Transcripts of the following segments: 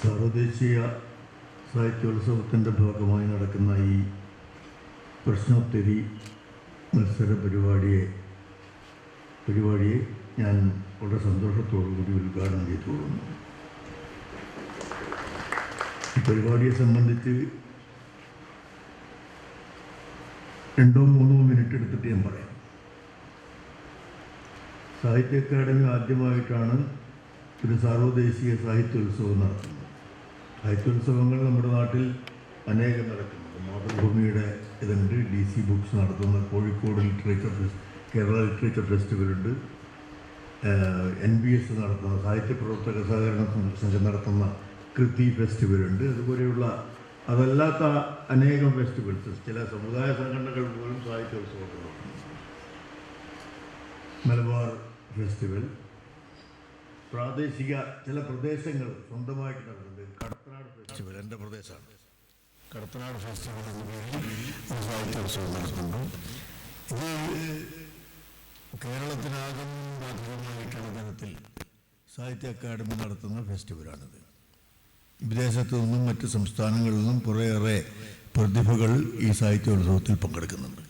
സർവദേശീയ സാഹിത്യോത്സവത്തിൻ്റെ ഭാഗമായി നടക്കുന്ന ഈ പ്രശ്നോത്തരി മത്സര പരിപാടിയെ ഞാൻ വളരെ സന്തോഷത്തോടുകൂടി ഉദ്ഘാടനം ചെയ്തു പോകുന്നു. ഈ പരിപാടിയെ സംബന്ധിച്ച് 2-3 മിനിറ്റ് എടുത്തിട്ട് ഞാൻ പറയാം. സാഹിത്യ അക്കാദമി ആദ്യമായിട്ടാണ് ഒരു സർവദേശീയ സാഹിത്യോത്സവം നടത്തുന്നത്. സാഹിത്യോത്സവങ്ങൾ നമ്മുടെ നാട്ടിൽ അനേകം നടക്കുന്നുണ്ട്. മാതൃഭൂമിയുടെ ഇതുണ്ട്, DC ബുക്സ് നടത്തുന്ന കോഴിക്കോട് കേരള ലിറ്ററേച്ചർ ഫെസ്റ്റിവലുണ്ട്, NBS നടത്തുന്ന സാഹിത്യ പ്രവർത്തക സഹകരണ സംഘം നടത്തുന്ന കൃതി ഫെസ്റ്റിവലുണ്ട്. അതുപോലെയുള്ള അതല്ലാത്ത അനേകം ഫെസ്റ്റിവൽസ്, ചില സമുദായ സംഘടനകൾ പോലും സാഹിത്യോത്സവത്തിൽ നടത്തുന്നു. മലബാർ ഫെസ്റ്റിവൽ, പ്രാദേശിക ചില പ്രദേശങ്ങൾ സ്വന്തമായിട്ട് നടത്തുന്നുണ്ട്. കടത്തനാട് ഫെസ്റ്റിവൽ എൻ്റെ പ്രദേശമാണ്. കടത്തനാട് ഫെസ്റ്റിവൽ എന്ന പേരിൽ സാഹിത്യോത്സവം നടത്തുന്നു. ഇത് കേരളത്തിനാകും ബാധകമായിട്ടുള്ള തരത്തിൽ സാഹിത്യ അക്കാദമി നടത്തുന്ന ഫെസ്റ്റിവലാണിത്. വിദേശത്തു നിന്നും മറ്റ് സംസ്ഥാനങ്ങളിൽ നിന്നും കുറേയേറെ പ്രതിഭകൾ ഈ സാഹിത്യോത്സവത്തിൽ പങ്കെടുക്കുന്നുണ്ട്.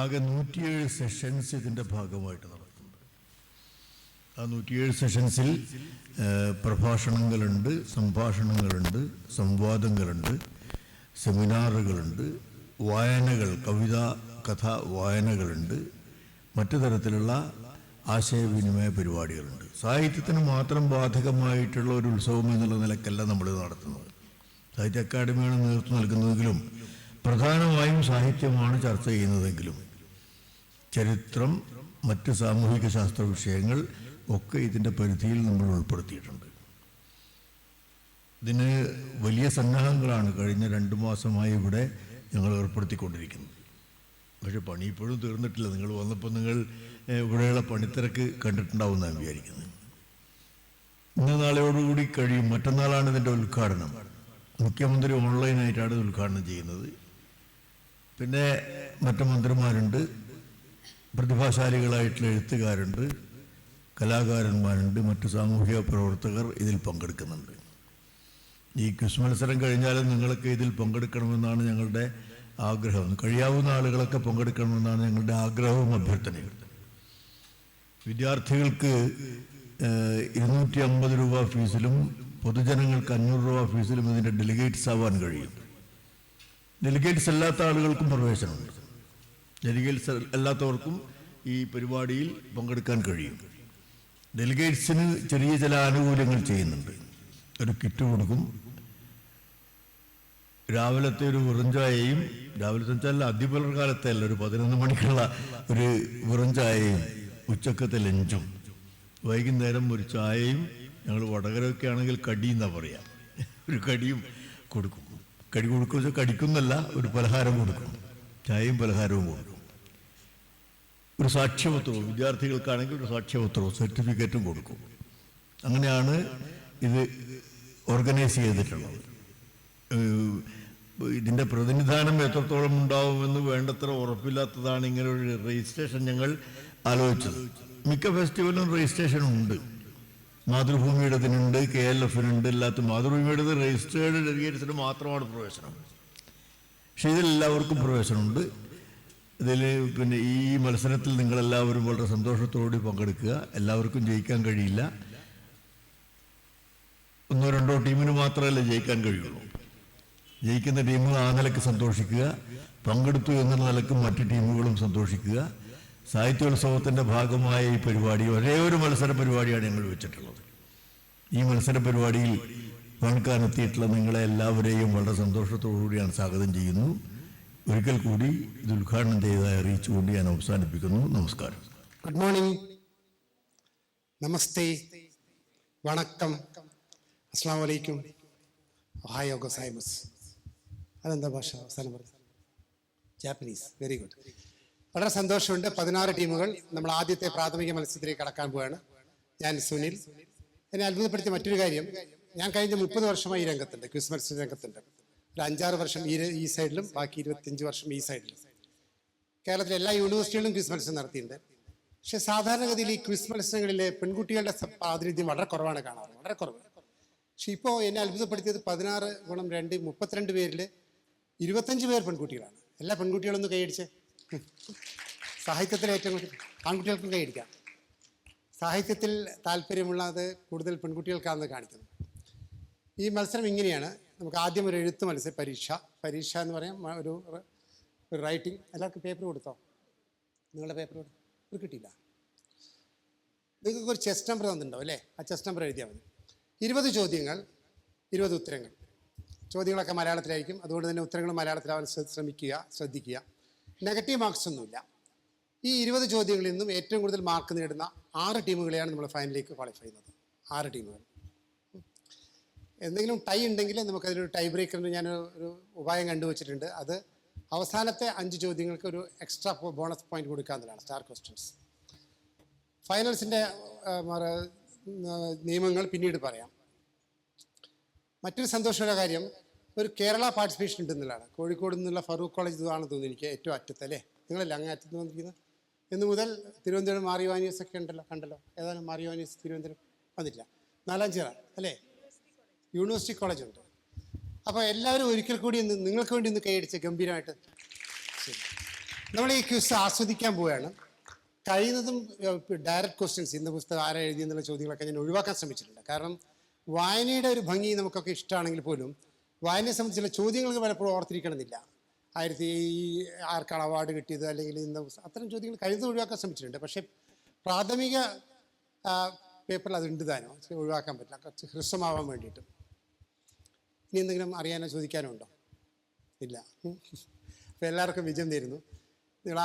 ആകെ 107 സെഷൻസ് ഇതിൻ്റെ ഭാഗമായിട്ട് നടത്തുന്നുണ്ട്. ആ 107 സെഷൻസിൽ പ്രഭാഷണങ്ങളുണ്ട്, സംഭാഷണങ്ങളുണ്ട്, സംവാദങ്ങളുണ്ട്, സെമിനാറുകളുണ്ട്, വായനകൾ, കഥ വായനകളുണ്ട്, മറ്റു തരത്തിലുള്ള ആശയവിനിമയ പരിപാടികളുണ്ട്. സാഹിത്യത്തിന് മാത്രം ബാധകമായിട്ടുള്ള ഒരു ഉത്സവം എന്നുള്ള നിലക്കല്ല നമ്മൾ നടത്തുന്നത്. സാഹിത്യ അക്കാദമിയാണ് നേതൃത്വം നൽകുന്നതെങ്കിലും പ്രധാനമായും സാഹിത്യമാണ് ചർച്ച ചെയ്യുന്നതെങ്കിലും ചരിത്രം, മറ്റ് സാമൂഹിക ശാസ്ത്ര വിഷയങ്ങൾ ഒക്കെ ഇതിൻ്റെ പരിധിയിൽ നമ്മൾ ഉൾപ്പെടുത്തിയിട്ടുണ്ട്. ഇതിന് വലിയ സന്നാഹങ്ങളാണ് കഴിഞ്ഞ 2 മാസമായി ഇവിടെ ഞങ്ങൾ ഏർപ്പെടുത്തിക്കൊണ്ടിരിക്കുന്നത്. പക്ഷെ പണി ഇപ്പോഴും തീർന്നിട്ടില്ല. നിങ്ങൾ വന്നപ്പോൾ നിങ്ങൾ ഇവിടെയുള്ള പണിത്തിരക്ക് കണ്ടിട്ടുണ്ടാവുമെന്നാണ് വിചാരിക്കുന്നത്. ഇന്ന് നാളെയോടുകൂടി കഴിയും. മറ്റന്നാളാണ് ഇതിൻ്റെ ഉദ്ഘാടനം. മുഖ്യമന്ത്രി ഓൺലൈനായിട്ടാണ് ഇത് ഉദ്ഘാടനം ചെയ്യുന്നത്. പിന്നെ മറ്റു മന്ത്രിമാരുണ്ട്, പ്രതിഭാശാലികളായിട്ടുള്ള എഴുത്തുകാരുണ്ട്, കലാകാരന്മാരുണ്ട്, മറ്റു സാമൂഹിക പ്രവർത്തകർ ഇതിൽ പങ്കെടുക്കുന്നുണ്ട്. ഈ ക്വിസ് മത്സരം കഴിഞ്ഞാലും നിങ്ങളൊക്കെ ഇതിൽ പങ്കെടുക്കണമെന്നാണ് ഞങ്ങളുടെ ആഗ്രഹം. കഴിയാവുന്ന ആളുകളൊക്കെ പങ്കെടുക്കണമെന്നാണ് ഞങ്ങളുടെ ആഗ്രഹവും അഭ്യർത്ഥനയും. വിദ്യാർത്ഥികൾക്ക് 250 രൂപ ഫീസിലും പൊതുജനങ്ങൾക്ക് 500 രൂപ ഫീസിലും ഇതിൻ്റെ ഡെലിഗേറ്റ്സ് ആവാൻ കഴിയും. ഡെലിഗേറ്റ്സ് അല്ലാത്ത ആളുകൾക്കും പ്രവേശനമുണ്ട്. ഡെലിഗേറ്റ്സ് അല്ലാത്തവർക്കും ഈ പരിപാടിയിൽ പങ്കെടുക്കാൻ കഴിയും. ഡെലിഗേറ്റ്സിന് ചെറിയ ചില ആനുകൂല്യങ്ങൾ ചെയ്യുന്നുണ്ട്. ഒരു കിറ്റ് കൊടുക്കും. രാവിലത്തെ ഒരു വെറുംചായയും, രാവിലത്തെ വെച്ചാൽ അതിപുലർക്കാലത്തെ അല്ല, ഒരു 11 മണിക്കുള്ള ഒരു വെറുംചായയും, ഉച്ചക്കത്തെ ലഞ്ചും, വൈകുന്നേരം ഒരു ചായയും, ഞങ്ങൾ വടകരയൊക്കെ ആണെങ്കിൽ കടി എന്നാ പറയാം, ഒരു കടിയും കൊടുക്കും. കടി കൊടുക്കും വെച്ചാൽ കടിക്കുന്നല്ല, ഒരു പലഹാരം കൊടുക്കും, ചായയും പലഹാരവും കൊടുക്കും. ഒരു സാക്ഷ്യപത്രവും, വിദ്യാർത്ഥികൾക്കാണെങ്കിൽ ഒരു സാക്ഷ്യപത്രവും സർട്ടിഫിക്കറ്റും കൊടുക്കും. അങ്ങനെയാണ് ഇത് ഓർഗനൈസ് ചെയ്തിട്ടുള്ളത്. ഇതിൻ്റെ പ്രതിനിധാനം എത്രത്തോളം ഉണ്ടാവുമെന്ന് വേണ്ടത്ര ഉറപ്പില്ലാത്തതാണ് ഇങ്ങനെ ഒരു രജിസ്ട്രേഷൻ ഞങ്ങൾ ആലോചിച്ചത്. മിക്ക ഫെസ്റ്റിവലും രജിസ്ട്രേഷൻ ഉണ്ട്. മാതൃഭൂമിയുടേതിനുണ്ട്, KLF-നുണ്ട്, എല്ലാത്തും. മാതൃഭൂമിയുടേത് രജിസ്റ്റേർഡ് ഡെലിഗേറ്റ്സിന് മാത്രമാണ് പ്രവേശനം. പക്ഷേ ഇതിലെല്ലാവർക്കും പ്രവേശനമുണ്ട്. ഇതിൽ പിന്നെ ഈ മത്സരത്തിൽ നിങ്ങളെല്ലാവരും വളരെ സന്തോഷത്തോടെ പങ്കെടുക്കുക. എല്ലാവർക്കും ജയിക്കാൻ കഴിയില്ല. 1-2 ടീമിന് മാത്രമല്ല ജയിക്കാൻ കഴിയുള്ളൂ. ജയിക്കുന്ന ടീം ആ നിലക്ക് സന്തോഷിക്കുക, പങ്കെടുത്തു എന്നുള്ള നിലക്ക് മറ്റ് ടീമുകളും സന്തോഷിക്കുക. സാഹിത്യോത്സവത്തിൻ്റെ ഭാഗമായ ഈ പരിപാടി ഒരേ ഒരു മത്സര പരിപാടിയാണ് ഞങ്ങൾ വെച്ചിട്ടുള്ളത്. ഈ മത്സര പരിപാടിയിൽ പങ്കെടുക്കാനെത്തിയിട്ടുള്ള നിങ്ങളെ എല്ലാവരെയും വളരെ സന്തോഷത്തോടുകൂടിയാണ് സ്വാഗതം ചെയ്യുന്നു. ഒരിക്കൽ കൂടി ഇത് ഉദ്ഘാടനം ചെയ്തതായി അറിയിച്ചുകൊണ്ട് ഞാൻ അവസാനിപ്പിക്കുന്നു. നമസ്കാരം. ഗുഡ് മോർണിംഗ്, നമസ്തേ, വണക്കം, അസ്സലാമു അലൈക്കും, ഒഹായോ ഗൊസൈമസ്. അതെന്താ ഭാഷ അവസാനം പറഞ്ഞത്? ജാപ്പനീസ്. Very good. വളരെ സന്തോഷമുണ്ട്. 16 ടീമുകൾ. നമ്മൾ ആദ്യത്തെ പ്രാഥമിക മത്സരത്തിലേക്ക് കടക്കാൻ പോവുകയാണ്. ഞാൻ സുനിൽ. എന്നെ അത്ഭുതപ്പെടുത്തിയ മറ്റൊരു കാര്യം, ഞാൻ കഴിഞ്ഞ 30 വർഷമായി ഈ രംഗത്തുണ്ട്, ക്വിസ് മത്സര രംഗത്തുണ്ട്. ഒരു 5-6 വർഷം ഈ സൈഡിലും ബാക്കി 25 വർഷം ഈ സൈഡിലും. കേരളത്തിലെ എല്ലാ യൂണിവേഴ്സിറ്റികളിലും ക്വിസ് മത്സരം നടത്തിയിട്ടുണ്ട്. പക്ഷെ സാധാരണഗതിയിൽ ഈ ക്വിസ് മത്സരങ്ങളിലെ പെൺകുട്ടികളുടെ പ്രാതിനിധ്യം വളരെ കുറവാണ് കാണാറ്, വളരെ കുറവ്. പക്ഷെ ഇപ്പോൾ എന്നെ അത്ഭുതപ്പെടുത്തിയത് 16 ഗുണം 2 32 പേരിൽ 25 പേർ പെൺകുട്ടികളാണ്. എല്ലാ പെൺകുട്ടികളൊന്ന് കൈയടിച്ച്. സാഹിത്യത്തിൽ ഏറ്റവും കൂടുതൽ ആൺകുട്ടികൾക്കും കൈയടിക്കാം. സാഹിത്യത്തിൽ താല്പര്യമുള്ളത് കൂടുതൽ പെൺകുട്ടികൾക്കാണെന്ന് കാണിക്കുന്നത്. ഈ മത്സരം ഇങ്ങനെയാണ്. നമുക്ക് ആദ്യം ഒരു എഴുത്ത് മത്സരം, പരീക്ഷ എന്ന് പറയാം. ഒരു റൈറ്റിംഗ്. എല്ലാവർക്കും പേപ്പർ കൊടുത്തോ? നിങ്ങളുടെ പേപ്പർ ഒരു കിട്ടിയില്ല. നിങ്ങൾക്ക് ഒരു ചെസ് നമ്പർ തന്നിട്ടുണ്ടാവും അല്ലേ? ആ ചെസ് നമ്പർ എഴുതിയാൽ മതി. 20 ചോദ്യങ്ങൾ, 20 ഉത്തരങ്ങൾ. ചോദ്യങ്ങളൊക്കെ മലയാളത്തിലായിരിക്കും. അതുകൊണ്ട് തന്നെ ഉത്തരങ്ങൾ മലയാളത്തിലാവാൻ ശ്രദ്ധിക്കുക. നെഗറ്റീവ് മാർക്സ് ഒന്നുമില്ല. ഈ 20 ചോദ്യങ്ങളിൽ നിന്നും ഏറ്റവും കൂടുതൽ മാർക്ക് നേടുന്ന 6 ടീമുകളെയാണ് നമ്മൾ ഫൈനലിലേക്ക് ക്വാളിഫൈ ചെയ്യുന്നത്. 6 ടീമുകൾ. എന്തെങ്കിലും ടൈ ഉണ്ടെങ്കിൽ നമുക്കതിലൊരു ടൈ ബ്രേക്കറിന് ഞാൻ ഒരു ഉപായം കണ്ടുവച്ചിട്ടുണ്ട്. അത് അവസാനത്തെ 5 ചോദ്യങ്ങൾക്ക് ഒരു എക്സ്ട്രാ ബോണസ് പോയിന്റ് കൊടുക്കാവുന്നതാണ്, സ്റ്റാർ ക്വസ്റ്റ്യൻസ്. ഫൈനൽസിൻ്റെ നിയമങ്ങൾ പിന്നീട് പറയാം. മറ്റൊരു സന്തോഷമുള്ള കാര്യം, ഒരു കേരള പാർട്ടിസിപ്പേഷൻ ഉണ്ടെന്നുള്ളതാണ്. കോഴിക്കോട് നിന്നുള്ള ഫറൂഖ് കോളേജ് ഇതാണെന്ന് തോന്നുന്നു എനിക്ക്, ഏറ്റവും അറ്റത്ത് അല്ലേ? നിങ്ങളല്ല അങ്ങ് അറ്റത്ത് വന്നിരിക്കുന്നത്. ഇന്ന് മുതൽ തിരുവനന്തപുരം മാറിവാനിയസ് ഒക്കെ ഉണ്ടല്ലോ, കണ്ടല്ലോ. ഏതായാലും മാറിവാനിയസ് തിരുവനന്തപുരം വന്നിട്ടില്ല. നാലാഞ്ചിറ അല്ലേ? യൂണിവേഴ്സിറ്റി കോളേജ് ഉണ്ട്. അപ്പോൾ എല്ലാവരും ഒരിക്കൽ കൂടി നിങ്ങൾക്ക് വേണ്ടി ഒന്ന് കൈയടിച്ച് ഗംഭീരമായിട്ട്. ശരി, നമ്മൾ ഈ ക്വിസ് ആസ്വദിക്കാൻ പോവുകയാണ്. കഴിയുന്നതും ഡയറക്റ്റ് ക്വസ്റ്റ്യൻസ്, ഇന്ന് പുസ്തകം ആരാ എഴുതിയെന്നുള്ള ചോദ്യങ്ങളൊക്കെ ഞാൻ ഒഴിവാക്കാൻ ശ്രമിച്ചിട്ടുണ്ട്. കാരണം വായനയുടെ ഒരു ഭംഗി നമുക്കൊക്കെ ഇഷ്ടമാണെങ്കിൽ പോലും വായനയെ സംബന്ധിച്ചുള്ള ചോദ്യങ്ങൾക്ക് പലപ്പോഴും ഓർത്തിരിക്കണമെന്നില്ല. ആർക്കാണ് അവാർഡ് കിട്ടിയത്, അല്ലെങ്കിൽ ഇന്ന അത്തരം ചോദ്യങ്ങൾ കഴിയുന്നത് ഒഴിവാക്കാൻ ശ്രമിച്ചിട്ടുണ്ട്. പക്ഷേ പ്രാഥമിക പേപ്പറിൽ അതുണ്ട് താനോ, ഒഴിവാക്കാൻ പറ്റില്ല, കുറച്ച് ഹ്രസ്വമാവാൻ വേണ്ടിയിട്ട്. ഇനി എന്തെങ്കിലും അറിയാനോ ചോദിക്കാനോ ഉണ്ടോ? ഇല്ല. അപ്പോൾ എല്ലാവർക്കും വിജയം തരുന്നു. നിങ്ങൾ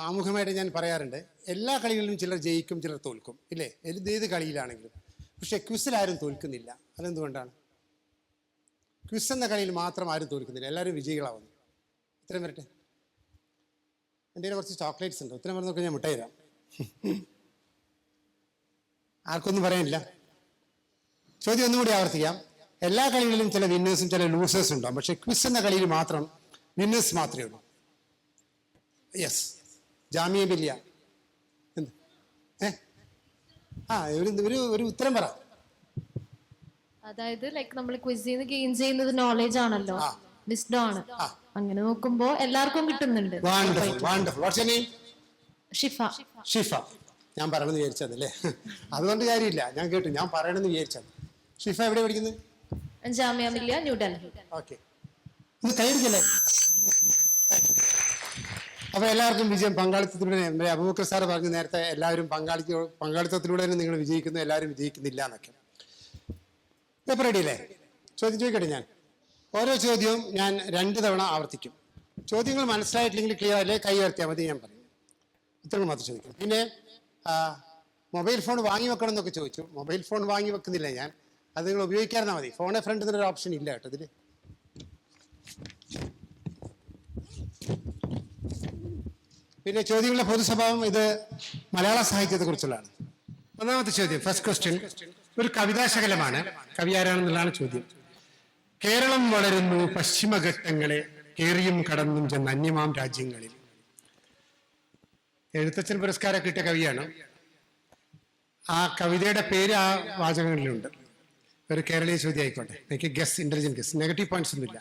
ആമുഖമായിട്ട് ഞാൻ പറയാറുണ്ട്, എല്ലാ കളികളിലും ചിലർ ജയിക്കും, ചിലർ തോൽക്കും, ഇല്ലേ? ഏത് കളിയിലാണെങ്കിലും. പക്ഷേ ക്വിസിൽ ആരും തോൽക്കുന്നില്ല. അതെന്തുകൊണ്ടാണ്? ക്വിസ് എന്ന കളിയിൽ മാത്രം ആരും തോൽക്കുന്നില്ല, എല്ലാവരും വിജയികളാവുന്നു. ഉത്തരം വരട്ടെ. എൻ്റെ കയ്യിൽ കുറച്ച് ചോക്ലേറ്റ്സ് ഉണ്ട്, ഉത്തരം വരുന്നൊക്കെ ഞാൻ മിഠായി തരാം. ആർക്കൊന്നും പറയാനില്ല. ചോദ്യം ഒന്നുകൂടി ആവർത്തിക്കാം. എല്ലാ കളികളിലും ചില വിന്നേഴ്സും ചില ലൂസേഴ്സും ഉണ്ടാവും, പക്ഷെ ക്വിസ് എന്ന കളിയിൽ മാത്രം വിന്നേഴ്സ് മാത്രമേ ഉള്ളൂ. യെസ്, ജാമിയ ബില്യ. എന്ത്? ഒരു ഉത്തരം പറ. അതായത് ലൈക്ക് നമ്മൾ ക്വിസിന്ന് ഗെയിൻ ചെയ്യുന്നത് നോളജ് ആണല്ലോ, വിസ്ഡം ആണ്. അങ്ങനെ നോക്കുമ്പോ എല്ലാവർക്കും കിട്ടുന്നുണ്ട്. ഷിഫ. ഞാൻ പറയണമെന്ന് വിചാരിച്ചതല്ലേ, അതുകൊണ്ട് കാര്യമില്ല. ഞാൻ കേട്ടു, ഞാൻ പറയണമെന്ന് വിചാരിച്ചത്. ഷിഫ എവിടെ പഠിക്കുന്നത്? ജാമിയ മില്ലിയ, ന്യൂഡൽഹി. ഓക്കെ, ഇത് കൈയടിക്കല്ലേ? അപ്പൊ എല്ലാവർക്കും വിജയം പങ്കാളിത്തത്തിലൂടെ. അബൂബക്കർ സാർ പറഞ്ഞു നേരത്തെ, എല്ലാവരും പങ്കാളിത്തത്തിലൂടെ തന്നെ നിങ്ങൾ വിജയിക്കുന്നു, എല്ലാവരും വിജയിക്കുന്നില്ല എന്നൊക്കെ. പേപ്പർ റെഡിയല്ലേ? ചോദ്യം ചോദിക്കട്ടെ. ഞാൻ ഓരോ ചോദ്യവും ഞാൻ 2 തവണ ആവർത്തിക്കും. ചോദ്യങ്ങൾ മനസ്സിലായിട്ടില്ലെങ്കിൽ ക്ലിയർ അല്ലേ കൈ ഉയർത്തിയാൽ മതി, ഞാൻ പറയും. ഉത്തരങ്ങൾ മാത്രം ചോദിക്കും. പിന്നെ മൊബൈൽ ഫോൺ വാങ്ങി വെക്കണം എന്നൊക്കെ ചോദിച്ചു. മൊബൈൽ ഫോൺ വാങ്ങി വെക്കുന്നില്ല ഞാൻ, അത് നിങ്ങൾ ഉപയോഗിക്കാതിരുന്നാൽ മതി. ഫോണെ ഫ്രണ്ട് എന്നൊരു ഓപ്ഷൻ ഇല്ല കേട്ടോ ഇതിൽ. പിന്നെ ചോദ്യങ്ങളുടെ പൊതുസ്വഭാവം, ഇത് മലയാള സാഹിത്യത്തെ കുറിച്ചുള്ളതാണ്. ഒന്നാമത്തെ ചോദ്യം, ഫസ്റ്റ് ക്വസ്റ്റ്യൻ, ഒരു കവിതാശകലമാണ്. കവി ആരാണെന്നുള്ളതാണ് ചോദ്യം. കേരളം വളരുന്നു പശ്ചിമഘട്ടങ്ങളെ കേറിയും കടന്നും ചെന്ന അന്യമാം രാജ്യങ്ങളിൽ. എഴുത്തച്ഛൻ പുരസ്കാരം കിട്ടിയ കവിയാണ്. ആ കവിതയുടെ പേര് ആ വാചകങ്ങളിലുണ്ട്. ഒരു കേരളീയ ചോദ്യം ആയിക്കോട്ടെ, എനിക്ക് guess, intelligent guess, negative points ഒന്നുമില്ല.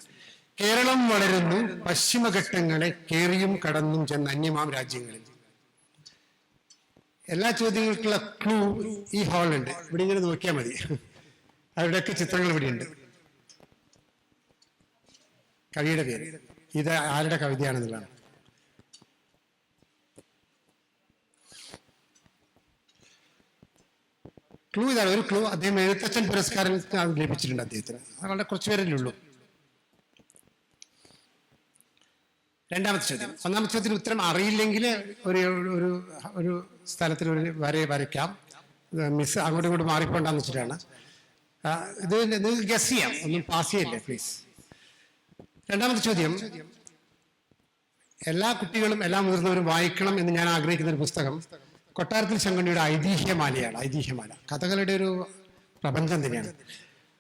കേരളം വളരുന്നു പശ്ചിമഘട്ടങ്ങളെ കേറിയും കടന്നും ചെന്ന അന്യമാം രാജ്യങ്ങളിൽ. എല്ലാ ചോദ്യങ്ങൾക്കുള്ള ക്ലൂ ഈ ഹാളുണ്ട്. ഇവിടെ ഇങ്ങനെ നോക്കിയാൽ മതി, അവരുടെയൊക്കെ ചിത്രങ്ങൾ ഇവിടെയുണ്ട്. കവിയുടെ പേര്, ഇത് ആരുടെ കവിതയാണെന്നുള്ളതാണ്. ക്ലൂ ഇതാണ്. ഒരു ക്ലൂ, അദ്ദേഹം എഴുത്തച്ഛൻ പുരസ്കാരം ലഭിച്ചിട്ടുണ്ട് അദ്ദേഹത്തിന്. വളരെ കുറച്ച് പേരല്ലേ ഉള്ളൂ. രണ്ടാമത്തെ ചോദ്യം. ഒന്നാമത്തെ ചോദ്യത്തിന് ഉത്തരം അറിയില്ലെങ്കിൽ ഒരു സ്ഥലത്തിൽ ഒരു വരയ്ക്കാം. മിസ് അങ്ങോട്ടും ഇങ്ങോട്ടും മാറിപ്പോണ്ടെന്ന് വെച്ചിട്ടാണ്. ഇത് നിങ്ങൾക്ക് ഗസ് ചെയ്യാം, ഒന്നും പാസ് ചെയ്യല്ലേ പ്ലീസ്. രണ്ടാമത്തെ ചോദ്യം, എല്ലാ കുട്ടികളും എല്ലാ മുതിർന്നവരും വായിക്കണം എന്ന് ഞാൻ ആഗ്രഹിക്കുന്ന ഒരു പുസ്തകം കൊട്ടാരത്തിൽ ശങ്കുണ്ണിയുടെ ഐതിഹ്യമാലയാണ്. ഐതിഹ്യമാല കഥകളുടെ ഒരു പ്രപഞ്ചം തന്നെയാണ്.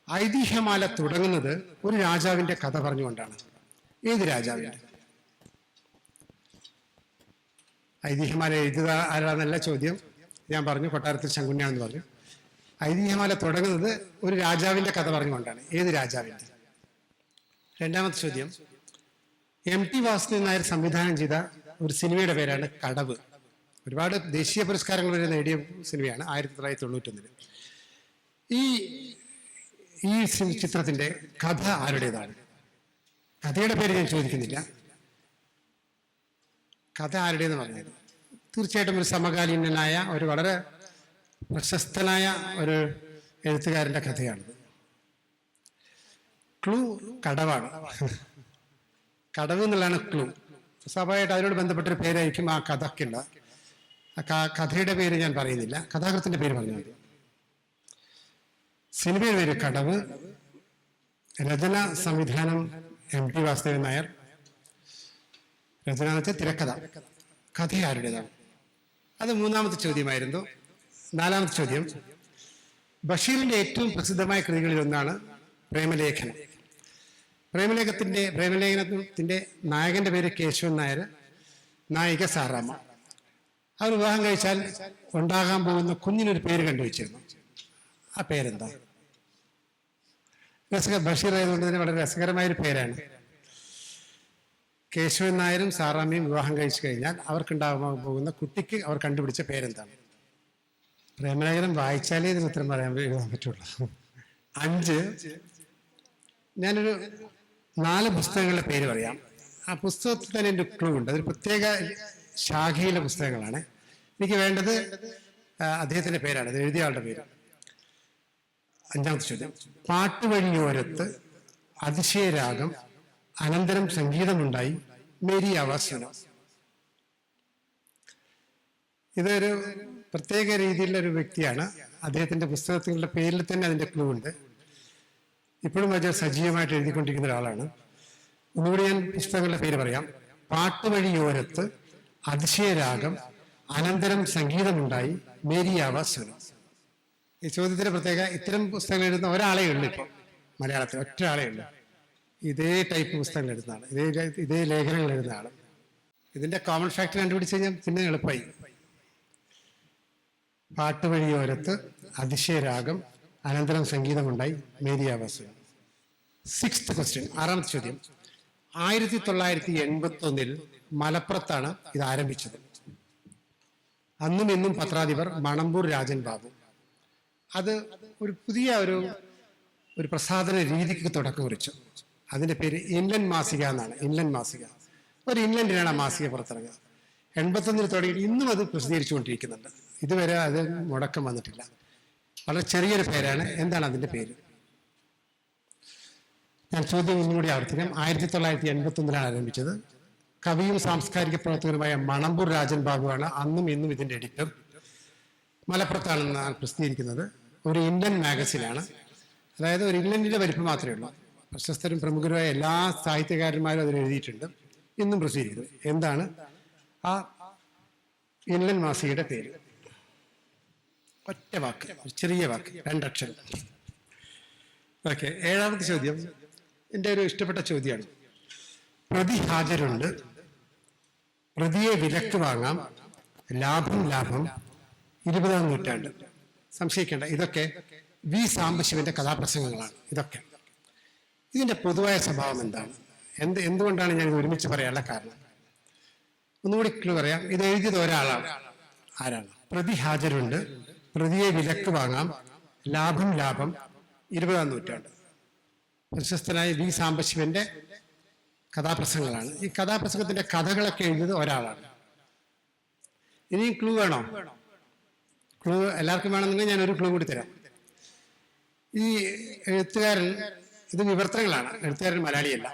ഐതിഹ്യമാല തുടങ്ങുന്നത് ഒരു രാജാവിന്റെ കഥ പറഞ്ഞുകൊണ്ടാണ്. ഏത് രാജാവിന്റെ? ഐതിഹ്യമാല എഴുതുക ആരാന്നല്ല ചോദ്യം. ഞാൻ പറഞ്ഞു കൊട്ടാരത്തിൽ ശങ്കുണ്ണിയാണെന്ന് പറഞ്ഞു. ഐതിഹ്യമാല തുടങ്ങുന്നത് ഒരു രാജാവിൻ്റെ കഥ പറഞ്ഞുകൊണ്ടാണ്. ഏത് രാജാവിൻ്റെ? രണ്ടാമത്തെ ചോദ്യം, MT വാസുദേവൻ നായർ സംവിധാനം ചെയ്ത ഒരു സിനിമയുടെ പേരാണ് കടവ്. ഒരുപാട് ദേശീയ പുരസ്കാരങ്ങൾ വരെ നേടിയ സിനിമയാണ് 1991. ഈ ചിത്രത്തിന്റെ കഥ ആരുടേതാണ്? കഥയുടെ പേര് ഞാൻ ചോദിക്കുന്നില്ല, കഥ ആരുടേന്ന് പറഞ്ഞത് തീർച്ചയായിട്ടും ഒരു സമകാലീനനായ ഒരു വളരെ പ്രശസ്തനായ ഒരു എഴുത്തുകാരൻ്റെ കഥയാണിത്. ക്ലൂ കടവാണ്. കടവ് എന്നുള്ളതാണ് ക്ലൂ. സ്വാഭാവികമായിട്ട് അതിനോട് ബന്ധപ്പെട്ടൊരു പേരായിരിക്കും ആ കഥയ്ക്കുള്ള. കഥയുടെ പേര് ഞാൻ പറയുന്നില്ല, കഥാകൃത്തിന്റെ പേര് പറഞ്ഞാൽ മതി. സിനിമയുടെ പേര് കടവ്, രചന സംവിധാനം MT വാസുദേവൻ നായർ, രചന എന്ന് വെച്ചാൽ തിരക്കഥ. കഥ ആരുടേതാണ്? അത് മൂന്നാമത്തെ ചോദ്യമായിരുന്നു. നാലാമത്തെ ചോദ്യം, ബഷീറിന്റെ ഏറ്റവും പ്രസിദ്ധമായ കൃതികളിൽ ഒന്നാണ് പ്രേമലേഖനം. പ്രേമലേഖനത്തിന്റെ നായകന്റെ പേര് കേശവൻ നായർ, നായിക സാറാമ്മ. അവർ വിവാഹം കഴിച്ചാൽ ഉണ്ടാകാൻ പോകുന്ന കുഞ്ഞിനൊരു പേര് കണ്ടുവച്ചിരുന്നു. ആ പേരെന്താ? ബഷീർ ആയതുകൊണ്ട് തന്നെ വളരെ രസകരമായൊരു പേരാണ്. കേശവൻ നായരും സാറാമ്മയും വിവാഹം കഴിച്ചു കഴിഞ്ഞാൽ അവർക്കുണ്ടാകാൻ പോകുന്ന കുട്ടിക്ക് അവർ കണ്ടുപിടിച്ച പേരെന്താണ്? പ്രേമലേഖനം വായിച്ചാലേ ഇതിന് ഉത്തരം എഴുതാൻ പറ്റുള്ളൂ. 5, ഞാനൊരു 4 പുസ്തകങ്ങളുടെ പേര് പറയാം. ആ പുസ്തകത്തിൽ തന്നെ എൻ്റെ ക്ലൂ ഉണ്ട്. അതൊരു പ്രത്യേക ശാഖയിലെ പുസ്തകങ്ങളാണ്. എനിക്ക് വേണ്ടത് അദ്ദേഹത്തിന്റെ പേരാണ്, അത് എഴുതിയ ആളുടെ പേര്. 5ാമത്തെ ചോദ്യം, പാട്ടുവഴിയോരത്ത് അതിശയരാഗം അനന്തരം സംഗീതമുണ്ടായി മേരി ആവാസ്യനോ. ഇതൊരു പ്രത്യേക രീതിയിലുള്ള ഒരു വ്യക്തിയാണ്. അദ്ദേഹത്തിന്റെ പുസ്തകത്തിന്റെ പേരിൽ തന്നെ അതിന്റെ ക്ലൂ ഉണ്ട്. ഇപ്പോഴും അത് സജീവമായിട്ട് എഴുതിക്കൊണ്ടിരിക്കുന്ന ഒരാളാണ്. ഒന്നുകൂടി ഞാൻ പുസ്തകങ്ങളുടെ പേര് പറയാം. പാട്ടുവഴിയോരത്ത് അതിശയരാഗം അനന്തരം സംഗീതമുണ്ടായി മേരി ആവാസ്യനോ. ഈ ചോദ്യത്തിന്റെ പ്രത്യേക, ഇത്തരം പുസ്തകങ്ങൾ എഴുതുന്ന ഒരാളെ ഉള്ളൂ ഇപ്പോൾ മലയാളത്തിൽ, ഒറ്റ ആളെ ഉള്ളൂ. ഇതേ ടൈപ്പ് പുസ്തകങ്ങൾ എഴുതുന്ന ആൾ, ഇതേ ലേഖനങ്ങൾ എഴുതുന്ന ആൾ. ഇതിന്റെ കോമൺ ഫാക്ടർ കണ്ടുപിടിച്ച് കഴിഞ്ഞാൽ പിന്നെ എളുപ്പമായി. പാട്ടുവഴിയോരത്ത് അതിശയരാഗം അനന്തരം സംഗീതമുണ്ടായി മേരി ആവാസ്യനോ. 6th ക്വസ്റ്റ്യൻ, 6ാമത്തെ ചോദ്യം, 1981 മലപ്പുറത്താണ് ഇത് ആരംഭിച്ചത്. അന്നും ഇന്നും പത്രാധിപർ മണമ്പൂർ രാജൻ ബാബു. അത് ഒരു പുതിയ ഒരു പ്രസാധന രീതിക്ക് തുടക്കം കുറിച്ചു. അതിന്റെ പേര് ഇൻലൻഡ് മാസിക എന്നാണ്. ഇൻലൻഡ് മാസിക ഒരു ഇൻലൻഡിലാണ് മാസിക പുറത്തിറങ്ങുക. 81 തുടങ്ങി ഇന്നും അത് പ്രസിദ്ധീകരിച്ചുകൊണ്ടിരിക്കുന്നുണ്ട്. ഇതുവരെ അത് മുടക്കം വന്നിട്ടില്ല. വളരെ ചെറിയൊരു പേരാണ്. എന്താണ് അതിന്റെ പേര്? ഞാൻ ചോദ്യം ഒന്നുകൂടി ആവർത്തിക്കാം. 1981 ആരംഭിച്ചത്. കവിയും സാംസ്കാരിക പ്രവർത്തകരുമായ മണമ്പൂർ രാജൻ ബാബുവാണ് അന്നും ഇന്നും ഇതിന്റെ എഡിറ്റർ. മലപ്പുറത്താണെന്ന് പ്രസിദ്ധീകരിക്കുന്നത്. ഒരു ഇന്ത്യൻ മാഗസിനാണ്. അതായത് ഒരു ഇംഗ്ലണ്ടിന്റെ വലിപ്പം മാത്രമേ ഉള്ളൂ. പ്രശസ്തരും പ്രമുഖരുമായ എല്ലാ സാഹിത്യകാരന്മാരും അതിൽ എഴുതിയിട്ടുണ്ട്. ഇന്നും പ്രസിദ്ധീകരിക്കുന്നത്. എന്താണ് ആ ഇംഗ്ലണ്ട് മാസികയുടെ പേര്? ഒറ്റ വാക്ക്, ചെറിയ വാക്ക്, 2 അക്ഷരം. ഓക്കെ, 7ാമത്തെ ചോദ്യം എൻ്റെ ഒരു ഇഷ്ടപ്പെട്ട ചോദ്യമാണ്. പ്രതി ഹാജരുണ്ട്, പ്രതിയെ വിലക്ക് വാങ്ങാം, ലാഭം 20ാം നൂറ്റാണ്ട്. സംശയിക്കേണ്ട, ഇതൊക്കെ വി സാംബശിവന്റെ കഥാപ്രസംഗങ്ങളാണ്. ഇതൊക്കെ ഇതിന്റെ പൊതുവായ സ്വഭാവം എന്താണ്? എന്തുകൊണ്ടാണ് ഞാൻ ഒരുമിച്ച് പറയാനുള്ള കാരണം? ഒന്നുകൂടി ക്ലൂ പറയാം. ഇത് എഴുതിയത് ഒരാളാണ്. ആരാണ്? പ്രതി ഹാജരുണ്ട്, പ്രതിയെ വിലക്ക് വാങ്ങാം, ലാഭം 20ാം നൂറ്റാണ്ട്. പ്രശസ്തനായ വി സാംബശിവന്റെ കഥാപ്രസംഗങ്ങളാണ്. ഈ കഥാപ്രസംഗത്തിന്റെ കഥകളൊക്കെ എഴുതിയത് ഒരാളാണ്. ഇനിയും ക്ലൂ വേണോ? ക്ലൂ എല്ലാവർക്കും വേണമെന്നുണ്ടെങ്കിൽ ഞാൻ ഒരു ക്ലൂ കൂടി തരാം. ഈ എഴുത്തുകാരൻ, ഇത് വിവർത്തനങ്ങളാണ്, എഴുത്തുകാരൻ മലയാളിയല്ല.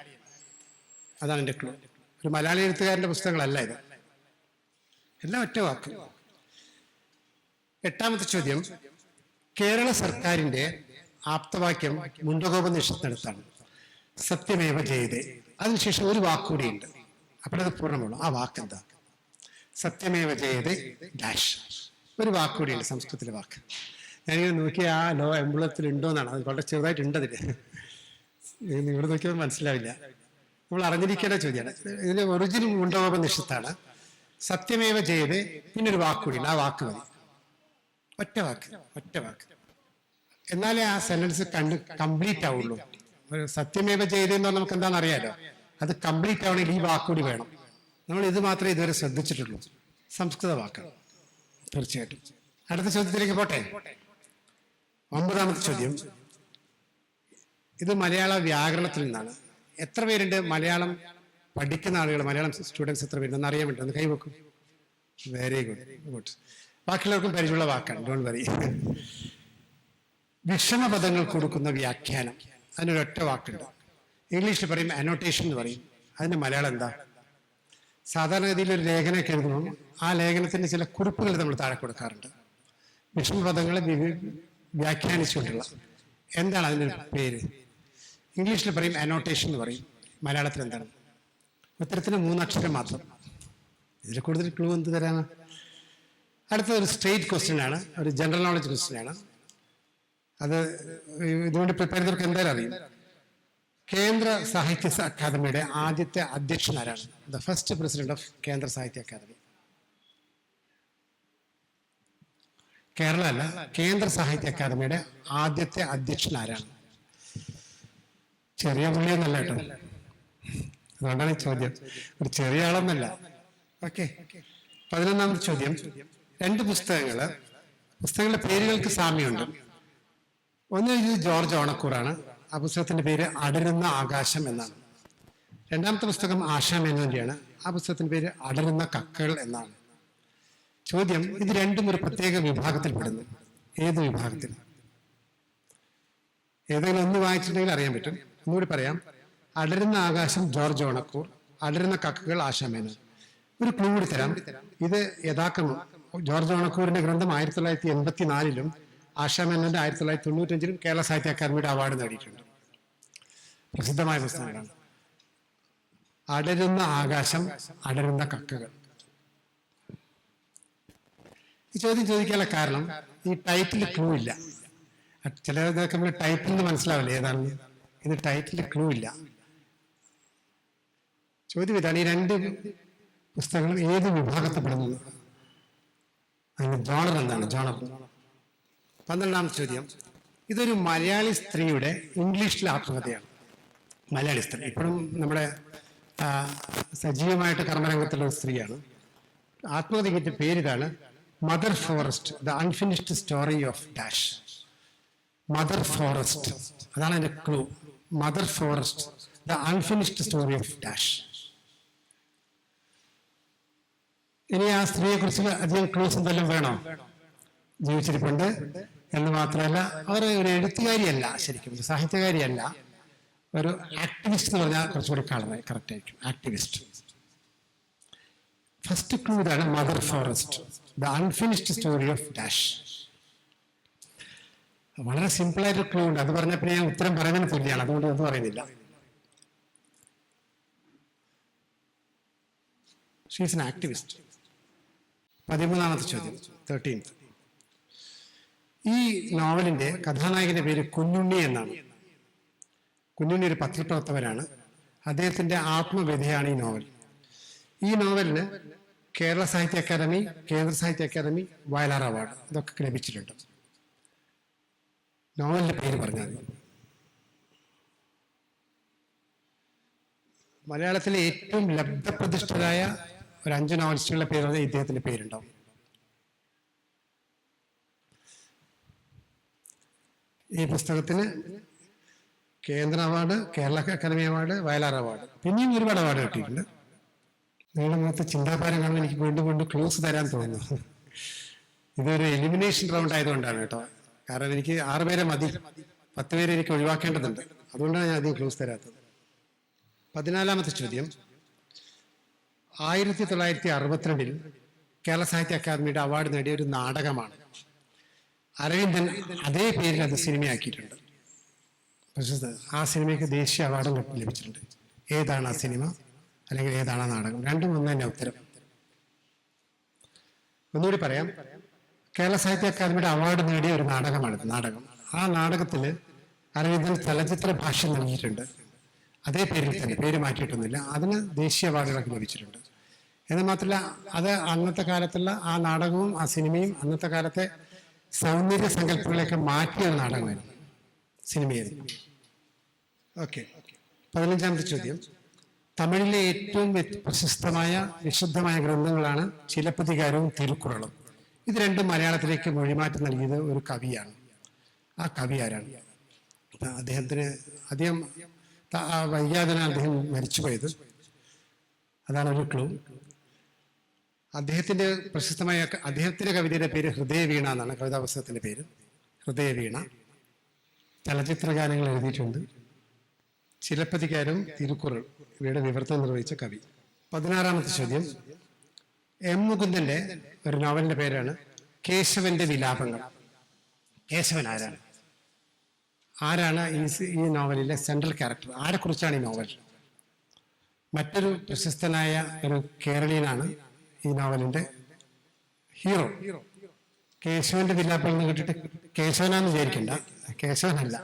അതാണ് എൻ്റെ ക്ലൂ. ഒരു മലയാളി എഴുത്തുകാരൻ്റെ പുസ്തകങ്ങളല്ല ഇത്, എല്ലാം ഒറ്റ വാക്ക്. 8ാമത്തെ ചോദ്യം, കേരള സർക്കാരിന്റെ ആപ്തവാക്യം മുണ്ടകോപനിഷത്തിനടുത്താണ്. സത്യമേവ ജയതേ. അതിനുശേഷം ഒരു വാക്കുകൂടിയുണ്ട്, അപ്പോഴത് പൂർണ്ണമുള്ളൂ. ആ വാക്കെന്താ? സത്യമേവ ജയതേ ഡാഷ്. ഒരു വാക്കുകൂടിയുണ്ട്, സംസ്കൃതത്തിലെ വാക്ക്. ഞാനിങ്ങനെ നോക്കിയ ആ എംബ്ലത്തിൽ ഉണ്ടോ എന്നാണ്. അത് വളരെ ചെറുതായിട്ടുണ്ട് അതിൽ. ഇവിടെ നോക്കിയാൽ മനസ്സിലാവില്ല. നമ്മൾ അറിഞ്ഞിരിക്കേണ്ട ചോദ്യമാണ്. ഇതിന്റെ ഒറിജിനൽ മുണ്ടകോപനിഷത്താണ്. സത്യമേവ ജയതേ, പിന്നെ ഒരു വാക്കുകൂടിയുണ്ട്. ആ വാക്ക് മതി. ഒറ്റ വാക്ക്. എന്നാലേ ആ സെന്റൻസ് കംപ്ലീറ്റ് ആവുള്ളൂ. ഒരു സത്യമേവ ചെയ്തെന്ന് പറഞ്ഞാൽ നമുക്ക് എന്താണെന്ന് അറിയാലോ. അത് കംപ്ലീറ്റ് ആവണമെങ്കിൽ ഈ വാക്കുകൂടി വേണം. നമ്മൾ ഇത് മാത്രമേ ഇതുവരെ ശ്രദ്ധിച്ചിട്ടുള്ളൂ. സംസ്കൃത വാക്കാണ് തീർച്ചയായിട്ടും. അടുത്ത ചോദ്യത്തിലേക്ക് പോട്ടെ. 9ാമത്തെ ചോദ്യം. ഇത് മലയാള വ്യാകരണത്തിൽ നിന്നാണ്. എത്ര പേരുണ്ട് മലയാളം പഠിക്കുന്ന ആളുകൾ? മലയാളം സ്റ്റുഡൻസ് എത്ര പേരുണ്ടെന്ന് അറിയാൻ വേണ്ടി ഒന്ന് കൈവെക്കും. Very good. ബാക്കിയുള്ളവർക്കും പരിചയമുള്ള വാക്കാണ്, ഡോണ്ട് വറി. വിഷമപദങ്ങൾ കൊടുക്കുന്ന വ്യാഖ്യാനം, അതിനൊരൊറ്റ വാക്കുണ്ട്. ഇംഗ്ലീഷിൽ പറയും അനോട്ടേഷൻ എന്ന് പറയും. അതിന്റെ മലയാളം എന്താ? സാധാരണഗതിയിൽ ഒരു ലേഖനമൊക്കെ എഴുതുമ്പോൾ ആ ലേഖനത്തിന്റെ ചില കുറിപ്പുകൾ നമ്മൾ താഴെ കൊടുക്കാറുണ്ട്. വിഷമപദങ്ങളെ വ്യാഖ്യാനിച്ചുകൊണ്ടുള്ള എന്താണ് അതിൻ്റെ പേര്? ഇംഗ്ലീഷിൽ പറയും അനോട്ടേഷൻ എന്ന് പറയും. മലയാളത്തിൽ എന്താണ്? ഉത്തരത്തിന് 3 അക്ഷരം മാത്രം. ഇതിൽ കൂടുതൽ ക്ലൂ എന്ത് തരാണ്? അടുത്ത ഒരു സ്ട്രേറ്റ് ക്വസ്റ്റ്യൻ ആണ്, ഒരു ജനറൽ നോളജ് ക്വസ്റ്റ്യൻ ആണ്. അത് ഇതുകൊണ്ട് പ്രിപ്പയർ ചെയ്തവർക്ക് എന്തായാലും അറിയും. കേന്ദ്ര സാഹിത്യ അക്കാദമിയുടെ ആദ്യത്തെ അധ്യക്ഷൻ ആരാണ്? ദ ഫസ്റ്റ് പ്രസിഡന്റ് ഓഫ് കേന്ദ്ര സാഹിത്യ അക്കാദമി. കേരള അല്ല, കേന്ദ്ര സാഹിത്യ അക്കാദമിയുടെ ആദ്യത്തെ അധ്യക്ഷൻ ആരാണ്? ചെറിയ പുള്ളിയൊന്നല്ല കേട്ടോ, അതുകൊണ്ടാണ് ഈ ചോദ്യം. ഒരു ചെറിയ ആളൊന്നല്ല. ഓക്കെ. 11ാമത്തെ ചോദ്യം. 2 പുസ്തകങ്ങളുടെ പേരുകൾക്ക് സാമ്യമുണ്ട്. ഒന്ന് എഴുതിയത് ജോർജ് ഓണക്കൂറാണ്. ആ പുസ്തകത്തിന്റെ പേര് അടരുന്ന ആകാശം എന്നാണ്. 2ാമത്തെ പുസ്തകം ആശാ മേനോന്റെയാണ്. ആ പുസ്തകത്തിന്റെ പേര് അടരുന്ന കക്കകൾ എന്നാണ്. ചോദ്യം, ഇത് രണ്ടും ഒരു പ്രത്യേക വിഭാഗത്തിൽപ്പെടുന്നു. ഏത് വിഭാഗത്തിൽ? ഏതെങ്കിലും ഒന്ന് വായിച്ചിട്ടുണ്ടെങ്കിൽ അറിയാൻ പറ്റും. ഒന്നുകൂടി പറയാം. അടരുന്ന ആകാശം ജോർജ് ഓണക്കൂർ, അടരുന്ന കക്കകൾ ആശാ മേനോൻ. ഒരു ക്ലൂ കൂടി തരാം. ഇത് യഥാക്രമം ജോർജ് ഓണക്കൂറിന്റെ ഗ്രന്ഥം 1984-ലും ആശാ മേനോന്റെ 1995-ലും കേരള സാഹിത്യ അക്കാദമിയുടെ അവാർഡ് നേടിയിട്ടുണ്ട്. പ്രസിദ്ധമായ പുസ്തകങ്ങളാണ്. അടരുന്ന ആകാശം, അടരുന്ന കക്കകൾ. ഈ ചോദ്യം ചോദിക്കാനുള്ള കാരണം ഈ ടൈറ്റിൽ ക്ലൂ ഇല്ല. ചിലതൊക്കെ നമ്മൾ ടൈറ്റിൽ നിന്ന് മനസ്സിലാവില്ല ഏതാണെന്ന്. ഇത് ടൈറ്റിൽ ക്ലൂ ഇല്ല. ചോദ്യം ഇതാണ്, ഈ 2 പുസ്തകങ്ങളും ഏത് വിഭാഗത്തിൽപ്പെടുന്നു? അതിന്റെ ജോണർ എന്താണ്? ജോണർ. 12ാമത്തെ ചോദ്യം. ഇതൊരു മലയാളി സ്ത്രീയുടെ ഇംഗ്ലീഷിലെ ആത്മകഥയാണ്. മലയാളി സ്ത്രീ, ഇപ്പോഴും നമ്മുടെ സജീവമായിട്ട് കർമ്മരംഗത്തുള്ള ഒരു സ്ത്രീയാണ്. ആത്മകഥയ്ക്ക് പേരിതാണ് mother forest, the unfinished story of dash. Mother forest, അതാണ് അതിന്റെ clue. Mother forest, the unfinished story of dash. ഇനി ആ സ്ത്രീയെ കുറിച്ച് അധികം ക്ലൂസ് എന്തെല്ലാം വേണോ? ജീവിച്ചിരിപ്പുണ്ട് എന്ന് മാത്രമല്ല, അവർ ഒരു എഴുത്തുകാരിയല്ല, ശരിക്കും ഒരു സാഹിത്യകാരിയല്ല, ഒരു ആക്ടിവിസ്റ്റ് എന്ന് പറഞ്ഞാൽ കുറച്ചുകൂടി കറക്റ്റ് ആയിരിക്കും. ആക്ടിവിസ്റ്റ്. ഫസ്റ്റ് ക്ലൂ ഇതാണ്, mother forest, the unfinished story of dash. വളരെ സിമ്പിളായിട്ട് ക്ലൂ ഉണ്ട്. അത് പറഞ്ഞ പിന്നെ ഞാൻ ഉത്തരം പറയുന്നതിന് തുല്യമാണ്, അതുകൊണ്ട് അത് പറയുന്നില്ല. She is an activist. 13ാമത്തെ ചോദ്യം, 13th. ഈ നോവലിന്റെ കഥാനായകന്റെ പേര് കുഞ്ഞുണ്ണി എന്നാണ്. കുഞ്ഞുണ്ണി ഒരു പത്രപ്രവർത്തകനാണ്. അദ്ദേഹത്തിന്റെ ആത്മകഥയാണ് ഈ നോവൽ. ഈ നോവലിന് കേരള സാഹിത്യ അക്കാദമി, കേന്ദ്ര സാഹിത്യ അക്കാദമി, വയലാർ അവാർഡ് ഇതൊക്കെ ലഭിച്ചിട്ടുണ്ട്. നോവലിന്റെ പേര് പറഞ്ഞാൽ മതി. മലയാളത്തിലെ ഏറ്റവും ലബ്ധപ്രതിഷ്ഠരായ ഒരു 5 നോവലിസ്റ്റുകളുടെ പേര് പറഞ്ഞാൽ ഇദ്ദേഹത്തിന്റെ പേരുണ്ടാവും. ഈ പുസ്തകത്തിന് കേന്ദ്ര award, Kerala academy award, Vayalar award, പിന്നെയും ഒരുപാട് അവാർഡ് കിട്ടിയിട്ടുണ്ട്. നിങ്ങളുടെ മുഖത്ത് ചിന്താഭാരം കാണുമ്പോൾ എനിക്ക് വീണ്ടും വീണ്ടും ക്ലൂസ് തരാൻ തോന്നുന്നു. ഇതൊരു എലിമിനേഷൻ റൗണ്ട് ആയതുകൊണ്ടാണ് കേട്ടോ. കാരണം എനിക്ക് 6 പേരെ മതി, 10 പേരെ എനിക്ക് ഒഴിവാക്കേണ്ടതുണ്ട്. അതുകൊണ്ടാണ് ഞാൻ അധികം ക്ലൂസ് തരാത്തത്. 14ാമത്തെ ചോദ്യം. 1962-ൽ കേരള സാഹിത്യ അക്കാദമിയുടെ അവാർഡ് നേടിയ ഒരു നാടകമാണ്. അരവിന്ദൻ അതേ പേരിൽ അത് സിനിമയാക്കിയിട്ടുണ്ട്. പക്ഷേ ആ സിനിമയ്ക്ക് ദേശീയ അവാർഡും ലഭിച്ചിട്ടുണ്ട്. ഏതാണ് ആ സിനിമ, അല്ലെങ്കിൽ ഏതാണ് ആ നാടകം? രണ്ടും ഒന്ന് തന്നെ ഉത്തരം. ഒന്നുകൂടി പറയാം. കേരള സാഹിത്യ അക്കാദമിയുടെ അവാർഡ് നേടിയ ഒരു നാടകമാണിത്. നാടകം. ആ നാടകത്തിൽ അരവിന്ദൻ ചലച്ചിത്ര ഭാഷ്യം നൽകിയിട്ടുണ്ട്. അതേ പേരിൽ തന്നെ, പേര് മാറ്റിയിട്ടൊന്നുമില്ല. അതിന് ദേശീയ അവാർഡുകളൊക്കെ ലഭിച്ചിട്ടുണ്ട്. എന്ന് മാത്രമല്ല, അത് അന്നത്തെ കാലത്തുള്ള ആ നാടകവും ആ സിനിമയും അന്നത്തെ കാലത്തെ സൗന്ദര്യ സങ്കല്പങ്ങളെയൊക്കെ മാറ്റിയ ഒരു നാടകമായിരുന്നു, സിനിമയായിരുന്നു. ഓക്കെ, 15ാമത്തെ ചോദ്യം. തമിഴിലെ ഏറ്റവും പ്രശസ്തമായ വിശുദ്ധമായ ഗ്രന്ഥങ്ങളാണ് ചിലപ്പതികാരവും തിരുക്കുറളും. ഇത് രണ്ടും മലയാളത്തിലേക്ക് മൊഴിമാറ്റം നൽകിയത് ഒരു കവിയാണ്. ആ കവി ആരാണ്? അദ്ദേഹത്തിന് അധികം വൈകാതെയാണ് അദ്ദേഹം മരിച്ചുപോയത്. അതാണ് ഒരു ക്ലൂ. അദ്ദേഹത്തിന്റെ കവിതയുടെ പേര് ഹൃദയവീണ എന്നാണ്. കവിതാ പുസ്തകത്തിന്റെ പേര് ഹൃദയവീണ. ചലച്ചിത്ര ഗാനങ്ങൾ എഴുതിയിട്ടുണ്ട്. ചിലപ്പതികാരം, തിരുക്കുറൾ ഇവയുടെ വിവർത്തനം നിർവഹിച്ച കവി. 16ാമത്തെ ചോദ്യം. എം മുകുന്ദന്റെ ഒരു നോവലിന്റെ പേരാണ് കേശവന്റെ വിലാപങ്ങൾ. കേശവൻ ആരാണ്? ആരാണ് ഈ നോവലിലെ സെൻട്രൽ ക്യാരക്ടർ? ആരെക്കുറിച്ചാണ് ഈ നോവൽ? മറ്റൊരു പ്രശസ്തനായ ഒരു കേരളീയനാണ് ഈ നോവലിന്റെ ഹീറോ. കേശവന്റെ വിലാപങ്ങൾ എന്ന് കേട്ടിട്ട് കേശവനാന്ന് വിചാരിക്കണ്ട, കേശവനല്ല.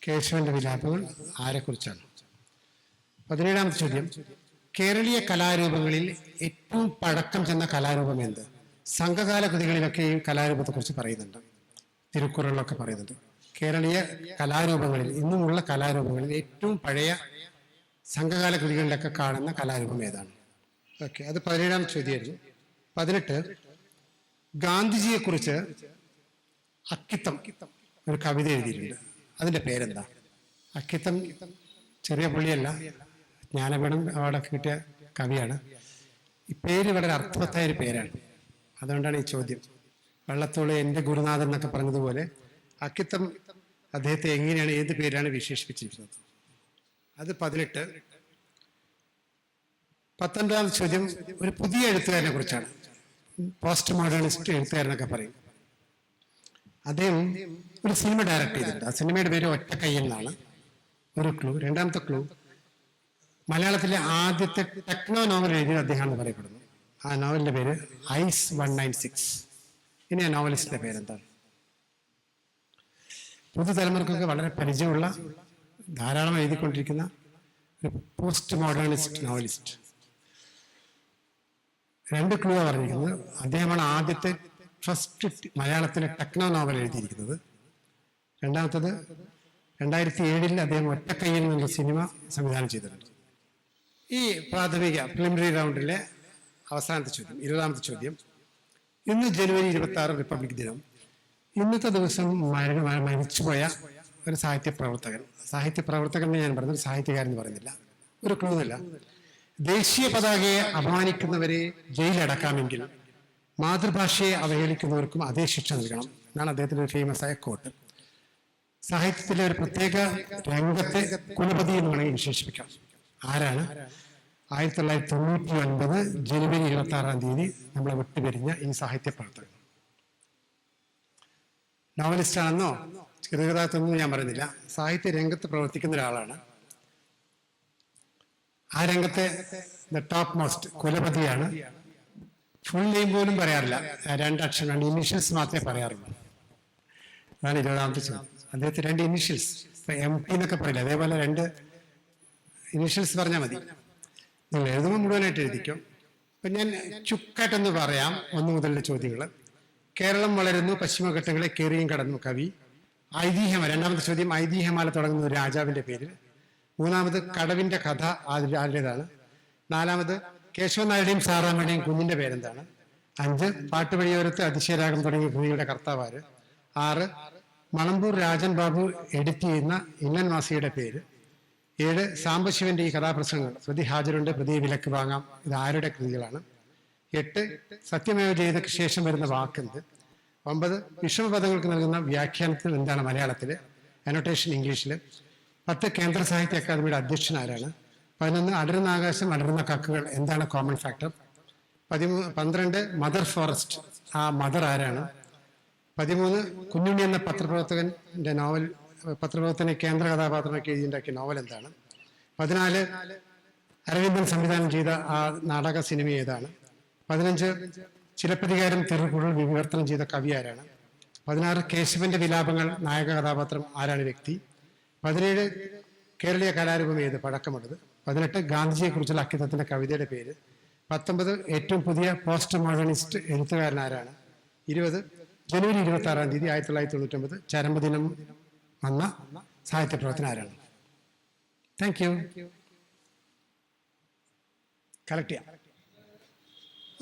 കേശവന്റെ വിലാപങ്ങൾ ആരെക്കുറിച്ചാണ്? 17ാമത്തെ ചോദ്യം. കേരളീയ കലാരൂപങ്ങളിൽ ഏറ്റവും പഴക്കം ചെന്ന കലാരൂപം എന്ത്? സംഘകാല കൃതികളിലൊക്കെ ഈ കലാരൂപത്തെക്കുറിച്ച് പറയുന്നുണ്ട്, തിരുക്കുറളിലൊക്കെ പറയുന്നുണ്ട്. കേരളീയ കലാരൂപങ്ങളിൽ, ഇന്നുമുള്ള കലാരൂപങ്ങളിൽ ഏറ്റവും പഴയ സംഘകാല കൃതികളിലൊക്കെ കാണുന്ന കലാരൂപം ഏതാണ്? ഓക്കെ, അത് 17ാമത്തെ ചോദ്യമായിരുന്നു. 18. ഗാന്ധിജിയെക്കുറിച്ച് അക്കിത്തം ഒരു കവിത എഴുതിയിട്ടുണ്ട്. അതിന്റെ പേരെന്താ? അക്കിത്തം ചെറിയ പുള്ളിയല്ല, ജ്ഞാനപീഠം അവാർഡൊക്കെ കിട്ടിയ കവിയാണ്. ഈ പേര് വളരെ അർത്ഥവത്തായ ഒരു പേരാണ്. അതുകൊണ്ടാണ് ഈ ചോദ്യം. വള്ളത്തോള് എൻ്റെ ഗുരുനാഥൻ എന്നൊക്കെ പറഞ്ഞതുപോലെ അക്കിത്തം അദ്ദേഹത്തെ എങ്ങനെയാണ്, ഏത് പേരാണ് വിശേഷിപ്പിച്ചിരിക്കുന്നത്? അത് 18. 19ാമത്തെ ചോദ്യം ഒരു പുതിയ എഴുത്തുകാരനെ കുറിച്ചാണ്. പോസ്റ്റ് മോഡേണിസ്റ്റ് എഴുത്തുകാരനൊക്കെ പറയും. അദ്ദേഹം ഒരു സിനിമ ഡയറക്ട് ചെയ്തിട്ടുണ്ട്. ആ സിനിമയുടെ പേര് ഒറ്റക്കൈ എന്നാണ്. ഒരു ക്ലൂ. 2ാമത്തെ ക്ലൂ, മലയാളത്തിലെ ആദ്യത്തെ ടെക്നോ നോവൽ എഴുതിയത് അദ്ദേഹമാണെന്ന് പറയപ്പെടുന്നു. ആ നോവലിന്റെ പേര് ഐസ് 196. ഇനി ആ നോവലിസ്റ്റിന്റെ പേരെന്താണ്? പുതുതലമുറക്കൊക്കെ വളരെ പരിചയമുള്ള, ധാരാളം എഴുതിക്കൊണ്ടിരിക്കുന്ന ഒരു പോസ്റ്റ് മോഡേണിസ്റ്റ് നോവലിസ്റ്റ്. 2 ക്ലൂ പറഞ്ഞിരിക്കുന്നത്. അദ്ദേഹമാണ് ആദ്യത്തെ ഫസ്റ്റ് മലയാളത്തിലെ ടെക്നോ നോവൽ എഴുതിയിരിക്കുന്നത്. 2ാമത്തത് 2007 അദ്ദേഹം ഒറ്റക്കൈയിൽ നിന്നുള്ള സിനിമ സംവിധാനം ചെയ്തിട്ടുണ്ട്. ഈ പ്രാഥമിക പ്രിലിമിനറി റൗണ്ടിലെ അവസാനത്തെ ചോദ്യം, 20ാമത്തെ ചോദ്യം. ഇന്ന് ജനുവരി 26 റിപ്പബ്ലിക് ദിനം. ഇന്നത്തെ ദിവസം മരിച്ചുപോയ ഒരു സാഹിത്യപ്രവർത്തകൻ എന്ന് ഞാൻ പറഞ്ഞത്, സാഹിത്യകാരൻ എന്ന് പറയുന്നില്ല, ഒരു ക്ലൂ അല്ല. ദേശീയ പതാകയെ അപമാനിക്കുന്നവരെ ജയിലടക്കാമെങ്കിൽ മാതൃഭാഷയെ അവഹേളിക്കുന്നവർക്കും അതേ ശിക്ഷ നൽകണം എന്നാണ് അദ്ദേഹത്തിന്റെ ഒരു ഫേമസ് ആയ കോട്ട്. സാഹിത്യത്തിലെ ഒരു പ്രത്യേക രംഗത്തെ കുലപതി എന്ന് വേണമെങ്കിൽ വിശേഷിപ്പിക്കാം. ആരാണ്? 1999 ജനുവരി 26-ാം തീയതി നമ്മളെ വിട്ടുപിരിഞ്ഞ ഈ സാഹിത്യ പ്രവർത്തകൻ. നോവലിസ്റ്റ് ആണെന്നോ ചെറുകഥാകൃത്തൊന്നും ഞാൻ പറയുന്നില്ല, സാഹിത്യ രംഗത്ത് പ്രവർത്തിക്കുന്ന ഒരാളാണ്. ആ രംഗത്തെ ടോപ്പ് മോസ്റ്റ് കുലപതിയാണ്. ഫുൾ നെയിം പോലും പറയാറില്ല, 2 അക്ഷരം, 2 ഇനീഷ്യൽസ് മാത്രമേ പറയാറുള്ളൂ. അതാണ് 20ാമത്തെ ചോദ്യം. അദ്ദേഹത്തെ 2 ഇനീഷ്യൽസ്, MP എന്നൊക്കെ പറയില്ല, അതേപോലെ 2 ഇനീഷ്യൽസ് പറഞ്ഞാൽ മതി. നിങ്ങൾ എഴുതുമ്പോൾ മുഴുവനായിട്ട് എഴുതിക്കും. അപ്പം ഞാൻ ചുക്കായിട്ടൊന്ന് പറയാം 1 മുതലുള്ള ചോദ്യങ്ങൾ. കേരളം വളരുന്നു, പശ്ചിമഘട്ടങ്ങളെ കയറിയും കടന്നു കവി. ഐതിഹ്യമാല, 2ാമത്തെ ചോദ്യം. ഐതിഹ്യമാല തുടങ്ങുന്ന ഒരു രാജാവിന്റെ പേര്. 3ാമത് കടവിന്റെ കഥ ആരുടേതാണ്? 4ാമത് കേശവൻ നായരുടെയും സാറാമ്മയുടെയും കുഞ്ഞിന്റെ പേരെന്താണ്? 5 പാട്ടുവഴിയോരത്ത് അതിശയരാഗം തുടങ്ങിയ കൃതിയുടെ കർത്താവാര്? 6 മണമ്പൂർ രാജൻ ബാബു എഡിറ്റ് ചെയ്യുന്ന ഇന്നൻ മാസിയുടെ പേര്? 7 സാംബശിവന്റെ ഈ കഥാപ്രസംഗങ്ങൾ, പ്രതി ഹാജരുണ്ട്, പ്രതിയെ വിലക്ക് വാങ്ങാം, ഇത് ആരുടെ കൃതികളാണ്? 8 സത്യമേവ ജയതയ്ക്ക് ശേഷം വരുന്ന വാക്കെന്ത്? 9 വിഷമപദങ്ങൾക്ക് നൽകുന്ന വ്യാഖ്യാനത്തിൽ എന്താണ് മലയാളത്തില്, അനോട്ടേഷൻ ഇംഗ്ലീഷില്? 10 കേന്ദ്ര സാഹിത്യ അക്കാദമിയുടെ അധ്യക്ഷൻ ആരാണ്? 11 അടരുന്ന ആകാശം അടരുന്ന കക്കുകൾ, എന്താണ് കോമൺ ഫാക്ടർ? 12 മദർ ഫോറസ്റ്റ്, ആ മദർ ആരാണ്? 13 കുഞ്ഞുണ്ണി എന്ന പത്രപ്രവർത്തകന്റെ നോവൽ, പത്രപ്രവർത്തന കേന്ദ്ര കഥാപാത്രമാക്കി എഴുതിയുണ്ടാക്കിയ നോവൽ എന്താണ്? 14 അരവിന്ദൻ സംവിധാനം ചെയ്ത ആ നാടക സിനിമ ഏതാണ്? 15 ചിലപ്പതികാരം തിരുക്കുറൾ വിവർത്തനം ചെയ്ത കവി ആരാണ്? 16 കേശവന്റെ വിലാപങ്ങൾ നായക കഥാപാത്രം ആരാണ് വ്യക്തി? 17 കേരളീയ കലാരൂപം ഏത്, പഴക്കമുള്ളത്? 18 ഗാന്ധിജിയെ കുറിച്ചുള്ള അക്കിത്തത്തിന്റെ കവിതയുടെ പേര്? 19 ഏറ്റവും പുതിയ പോസ്റ്റ് മോഡേണിസ്റ്റ് എഴുത്തുകാരൻ ആരാണ്? 20 ജനുവരി 26 1999 ചരമദിനം വന്ന സാഹിത്യ പ്രവർത്തനം ആരാണ്? Thank you. കളക്ട് ചെയ്യാം.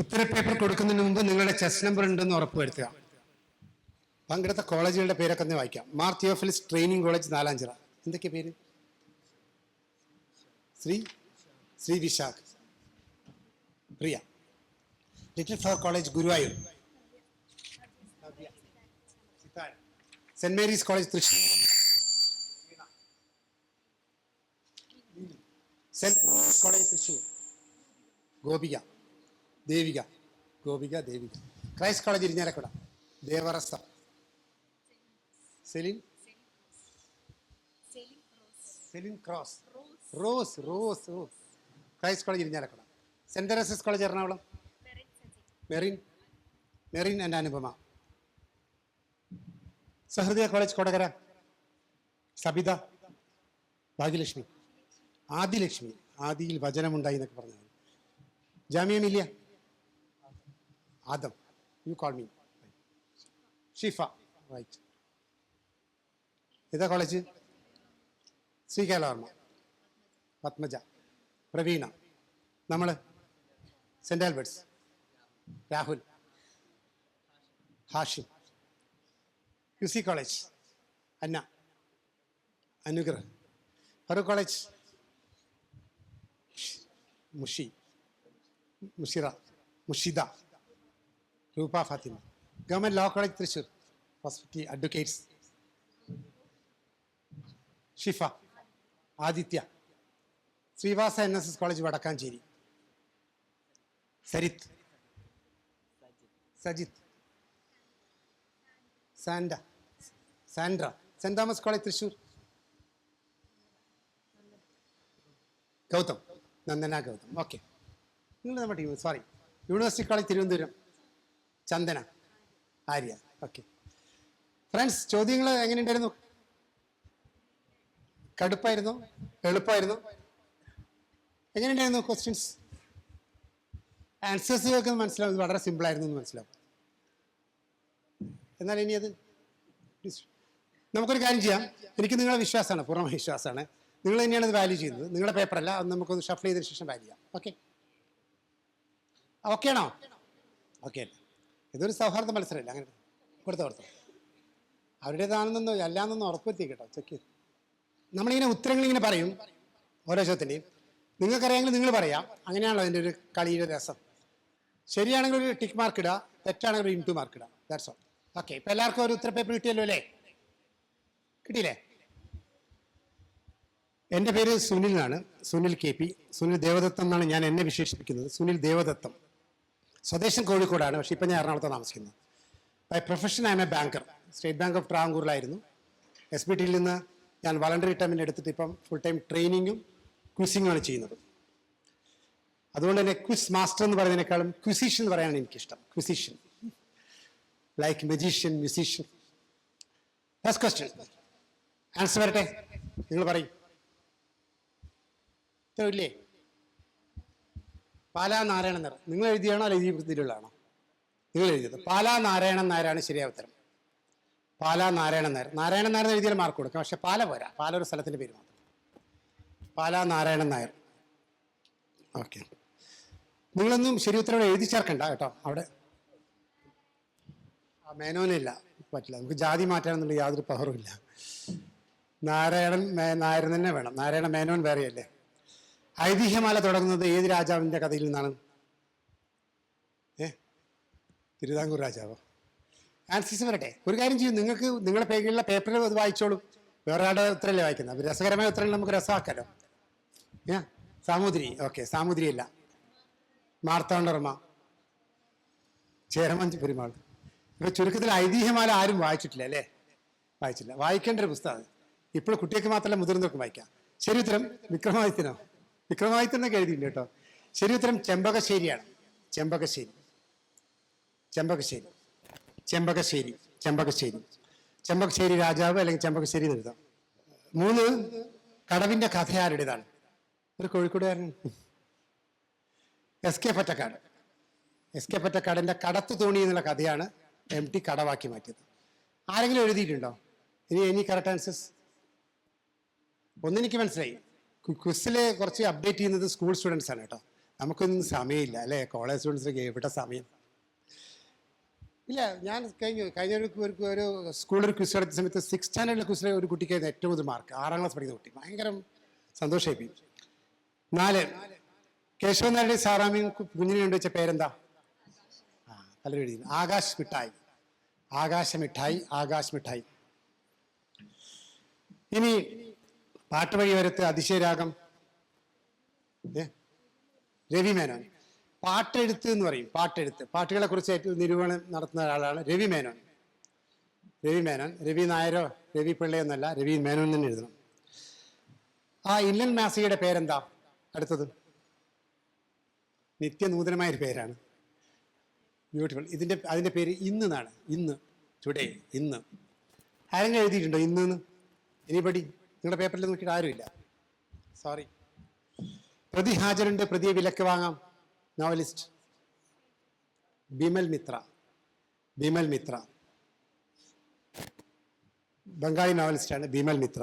ഉത്തരപേപ്പർ കൊടുക്കുന്നതിന് മുമ്പ് നിങ്ങളുടെ ചെസ് നമ്പർ ഉണ്ടെന്ന് ഉറപ്പുവരുത്തുക. പങ്കെടുത്ത കോളേജുകളുടെ പേരൊക്കെ ഒന്ന് വായിക്കാം. Mar Theophilus training college Nalanchira. എന്തൊക്കെ പേര്? Sree Vishakh. Priya. Little Flower college Guruvayur. Saint Mary's college Thrissur. Saint Mary's college Thrissur. Gopika Devika. Christ college Irinjalakuda. ദേവറസ്ത. Celine Cross. Rose. Christ college Irinjalakuda. Saint Teresa's college Ernakulam. Merin and Anupama. Sahrdaya college Kodakara. Sabitha. Bhagyalakshmi. Adilakshmi. ആദിയിൽ വചനമുണ്ടായി എന്നൊക്കെ പറഞ്ഞു. Jamia Millia. Adam. You call me. Shifa. Right. ഏതാ കോളേജ്? ശ്രീ കേരളവർമ്മ. പത്മജ. പ്രവീണ. നമ്മൾ saint Albert's. Rahul. Hashim. UC college Anna. Anugrah. Farook college Mushida. Rupa Fathima. Government law college Thrissur. Hospital advocates. Shifa. Aditya. Sreevasa NSS college Vadakkanchery. Sajith. Sandra. Saint Thomas college Thrissur. Gautham. Nandana Gautham. Okay, നിങ്ങൾ നമ്മുടെ team. Sorry. University college Thiruvananthapuram. Chandana. Arya. Okay friends, ചോദ്യങ്ങൾ എങ്ങനെയുണ്ടായിരുന്നു? കടുപ്പായിരുന്നു? എളുപ്പമായിരുന്നു? എങ്ങനെയുണ്ടായിരുന്നു ക്വസ്റ്റ്യൻസ്? ആൻസേഴ്സ് കേൾക്കുന്നത് മനസ്സിലാവും. വളരെ സിമ്പിളായിരുന്നു എന്ന് മനസ്സിലാവും. എന്നാൽ ഇനി അത് നമുക്കൊരു കാര്യം ചെയ്യാം. എനിക്ക് നിങ്ങളെ വിശ്വാസമാണ്, പൂർണ്ണ വിശ്വാസമാണ്. നിങ്ങൾ തന്നെയാണ് ഇത് വാല്യൂ ചെയ്യുന്നത്. നിങ്ങളുടെ പേപ്പറല്ല, അത് നമുക്കൊന്ന് ഷഫിൾ ചെയ്തതിന് ശേഷം വാല്യൂ ചെയ്യാം. ഓക്കെ ഓക്കെ ആണോ? ഓക്കെ അല്ലേ? ഇതൊരു സൗഹാർദ്ദ മത്സരമല്ല. അങ്ങനെ കൊടുത്തോ. അവരുടേതാണെന്നൊന്നും അല്ലാന്നൊന്നും ഉറപ്പുവരുത്തി കേട്ടോ. ചെക്ക് ചെയ്ത് നമ്മളിങ്ങനെ ഉത്തരങ്ങളിങ്ങനെ പറയും ഓരോ ചോദ്യത്തിൻ്റെയും. നിങ്ങൾക്കറിയാമെങ്കിൽ നിങ്ങൾ പറയാം. അങ്ങനെയാണല്ലോ അതിൻ്റെ ഒരു കളിയുടെ രസം. ശരിയാണെങ്കിൽ ഒരു ടിക്ക് മാർക്ക് ഇടുക, തെറ്റാണെങ്കിൽ ഒരു ഇൻടു മാർക്ക് ഇടുക. That's all. ഓക്കെ, ഇപ്പം എല്ലാവർക്കും ഒരു ഉത്തര പേപ്പർ കിട്ടിയല്ലോ അല്ലേ? കിട്ടിയില്ലേ? എൻ്റെ പേര് സുനിൽ എന്നാണ്. സുനിൽ KP. സുനിൽ ദേവദത്തം എന്നാണ് ഞാൻ എന്നെ വിശേഷിപ്പിക്കുന്നത്. സുനിൽ ദേവദത്തം. സ്വദേശം കോഴിക്കോടാണ്, പക്ഷേ ഇപ്പം ഞാൻ എറണാകുളത്താണ് താമസിക്കുന്നത്. By profession I am a banker. State bank of ട്രാവൻകൂറിലായിരുന്നു. SBTയിൽ നിന്ന് ഞാൻ വളണ്ടറി റിട്ടയർമെൻറ്റ് എടുത്തിട്ട് ഇപ്പം ഫുൾ ടൈം ട്രെയിനിങ്ങും ക്വിസിങ്ങുമാണ് ചെയ്യുന്നത്. അതുകൊണ്ട് തന്നെ ക്വിസ് മാസ്റ്റർ എന്ന് പറയുന്നതിനേക്കാളും ക്വിസിഷ്യൻ എന്ന് പറയാനാണ് എനിക്കിഷ്ടം. Quizzician, like magician, musician. First question. Answer വരട്ടെ, നിങ്ങൾ പറയും. ഇല്ലേ? പാലാ നാരായണൻ നായർ. നിങ്ങൾ എഴുതിയാണോ അല്ല ഇതിലുള്ളതാണോ? നിങ്ങൾ എഴുതിയത്. പാലാ നാരായണൻ നായരാണ് ശരിയായ ഉത്തരം. പാലാ നാരായണൻ നായർ. നാരായണൻ നായർ എഴുതിയാൽ മാർക്ക് കൊടുക്കാം, പക്ഷെ പാല പോരാ. പാല ഒരു സ്ഥലത്തിൻ്റെ പേര് മാത്രം. പാലാ നാരായണൻ നായർ. ഓക്കെ, നിങ്ങളൊന്നും ശരി ഉത്തരം എഴുതി ചേർക്കണ്ട കേട്ടോ. അവിടെ മേനോനില്ല, പറ്റില്ല. നമുക്ക് ജാതി മാറ്റാനെന്നുള്ള യാതൊരു പവറും ഇല്ല. നാരായണൻ നായർ തന്നെ വേണം. നാരായണ മേനോൻ വേറെയല്ലേ. ഐതിഹ്യമാല തുടങ്ങുന്നത് ഏത് രാജാവിൻ്റെ കഥയിൽ നിന്നാണ്? തിരുവിതാംകൂർ രാജാവോ? ആൻസേഴ്സ് വരട്ടെ. ഒരു കാര്യം ചെയ്യും, നിങ്ങൾക്ക് നിങ്ങളുടെ പേരിലുള്ള പേപ്പറിൽ അത് വായിച്ചോളൂ. വേറെ ആരുടെ ഉത്തരമല്ലേ വായിക്കുന്നത്? അപ്പോൾ രസകരമായ ഉത്തരങ്ങൾ നമുക്ക് രസമാക്കാലോ. സാമൂതിരി. ഓക്കെ, സാമൂതിരി അല്ല. മാർത്താണ്ഡവർമ്മ. ചേരമഞ്ച് പെരുമാൾ. ഇപ്പോൾ ചുരുക്കത്തിൽ ഐതിഹ്യമാല ആരും വായിച്ചിട്ടില്ല അല്ലേ? വായിച്ചില്ല. വായിക്കേണ്ട ഒരു പുസ്തകം. ഇപ്പോൾ കുട്ടികൾക്ക് മാത്രമല്ല, മുതിർന്നവർക്കും വായിക്കാം. ശരി ഉത്തരം വിക്രമാദിത്യനോ? വിക്രമാദിത്യനൊക്കെ എഴുതിയില്ല കേട്ടോ. ശരി ഉത്തരം ചെമ്പകശ്ശേരിയാണ്. ചെമ്പകശ്ശേരി. ചെമ്പകശ്ശേരി രാജാവ് അല്ലെങ്കിൽ ചെമ്പകശ്ശേരി എന്ന് എഴുതാം. 3, കടവിന്റെ കഥ ആരുടേതാണ്? ഒരു കോഴിക്കോടുകാരൻ. SK പൊറ്റക്കാട്. SK പൊറ്റക്കാടിന്റെ കടത്തു തോണി എന്നുള്ള കഥയാണ് എം ടി കടവാക്കി മാറ്റിയത്. ആരെങ്കിലും എഴുതിയിട്ടുണ്ടോ? ഇനി കറക്റ്റ് ആൻസേഴ്സ് ഒന്നെനിക്ക് മനസ്സിലായി. ക്വിസിൽ കുറച്ച് അപ്ഡേറ്റ് ചെയ്യുന്നത് സ്കൂൾ സ്റ്റുഡൻസ് ആണ് കേട്ടോ. നമുക്കൊന്നും സമയമില്ല അല്ലേ? കോളേജ് സ്റ്റുഡൻസിനൊക്കെ എവിടെ സമയം? ഇല്ല, ഞാൻ കഴിഞ്ഞ ഒരു സ്കൂളിൽ ഒരു ക്വിസ് നടത്തിയ സമയത്ത് 6th സ്റ്റാൻഡേർഡിലെ ക്വിസിലെ ഒരു കുട്ടിക്കായിരുന്നു ഏറ്റവും കൂടുതൽ മാർക്ക്. 6ാം ക്ലാസ് പഠിക്കുന്ന കുട്ടി. ഭയങ്കര സന്തോഷമായി. 4 കേശവൻ നായരുടെ സാറാമിയും കുഞ്ഞിനെ കണ്ടുവച്ച പേരെന്താ? പലരും എഴുതി. ആകാശ് മിഠായി. ആകാശമിഠായി, ആകാശ് മിഠായി. ഇനി പാട്ട് വഴി വരത്ത് അതിശയരാഗം രവി മേനോൻ. പാട്ടെഴുത്ത് എന്ന് പറയും. പാട്ടെഴുത്ത്, പാട്ടുകളെ കുറിച്ച് ഏറ്റവും നിരൂപണം നടത്തുന്ന ഒരാളാണ് രവി മേനോൻ. രവി മേനോൻ, രവി നായരോ രവി പിള്ളയൊന്നല്ല, രവി മേനോൻ തന്നെ എഴുതണം. ആ ഇല്ലൻ മാസികയുടെ പേരെന്താ? അടുത്തത് നിത്യനൂതനമായൊരു പേരാണ്. ബ്യൂട്ടിഫുൾ. അതിൻ്റെ പേര് ഇന്ന് എന്നാണ്. ഇന്ന്, ടുഡേ, ഇന്ന്. ആരെങ്കിലും എഴുതിയിട്ടുണ്ടോ ഇന്ന്? എനിബഡി? നിങ്ങളുടെ പേപ്പറിൽ നോക്കിയിട്ട് ആരുമില്ല. സോറി. പ്രതി ഹാജരുണ്ട്, പ്രതിയെ വിലക്ക് വാങ്ങാം. നോവലിസ്റ്റ് ബിമൽ മിത്ര. ബിമൽ മിത്ര ബംഗാളി നോവലിസ്റ്റാണ് ബിമൽ മിത്ര.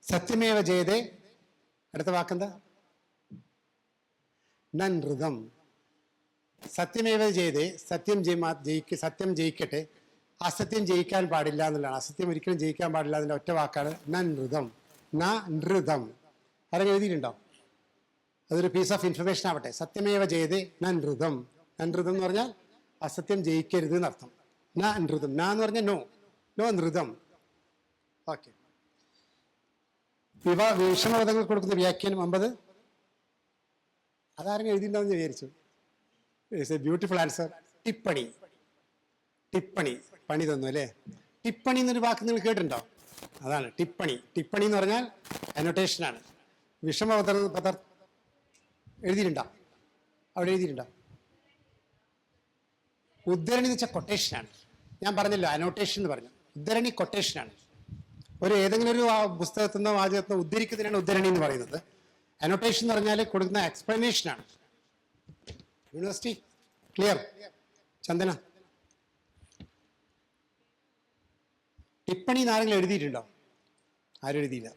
സത്യമേവ ജയതേ. അടുത്ത വാക്കെന്താ? നൻഹൃതം. സത്യമേവ ജയതേ. സത്യം ജയിക്കട്ടെ, അസത്യം ജയിക്കാൻ പാടില്ല എന്നുള്ളതാണ്. അസത്യം ഒരിക്കലും ജയിക്കാൻ പാടില്ല. അതിൻ്റെ ഒറ്റ വാക്കാണ് നൻഹൃതം. നൃതം. ആരെങ്കിലും എഴുതിയിട്ടുണ്ടോ? അതൊരു പീസ് ഓഫ് ഇൻഫർമേഷൻ ആവട്ടെ. സത്യമേവ ജയതേ നൻഹൃതം. നൻഹൃതം എന്ന് പറഞ്ഞാൽ അസത്യം ജയിക്കരുത് എന്നർത്ഥം. നൃതം. എന്ന് പറഞ്ഞാൽ നോ നൃതം. ഓക്കെ. വിഷമപദങ്ങൾ കൊടുക്കുന്ന വ്യാഖ്യാനം 50. അതാരെങ്കിലും എഴുതിയിട്ടുണ്ടാവും വിചാരിച്ചു. It's a beautiful answer. ടിപ്പണി. ടിപ്പണി, പണി തന്നു അല്ലേ? ടിപ്പണി എന്നൊരു വാക്ക് നിങ്ങൾ കേട്ടിട്ടുണ്ടോ? അതാണ് ടിപ്പണി. ടിപ്പണി എന്ന് പറഞ്ഞാൽ അനോട്ടേഷനാണ്. വിഷമപദ എഴുതിയിട്ടുണ്ടോ? അവിടെ എഴുതിയിട്ടുണ്ടോ? ഉദ്ധരണി എന്ന് വെച്ചാൽ കൊട്ടേഷനാണ്. ഞാൻ പറഞ്ഞല്ലോ അനോട്ടേഷൻ എന്ന് പറഞ്ഞു. ഉദ്ധരണി കൊട്ടേഷനാണ്. ഏതെങ്കിലും ഒരു പുസ്തകത്തിൽ നിന്നോ വാചകത്തിൽ നിന്നോ ഉദ്ധരിക്കുന്നതിനാണ് ഉദ്ധരണി എന്ന് പറയുന്നത്. അനോട്ടേഷൻ എന്ന് പറഞ്ഞാൽ കൊടുക്കുന്ന എക്സ്പ്ലനേഷനാണ്. University clear? ചന്ദന, ടിപ്പണി ആരെങ്കിലും എഴുതിയിട്ടുണ്ടോ? ആരും എഴുതിയില്ല.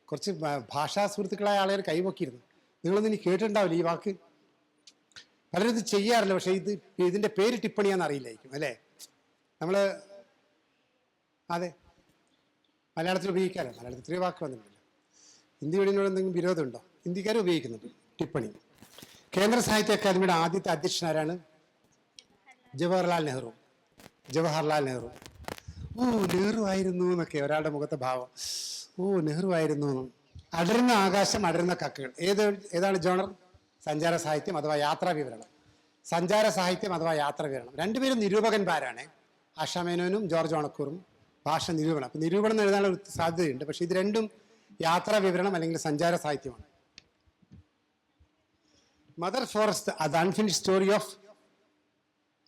കുറച്ച് ഭാഷാ സുഹൃത്തുക്കളായ ആളുകൾ കൈവക്കിയിരുന്നു. നിങ്ങളൊന്നും ഇനി കേട്ടിട്ടുണ്ടാവില്ല ഈ വാക്ക്. പലരും ഇത് ചെയ്യാറില്ല. പക്ഷേ ഇതിൻ്റെ പേര് ടിപ്പണിയാണെന്ന് അറിയില്ലായിരിക്കും അല്ലേ? നമ്മൾ അതെ മലയാളത്തിൽ ഉപയോഗിക്കാമല്ലോ. മലയാളത്തിൽ ഇത്രയും വാക്ക് വന്നിട്ടില്ല. ഹിന്ദി വീടിനോട് എന്തെങ്കിലും വിരോധമുണ്ടോ? ഹിന്ദിക്കാർ ഉപയോഗിക്കുന്നുണ്ട് ടിപ്പണി. കേന്ദ്ര സാഹിത്യ അക്കാദമിയുടെ ആദ്യത്തെ അധ്യക്ഷനാരാണ്? ജവഹർലാൽ നെഹ്റു. ജവഹർലാൽ നെഹ്റു. നെഹ്റു ആയിരുന്നു എന്നൊക്കെ ഒരാളുടെ മുഖത്തെ ഭാവം. നെഹ്റു ആയിരുന്നു. അടരുന്ന ആകാശം, അടരുന്ന കക്കുകൾ. ഏതാണ് ജോണർ? സഞ്ചാര സാഹിത്യം അഥവാ യാത്രാ വിവരണം. സഞ്ചാര സാഹിത്യം അഥവാ യാത്രാ വിവരണം. രണ്ടുപേരും നിരൂപകന്മാരാണ്. ആശാമേനോനും ജോർജ് ഓണക്കൂറും. ഭാഷ നിരൂപണം. അപ്പം നിരൂപണം എഴുതാനുള്ള ഒരു സാധ്യതയുണ്ട്. പക്ഷെ ഇത് രണ്ടും യാത്രാ വിവരണം അല്ലെങ്കിൽ സഞ്ചാര സാഹിത്യമാണ്. Mother forest, the unfinished story of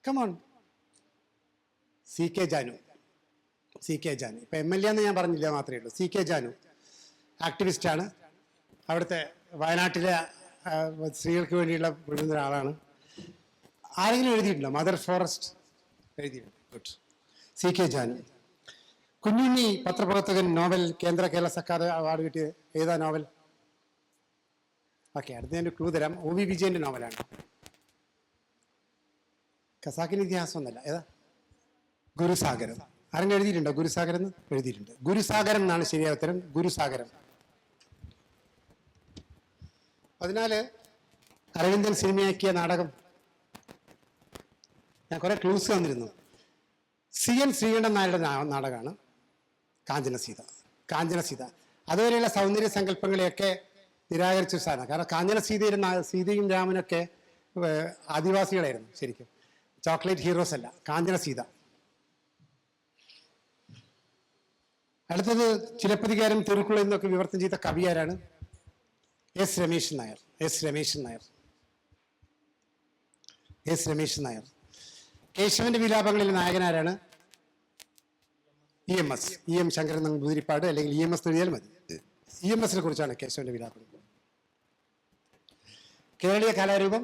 come on CK Janu. CK Janu ഇപ്പം MLA എന്ന് ഞാൻ പറഞ്ഞില്ല മാത്രമേ ഉള്ളൂ. CK ജാനു ആക്ടിവിസ്റ്റാണ്. അവിടുത്തെ വയനാട്ടിലെ സ്ത്രീകൾക്ക് വേണ്ടിയുള്ള വിടുന്ന ഒരാളാണ്. ആരെങ്കിലും എഴുതിയിട്ടുണ്ടോ? മദർ ഫോറസ്റ്റ് എഴുതിയിട്ടുണ്ട്. ഗുഡ്. CK ജാനു. കുഞ്ഞുണ്ണി പത്രപ്രവർത്തകൻ. നോവൽ കേന്ദ്ര കേരള സർക്കാർ അവാർഡ് കിട്ടിയ ഏതാ നോവൽ? ഓക്കെ, അടുത്ത ഞാൻ ക്ലൂ തരാം. OV വിജയന്റെ നോവലാണ്. ഖസാക്കിന് ഇതിഹാസം എന്നല്ല. ഏതാ? ഗുരുസാഗരം. ആരെങ്കിലും എഴുതിയിട്ടുണ്ടോ? ഗുരുസാഗരം എന്ന് എഴുതിയിട്ടുണ്ട്. ഗുരുസാഗരം എന്നാണ് ശരിയായ ഉത്തരം. ഗുരുസാഗരം. 14 അരവിന്ദൻ സിനിമയാക്കിയ നാടകം. ഞാൻ കുറെ ക്ലൂസ് തന്നിരുന്നു. CN ശ്രീകണ്ഠൻ നായരുടെ നാടകമാണ് കാഞ്ചനസീത. കാഞ്ചനസീത അതുവരെയുള്ള സൗന്ദര്യ സങ്കല്പങ്ങളെയൊക്കെ നിരാകരിച്ച സാധനം. കാരണം സീതയും രാമനൊക്കെ ആദിവാസികളായിരുന്നു ശരിക്കും. ചോക്ലേറ്റ് ഹീറോസ് അല്ല. കാഞ്ചനസീത. അടുത്തത് ചിലപ്പതികാരം തിരുക്കുള എന്നൊക്കെ വിവർത്തനം ചെയ്ത കവി ആരാണ്? S Rameshan Nair. S Rameshan Nair. S Rameshan Nair. കേശവന്റെ വിലാപങ്ങളിലെ നായകനാരാണ്? EMS. EM Sankaran Namboodiripad അല്ലെങ്കിൽ EMS എഴുതിയാൽ മതി. EMSനെ കുറിച്ചാണ് കേശവന്റെ വിലാപങ്ങൾ. കേരളീയ കലാരൂപം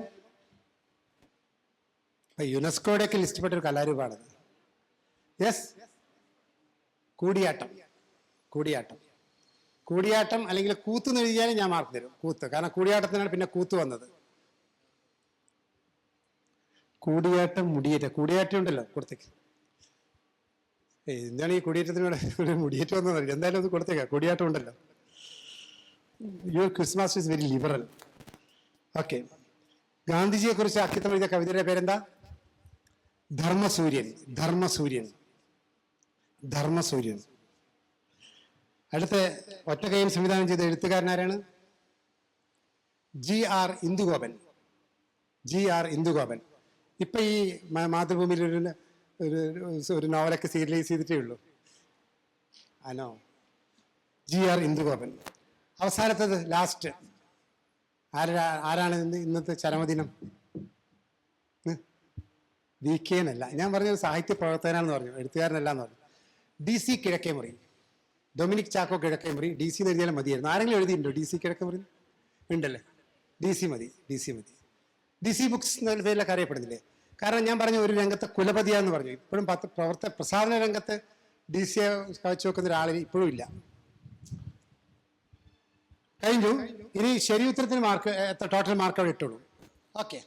ഇപ്പം യുനെസ്കോയുടെയൊക്കെ ലിസ്റ്റപ്പെട്ട ഒരു കലാരൂപമാണത്. യെസ്, കൂടിയാട്ടം. കൂടിയാട്ടം കൂടിയാട്ടം അല്ലെങ്കിൽ കൂത്ത് എന്ന് എഴുതിയാലും ഞാൻ മാർക്ക് തരും. കൂത്ത്, കാരണം കൂടിയാട്ടത്തിനാണ് പിന്നെ കൂത്ത് വന്നത്. കൂടിയാട്ടം, മുടിയേറ്റം. കൂടിയാറ്റം ഉണ്ടല്ലോ കൊടുത്തേക്ക്. എന്താണ് ഈ കുടിയേറ്റത്തിനോട് മുടിയേറ്റം വന്നത്? എന്തായാലും ഒന്ന് കൊടുത്തേക്കാം. കൂടിയാട്ടം ഉണ്ടല്ലോ. Your Christmas is very liberal. Okay. ഗാന്ധിജിയെ കുറിച്ച് അക്കിത്തം എഴുതിയ കവിതയുടെ പേരെന്താ? ധർമ്മസൂര്യൻ. ധർമ്മസൂര്യൻ. ധർമ്മസൂര്യൻ. അടുത്ത ഒറ്റക്കൈയിൽ സംവിധാനം ചെയ്ത എഴുത്തുകാരനാരാണ്? GR ഇന്ദുഗോപൻ. GR ഇന്ദുഗോപൻ. ഇപ്പൊ ഈ മാതൃഭൂമിയിൽ ഒരു നോവലൊക്കെ സീരിയലൈസ് ചെയ്തിട്ടേ ഉള്ളൂ. ആണോ? GR ഇന്ദുഗോപൻ. അവസാനത്തത്, ലാസ്റ്റ് ആരാണ് ഇന്നത്തെ ചരമദിനം? VK എന്നല്ല, ഞാൻ പറഞ്ഞത് സാഹിത്യ പ്രവർത്തകനാണെന്ന് പറഞ്ഞു, എഴുത്തുകാരനല്ല എന്ന് പറഞ്ഞു. DC Kizhakkemuri. Dominic Chacko Kizhakkemuri. DC എന്ന് എഴുതിയാലും മതിയായിരുന്നു. ആരെങ്കിലും എഴുതിയിട്ടുണ്ടോ DC കിഴക്കേമുറി? ഉണ്ടല്ലേ? DC മതി. DC ബുക്സ് എന്ന പേരിലൊക്കെ അറിയപ്പെടുന്നില്ലേ? കാരണം ഞാൻ പറഞ്ഞ ഒരു രംഗത്തെ കുലപതിയാന്ന് പറഞ്ഞു. ഇപ്പോഴും പ്രസാധന രംഗത്ത് DC കവച്ചു വെക്കുന്ന ഒരാളിന് ഇപ്പോഴും ഇല്ല. കഴിഞ്ഞു. ഇനി ശരി ഉത്തരത്തിന് മാർക്ക്, ടോട്ടൽ മാർക്ക് അവിടെ ഇട്ടുള്ളൂ. ഓക്കെ,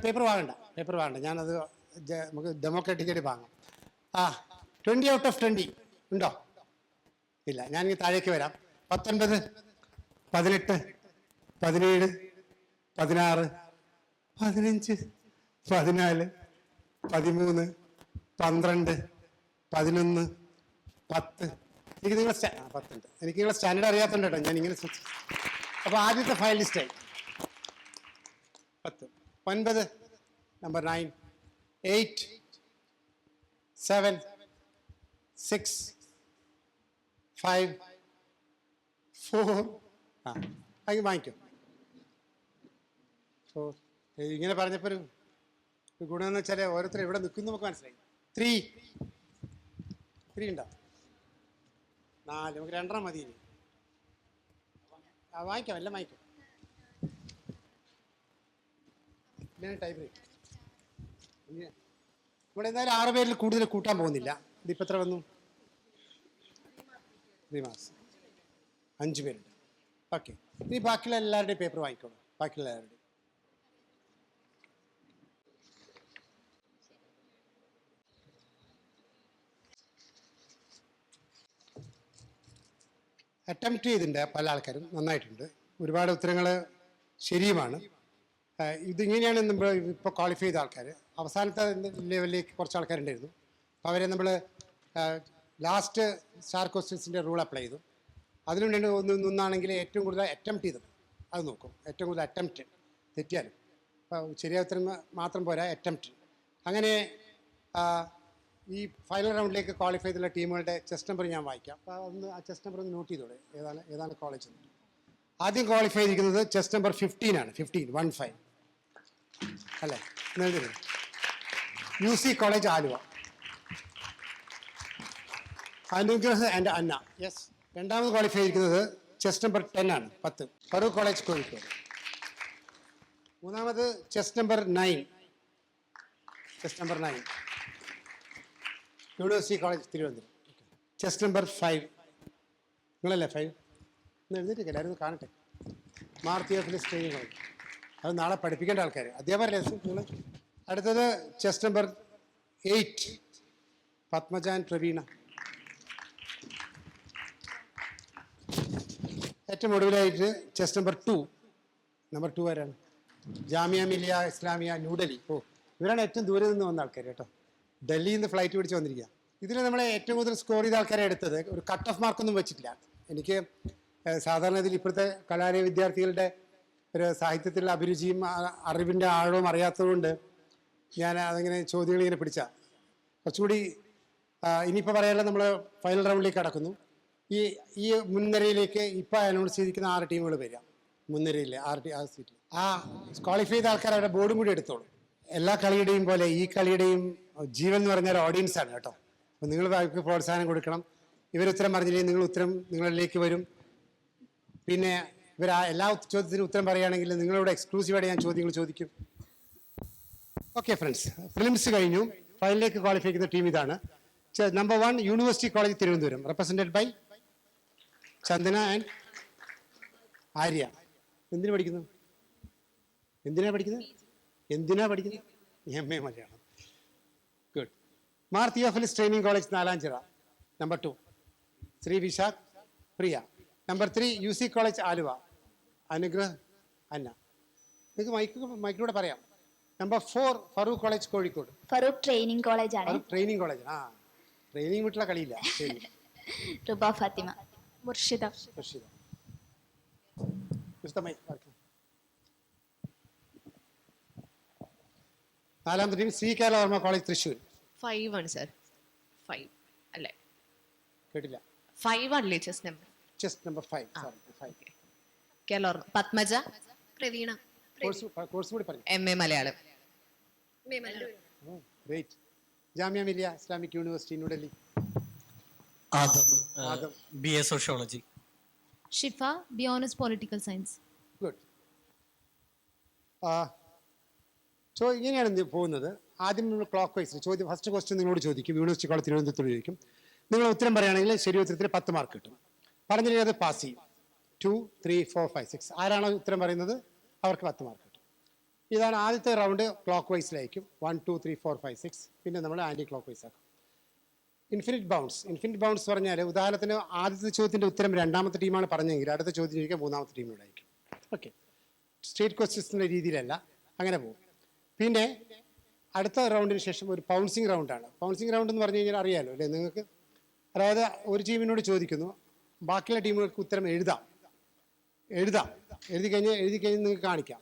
പേപ്പർ വാങ്ങണ്ട. ഞാനത് നമുക്ക് ഡെമോക്രാറ്റിക്കായിട്ട് വാങ്ങാം. 20 ഔട്ട് ഓഫ് 20 ഉണ്ടോ? ഇല്ല. ഞാൻ ഇനി താഴേക്ക് വരാം. 19, 18, 17, 16, 15, 14, 13, 12, 11, 10. എനിക്ക് നിങ്ങളെ 10 ഉണ്ട്. എനിക്ക് നിങ്ങളെ സ്റ്റാൻഡേർഡ് അറിയാത്തതുണ്ട് കേട്ടോ. ഞാൻ ഇങ്ങനെ അപ്പോൾ ആദ്യത്തെ ഫയൽ ലിസ്റ്റായി 10. 9, നമ്പർ 9, 8, 7, 6, 5, 4. അത് വാങ്ങിക്കും. ഇങ്ങനെ പറഞ്ഞപ്പോൾ ഒരു ഗുണമെന്ന് വെച്ചാൽ ഓരോരുത്തർ എവിടെ നിൽക്കുന്നു നമുക്ക് മനസ്സിലായി. 3 ഉണ്ടോ? 4. നമുക്ക് 2 മതി. ഇനി വാങ്ങിക്കാം, എല്ലാം വാങ്ങിക്കാം. ടൈപ്പ് ഇവിടെ എന്തായാലും 6 പേരിൽ കൂടുതൽ കൂട്ടാൻ പോകുന്നില്ല. ഇതിപ്പോൾ എത്ര വന്നു? 3 മാസം 5 പേരുണ്ട്. ഓക്കെ, ഇനി ബാക്കിയുള്ള എല്ലാവരുടെയും പേപ്പർ വാങ്ങിക്കോളൂ. ബാക്കിയുള്ള എല്ലാവരുടെയും അറ്റംപ്റ്റ് ചെയ്തിട്ടുണ്ട് പല ആൾക്കാരും. നന്നായിട്ടുണ്ട്. ഒരുപാട് ഉത്തരങ്ങൾ ശരിയുമാണ്. ഇതിങ്ങനെയാണ് നമ്മൾ ഇപ്പോൾ ക്വാളിഫൈ ചെയ്ത ആൾക്കാർ. അവസാനത്തെ ലെവലിലേക്ക് കുറച്ച് ആൾക്കാരുണ്ടായിരുന്നു. അപ്പോൾ അവരെ നമ്മൾ ലാസ്റ്റ് സ്റ്റാർ ക്വസ്റ്റ്യൻസിൻ്റെ റൂൾ അപ്ലൈ ചെയ്തു. അതിലും ഒന്നാണെങ്കിൽ ഏറ്റവും കൂടുതൽ അറ്റംപ്റ്റ് ചെയ്തത് അത് നോക്കും. ഏറ്റവും കൂടുതൽ അറ്റംപ്റ്റ് തെറ്റിയാലും ശരിയായ ഉത്തരം മാത്രം പോരാ, അറ്റംപ്റ്റ്. അങ്ങനെ ഈ ഫൈനൽ റൗണ്ടിലേക്ക് ക്വാളിഫൈ ചെയ്തുള്ള ടീമുകളുടെ ചെസ്റ്റ് നമ്പർ ഞാൻ വായിക്കാം. അപ്പോൾ ഒന്ന് ആ ചെസ്റ്റ് നമ്പർ ഒന്ന് നോട്ട് ചെയ്തോളെ, ഏതാണ് കോളേജ്. ആദ്യം ക്വാളിഫൈ ചെയ്തിരിക്കുന്നത് ചെസ്റ്റ് നമ്പർ 15 ആണ്. 15 അല്ലേ? UC college Aluva. Anugrah and Anna. Yes. രണ്ടാമത് ക്വാളിഫൈ ചെയ്തിരിക്കുന്നത് ചെസ്റ്റ് നമ്പർ 10 ആണ്. 10 ഫറൂഖ് കോളേജ് കോഴിക്കോട്. മൂന്നാമത് chest number 9. Chest number 9 university college Thiruvananthapuram. Chest number 5 നിങ്ങളല്ലേ? 5 ഒന്ന് എഴുതിയിട്ട് എല്ലാവരും കാണട്ടെ. മാർത്തിയോഫിലിസ് ട്രെയിനിങ് കോളേജ്. അത് നാളെ പഠിപ്പിക്കേണ്ട ആൾക്കാർ, അധ്യാപകരല്ലേ നിങ്ങൾ. അടുത്തത് chest number 8 Padmaja and Praveena. ഏറ്റവും ഒടുവിലായിട്ട് ചെസ്റ്റ് നമ്പർ 2. നമ്പർ 2 ആരാണ്? ജാമിയ മിലിയ ഇസ്ലാമിയ ന്യൂഡൽഹി. ഇവരാണ് ഏറ്റവും ദൂരെ നിന്ന് വന്ന ആൾക്കാർ കേട്ടോ. ഡൽഹിയിൽ നിന്ന് ഫ്ലൈറ്റ് പിടിച്ച് വന്നിരിക്കുക. ഇതിൽ നമ്മൾ ഏറ്റവും കൂടുതൽ സ്കോർ ചെയ്ത ആൾക്കാരെ എടുത്തത്. ഒരു കട്ട് ഓഫ് മാർക്കൊന്നും വെച്ചിട്ടില്ല. എനിക്ക് സാധാരണ ഇതിൽ ഇപ്പോഴത്തെ കലാലയ വിദ്യാർത്ഥികളുടെ ഒരു സാഹിത്യത്തിലുള്ള അഭിരുചിയും അറിവിൻ്റെ ആഴവും അറിയാത്തതുകൊണ്ട് ഞാൻ അതിങ്ങനെ ചോദ്യങ്ങൾ ഇങ്ങനെ പിടിച്ച കുറച്ചുകൂടി ഇനിയിപ്പോൾ പറയാനുള്ള നമ്മൾ ഫൈനൽ റൗണ്ടിലേക്ക് കടക്കുന്നു. ഈ മുൻനിരയിലേക്ക് ഇപ്പോൾ അനൗൺസ് ചെയ്തിരിക്കുന്ന 6 ടീമുകൾ വരിക. മുൻനിരയിലെ 6 സീറ്റിൽ ക്വാളിഫൈ ചെയ്ത ആൾക്കാർ അവരുടെ ബോർഡും കൂടി എടുത്തോളൂ. എല്ലാ കളിയുടെയും പോലെ ഈ കളിയുടെയും ജീവൻ എന്ന് പറഞ്ഞാൽ ഓഡിയൻസ് ആണ് കേട്ടോ. അപ്പോൾ നിങ്ങൾ അവർക്ക് പ്രോത്സാഹനം കൊടുക്കണം. ഇവരുത്തരം പറഞ്ഞില്ലെങ്കിൽ നിങ്ങൾ ഉത്തരം നിങ്ങളിലേക്ക് വരും. പിന്നെ എല്ലാ ചോദ്യത്തിനും ഉത്തരം പറയുകയാണെങ്കിൽ നിങ്ങളോട് എക്സ്ക്ലൂസീവായിട്ട് ഞാൻ ചോദ്യങ്ങൾ ചോദിക്കും. ഓക്കെ ഫ്രണ്ട്സ്, പ്രിലിംസ് കഴിഞ്ഞു. ഫൈനലിലേക്ക് ക്വാളിഫൈ ചെയ്യുന്ന ടീം ഇതാണ്. Number 1 university college Thiruvananthapuram, represented by Chandana and Arya. എന്തിനാ പഠിക്കുന്നത്? MA Malayalam. Good. Mar Theophilus training college Nalanchira, number 2 Sree Vishakh Priya. Number 3 UC college Aluva, Anugrah Anna. നിങ്ങൾക്ക് മൈക്കിലൂടെ പറയാം. Number 4 Farook college Kozhikode. Farook training college ആണ്. Training college. ട്രെയിനിങ് വിട്ടുള്ള കളിയില്ല. ശരി. റുബ ഫാത്തിമ. മുർഷിദ. നാലാമത്തെ ടീം ശ്രീ കേരള വർമ്മ കോളേജ് തൃശ്ശൂർ. 5 ആണ് സർ. 5 അല്ലേ? കേട്ടില്ല. 5 അല്ലേ chess number? Chess number 5. Sorry 5. Kerala Padmaja. Praveena. Course കൂടി പറഞ്ഞു. MA Malayalam. Great. Jamia Millia Islamic university New Delhi. Adam BA sociology. Shifa ബിയോണസ് പൊളിറ്റിക്കൽ സയൻസ്. ഗുഡ്. ഇങ്ങനെയാണ് പോകുന്നത്. ആദ്യം നമ്മൾ ക്ലോക്ക് വൈസ് ചോദ്യം. ഫസ്റ്റ് ക്വസ്റ്റ്യൻ നിങ്ങളോട് ചോദിക്കും, യൂണിവേഴ്സിറ്റി കോളേജ് തിരുവനന്തപുരത്തോട് ചോദിക്കും. നിങ്ങൾ ഉത്തരം പറയുകയാണെങ്കിൽ ശരി ഉത്തരത്തിന് 10 മാർക്ക് കിട്ടും. പറഞ്ഞില്ലെങ്കിൽ അത് പാസ് ചെയ്യും. 2, 3, 4, 5, 6 ആരാണോ ഉത്തരം പറയുന്നത് അവർക്ക് 10 മാർക്ക് കിട്ടും. ഇതാണ് ആദ്യത്തെ റൗണ്ട്. ക്ലോക്ക് വൈസിലായിരിക്കും. 1, 2, 3, 4, 5, 6. പിന്നെ നമ്മൾ ആൻറ്റി ക്ലോക്ക് വൈസ് ആക്കും. ഇൻഫിനിറ്റ് ബൗൺസ് പറഞ്ഞാൽ ഉദാഹരണത്തിന് ആദ്യത്തെ ചോദ്യത്തിൻ്റെ ഉത്തരം രണ്ടാമത്തെ ടീമാണ് പറഞ്ഞെങ്കിൽ അടുത്ത ചോദ്യം ചോദിക്കാൻ മൂന്നാമത്തെ ടീമിനോടായിരിക്കും. ഓക്കെ, സ്ട്രേറ്റ് ക്വസ്റ്റ്യൻസിൻ്റെ രീതിയിലല്ല, അങ്ങനെ പോകും. പിന്നെ അടുത്ത റൗണ്ടിന് ശേഷം ഒരു പൗൺസിങ് റൗണ്ടാണ്. പൗൺസിങ് റൗണ്ട് എന്ന് പറഞ്ഞു കഴിഞ്ഞാൽ അറിയാലോ അല്ലേ നിങ്ങൾക്ക്? അതായത് ഒരു ടീമിനോട് ചോദിക്കുന്നു, ബാക്കിയുള്ള ടീമുകൾക്ക് ഉത്തരം എഴുതി കഴിഞ്ഞ് നിങ്ങൾക്ക് കാണിക്കാം.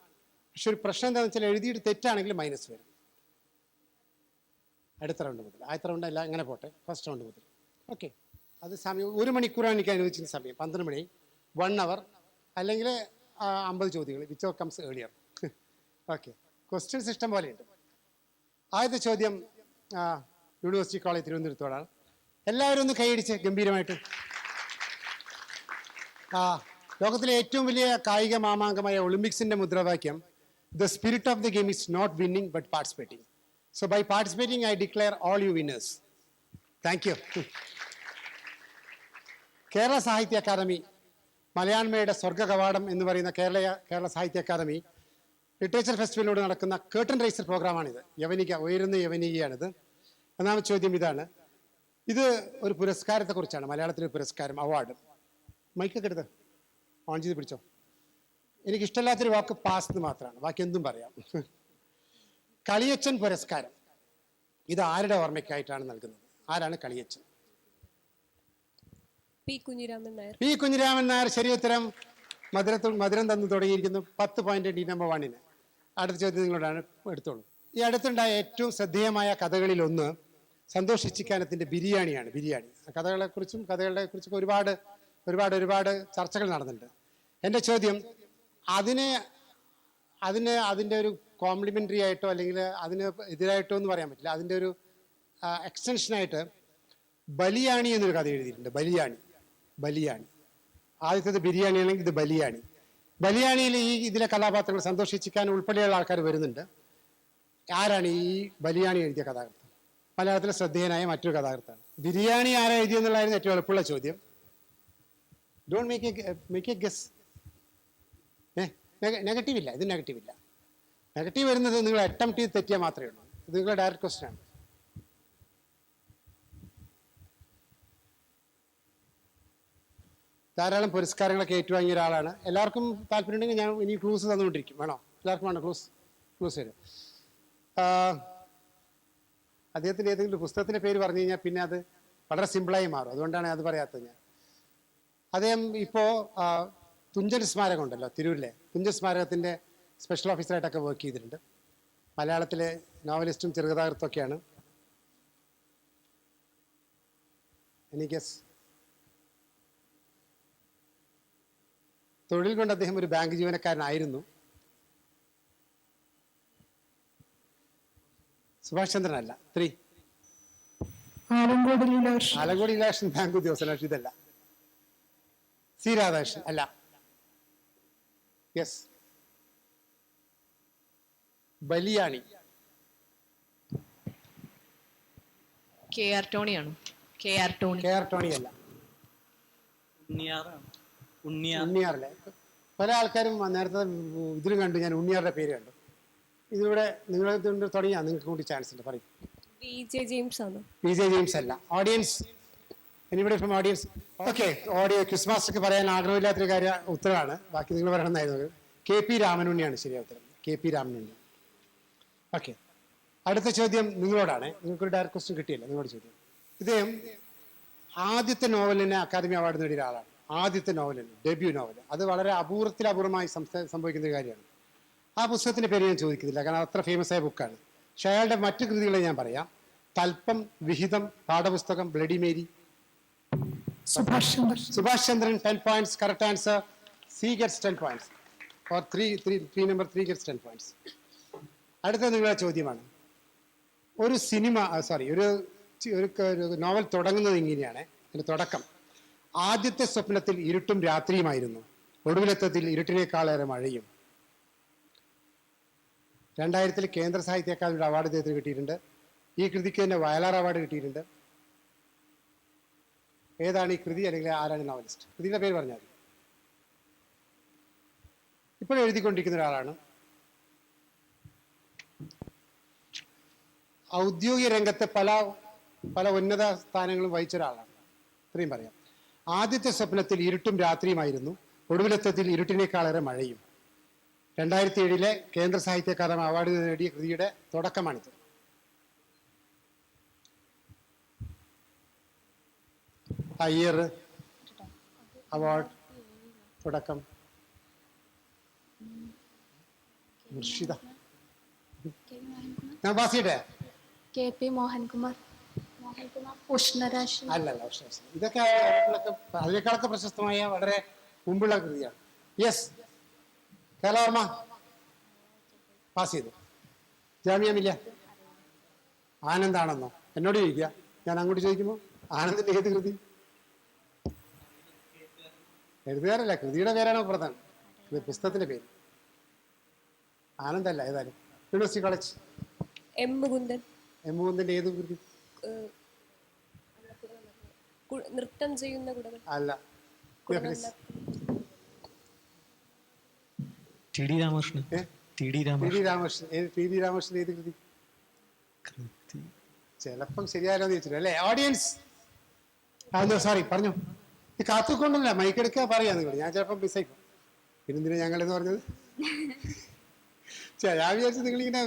പക്ഷെ ഒരു പ്രശ്നം എന്താണെന്ന് വെച്ചാൽ എഴുതിയിട്ട് തെറ്റാണെങ്കിൽ മൈനസ് വരും. അടുത്ത റൗണ്ട് മുതൽ. ആദ്യത്തെ റൗണ്ട് അല്ല, അങ്ങനെ പോട്ടെ, ഫസ്റ്റ് റൗണ്ട് മുതൽ. ഓക്കെ, അത് സമയം 1 മണിക്കൂറാണ് എനിക്ക് അനുവദിച്ചിരുന്ന സമയം. 12 മണി, 1 അവർ, അല്ലെങ്കിൽ 50 ചോദ്യങ്ങൾ, which of comes earlier. Okay, questions ഇഷ്ടം പോലെയുണ്ട്. ആദ്യത്തെ ചോദ്യം യൂണിവേഴ്സിറ്റി കോളേജ് തിരുവനന്തപുരത്തോടാണ്. എല്ലാവരും ഒന്ന് കൈയടിച്ച് ഗംഭീരമായിട്ട്. ലോകത്തിലെ ഏറ്റവും വലിയ കായിക മാമാങ്കമായ ഒളിമ്പിക്സിന്റെ മുദ്രാവാക്യം the spirit of the game is not winning but participating. So by participating I declare all you winners. Thank you. Kerala Sahitya academy, മലയാണ്മയുടെ സ്വർഗ കവാടം എന്ന് പറയുന്ന കേരള സാഹിത്യ അക്കാദമി ലിറ്ററേച്ചർ ഫെസ്റ്റിവലിലൂടെ നടക്കുന്ന കേർട്ടൻ റൈസർ പ്രോഗ്രാമാണിത്. യവനിക, ഉയരുന്ന യവനികയാണിത്. ഒന്നാമത്തെ ചോദ്യം ഇതാണ്. ഇത് ഒരു പുരസ്കാരത്തെക്കുറിച്ചാണ്, മലയാളത്തിലെ പുരസ്കാരം, അവാർഡ്. മൈക്കൊക്കെ എടുത്ത് ഓൺ ചെയ്ത് പിടിച്ചോ. എനിക്കിഷ്ടമില്ലാത്തൊരു വാക്ക് പാസ് എന്ന് മാത്രമാണ്, ബാക്കി എന്തും പറയാം. കളിയച്ചൻ പുരസ്കാരം ഇത് ആരുടെ ഓർമ്മയ്ക്കായിട്ടാണ് നൽകുന്നത്? ആരാണ് കളിയച്ചൻ? പി കുഞ്ഞിരാമൻ നായർ. ശരി ഉത്തരം. മധുരം തന്നു തുടങ്ങിയിരിക്കുന്നു. 10 പോയിന്റ് ടീം നമ്പർ 1-ന്. അടുത്ത ചോദ്യം നിങ്ങളോടാണ്, എടുത്തോളൂ. ഈ അടുത്തുണ്ടായ ഏറ്റവും ശ്രദ്ധേയമായ കഥകളിലൊന്ന് സന്തോഷ് ഇച്ചിക്കാനത്തിൻ്റെ ബിരിയാണിയാണ്. ബിരിയാണി കഥകളെ കുറിച്ചൊക്കെ ഒരുപാട് ചർച്ചകൾ നടന്നിട്ടുണ്ട്. എൻ്റെ ചോദ്യം, അതിൻ്റെ ഒരു കോംപ്ലിമെൻ്ററി ആയിട്ടോ അല്ലെങ്കിൽ അതിന് എതിരായിട്ടോ എന്ന് പറയാൻ പറ്റില്ല, അതിൻ്റെ ഒരു എക്സ്റ്റൻഷനായിട്ട് ബലിയാണി എന്നൊരു കഥ എഴുതിയിട്ടുണ്ട്. ബലിയാണി. ആദ്യത്തേത് ബിരിയാണി ആണെങ്കിൽ ഇത് ബലിയാണിയിൽ ഇതിലെ കഥാപാത്രങ്ങൾ സന്തോഷിച്ചിക്കാൻ ഉൾപ്പെടെയുള്ള ആൾക്കാർ വരുന്നുണ്ട്. ആരാണ് ഈ ബലിയാണി എഴുതിയ കഥാകൃത്ത്? മലയാളത്തിലെ ശ്രദ്ധേയനായ മറ്റൊരു കഥാകൃത്താണ്. ബിരിയാണി ആരാ എഴുതിയെന്നുള്ളതായിരുന്നു ഏറ്റവും എളുപ്പമുള്ള ചോദ്യം. Don't make A guess. Negative ഇല്ല, ഇത് നെഗറ്റീവ് ഇല്ല. നെഗറ്റീവ് വരുന്നത് നിങ്ങൾ അറ്റംപ്റ്റ് ചെയ്ത് തെറ്റിയാൽ മാത്രമേ ഉള്ളൂ. ഇത് നിങ്ങളുടെ ഡയറക്റ്റ് ക്വസ്റ്റ്യൻ ആണ്. ധാരാളം പുരസ്കാരങ്ങളൊക്കെ ഏറ്റുവാങ്ങിയ ഒരാളാണ്. എല്ലാവർക്കും താല്പര്യമുണ്ടെങ്കിൽ ഞാൻ ഇനി ക്ലൂസ് തന്നുകൊണ്ടിരിക്കും. വേണോ? എല്ലാവർക്കും വേണം ക്ലൂസ് വരും. അദ്ദേഹത്തിൻ്റെ ഏതെങ്കിലും പുസ്തകത്തിൻ്റെ പേര് പറഞ്ഞു കഴിഞ്ഞാൽ പിന്നെ അത് വളരെ സിമ്പിളായി മാറും. അതുകൊണ്ടാണ് അത് പറയാത്തത് ഞാൻ. അദ്ദേഹം ഇപ്പോൾ തുഞ്ചൻ സ്മാരകം ഉണ്ടല്ലോ തിരൂരിലെ, തുഞ്ചൻ സ്മാരകത്തിൻ്റെ സ്പെഷ്യൽ ഓഫീസറായിട്ടൊക്കെ വർക്ക് ചെയ്തിട്ടുണ്ട്. മലയാളത്തിലെ നോവലിസ്റ്റും ചെറുകഥാകൃത്തൊക്കെയാണ്. Any guess? തൊഴിൽ കൊണ്ട് അദ്ദേഹം ഒരു ബാങ്ക് ജീവനക്കാരനായിരുന്നു. സുഭാഷ് ചന്ദ്രൻ അല്ല. 3. ആലങ്കോട് ലീലാകൃഷ്ണൻ ബാങ്ക് ഉദ്യോഗസ്ഥനാണ്. പക്ഷെ ഇതല്ല. സി രാധാകൃഷ്ണൻ അല്ല. യെസ്, ബലിയാണി. KR ടോണിയാണോ? KR Tony. KR ടോണി അല്ല. ഉണ്ണിയാറാണ്. ഉണ്ണിയാർ. ഉണ്ണിയാറല്ലേ? പല ആൾക്കാരും നേരത്തെ ഇതിലും കണ്ടു, ഞാൻ ഉണ്ണിയാറുടെ പേര് കണ്ടു. ഇതിലൂടെ നിങ്ങൾ തുടങ്ങിയാൽ നിങ്ങൾക്ക് കൂടി ചാൻസ് ഉണ്ട്, പറയും. VJ James ആണ്. VJ James അല്ല. Audience, anybody from audience? Okay, quiz മാസ്റ്റർക്ക് പറയാൻ ആഗ്രഹമില്ലാത്തൊരു ഉത്തരവാണ്, ബാക്കി നിങ്ങൾ പറയണമെന്നായിരുന്നു. KP രാമനുണ്ണിയാണ് ശരിയായ ഉത്തരം. KP രാമനുണ്ണി. ഓക്കെ, അടുത്ത ചോദ്യം നിങ്ങളോടാണ്. നിങ്ങൾക്കൊരു ഡയറക്റ്റ് ക്വസ്റ്റ്യൻ കിട്ടിയല്ലോ, നിങ്ങളോട് ചോദ്യം. ഇദ്ദേഹം ആദ്യത്തെ നോവലിന് അക്കാദമി അവാർഡ് നേടിയ ഒരാളാണ്. ആദ്യത്തെ നോവലിന്, ഡെബ്യൂ നോവൽ. അത് വളരെ അപൂർവമായി സംഭവിക്കുന്ന ഒരു കാര്യമാണ്. ആ പുസ്തകത്തിന്റെ പേര് ഞാൻ ചോദിക്കുന്നില്ല, കാരണം അത്ര ഫേമസ് ആയ ബുക്കാണ്. പക്ഷെ അയാളുടെ മറ്റു കൃതികളെ ഞാൻ പറയാം. തൽപ്പം, വിഹിതം, പാഠപുസ്തകം, bloody Mary. Subhash Chandran 10 points. Correct answer. C gets 10 points. Or 3 number 3 gets 10 points. അടുത്ത നിങ്ങളുടെ ചോദ്യമാണ്. ഒരു സിനിമ, ഒരു നോവൽ തുടങ്ങുന്നത് ഇങ്ങനെയാണ്. അതിന്റെ തുടക്കം: ആദ്യത്തെ സ്വപ്നത്തിൽ ഇരുട്ടും രാത്രിയുമായിരുന്നു, ഒടുവിലെത്തത്തിൽ ഇരുട്ടിനേക്കാളേറെ മഴയും. 2000 കേന്ദ്ര സാഹിത്യ അക്കാദമിയുടെ അവാർഡ് ഇദ്ദേഹത്തിന് കിട്ടിയിട്ടുണ്ട്. ഈ കൃതിക്ക് തന്നെ വയലാർ അവാർഡ് കിട്ടിയിട്ടുണ്ട്. ഏതാണ് ഈ കൃതി, അല്ലെങ്കിൽ ആരാണ് നോവലിസ്റ്റ്? കൃതിയുടെ പേര് പറഞ്ഞാൽ. ഇപ്പോഴും എഴുതിക്കൊണ്ടിരിക്കുന്ന ഒരാളാണ്. ഔദ്യോഗിക രംഗത്ത് പല ഉന്നത സ്ഥാനങ്ങളും വഹിച്ച ഒരാളാണ്. ഇത്രയും പറയാം. ആദ്യത്തെ സ്വപ്നത്തിൽ ഇരുട്ടും രാത്രിയുമായിരുന്നു, ഒടുവിലെത്തത്തിൽ ഇരുട്ടിനേക്കാളേറെ മഴയും. 2007 കേന്ദ്ര സാഹിത്യ അക്കാദമി അവാർഡ് നേടിയ കൃതിയുടെ തുടക്കമാണിത്. ഇയർ, അവാർഡ്, തുടക്കം. മുർഷിദ, ഞാൻ പാസ് ചെയ്യട്ടെ? KP മോഹൻകുമാർ. ഉഷ്ണരാശി. അല്ലല്ല, ഉഷ്ണരാശി. ഇതൊക്കെ അതിനേക്കാളൊക്കെ പ്രശസ്തമായ വളരെ മുമ്പുള്ള കൃതിയാണ്. യെസ്, കേരളവർമ്മ പാസ് ചെയ്തു. ജാമ്യ മില്യ. ആനന്ദാണെന്നോ? എന്നോട് ചോദിക്കുക, ഞാൻ അങ്ങോട്ട് ചോദിക്കുമ്പോൾ. ആനന്ദിന്റെ ഏത് കൃതി? എഴുതുകാരല്ല, കൃതിയുടെ പേരാണ് പ്രധാനം, പുസ്തകത്തിന്റെ പേര്. ആനന്ദല്ല. ഏതായാലും university college. M Mukundan. M മുകുന്ദന്റെ ഏത് കൃതി? നൃത്തം ചെയ്യുന്ന കുടകൾ. അല്ല. TD രാമകൃഷ്ണൻ. TD രാമകൃഷ്ണൻ. ഏത് കൃതി? ചിലപ്പം ശരിയാലോ എന്ന് ചോദിച്ചില്ല അല്ലേ? ഓഡിയൻസ്, സോറി, പറഞ്ഞു. ഈ കാത്തുകൊണ്ടല്ല, മൈക്കെടുക്കുക പറയാ നിങ്ങൾ. ഞാൻ ചിലപ്പം മിസ്സായിപ്പോ. പിന്നെന്തിനാ ഞങ്ങളെന്ന് പറഞ്ഞത്? ഞാൻ വിചാരിച്ചു നിങ്ങളിങ്ങനെ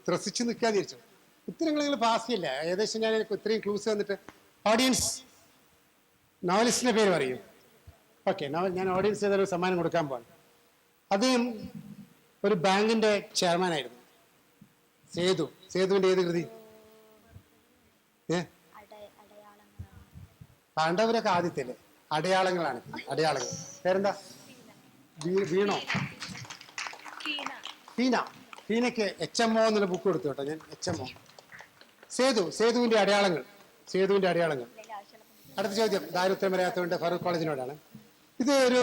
ത്രസിച്ച് നിൽക്കാന്ന് വിചാരിച്ചു. ഉത്തരങ്ങൾ നിങ്ങൾ പാസ് ചെയ്യില്ല. ഏകദേശം ഞാൻ ഇത്രയും ക്ലൂസ് തന്നിട്ട്. ഓഡിയൻസ്, നോവലിസ്റ്റിന്റെ പേര് പറയൂ. ഓക്കെ, ഞാൻ ഓഡിയൻസ് ചെയ്തൊരു സമ്മാനം കൊടുക്കാൻ പോവാണ്. അദ്ദേഹം ഒരു ബാങ്കിന്റെ ചെയർമാൻ ആയിരുന്നു. സേതുവിന്റെ ഏത് കൃതി? പാണ്ഡവരൊക്കെ ആദ്യത്തില്. അടയാളങ്ങളാണ്. അടയാളങ്ങൾ. പേരെന്താ? വീണോ? ഫീനയ്ക്ക് HMO എന്നുള്ള ബുക്ക് കൊടുത്തു കേട്ടോ ഞാൻ. HMO. സേതുവിന്റെ അടയാളങ്ങൾ. അടുത്ത ചോദ്യം ദാരിദ്ര്യം വരാത്തതുകൊണ്ട് ഫറൂഖ് കോളേജിനോടാണ്. ഇത് ഒരു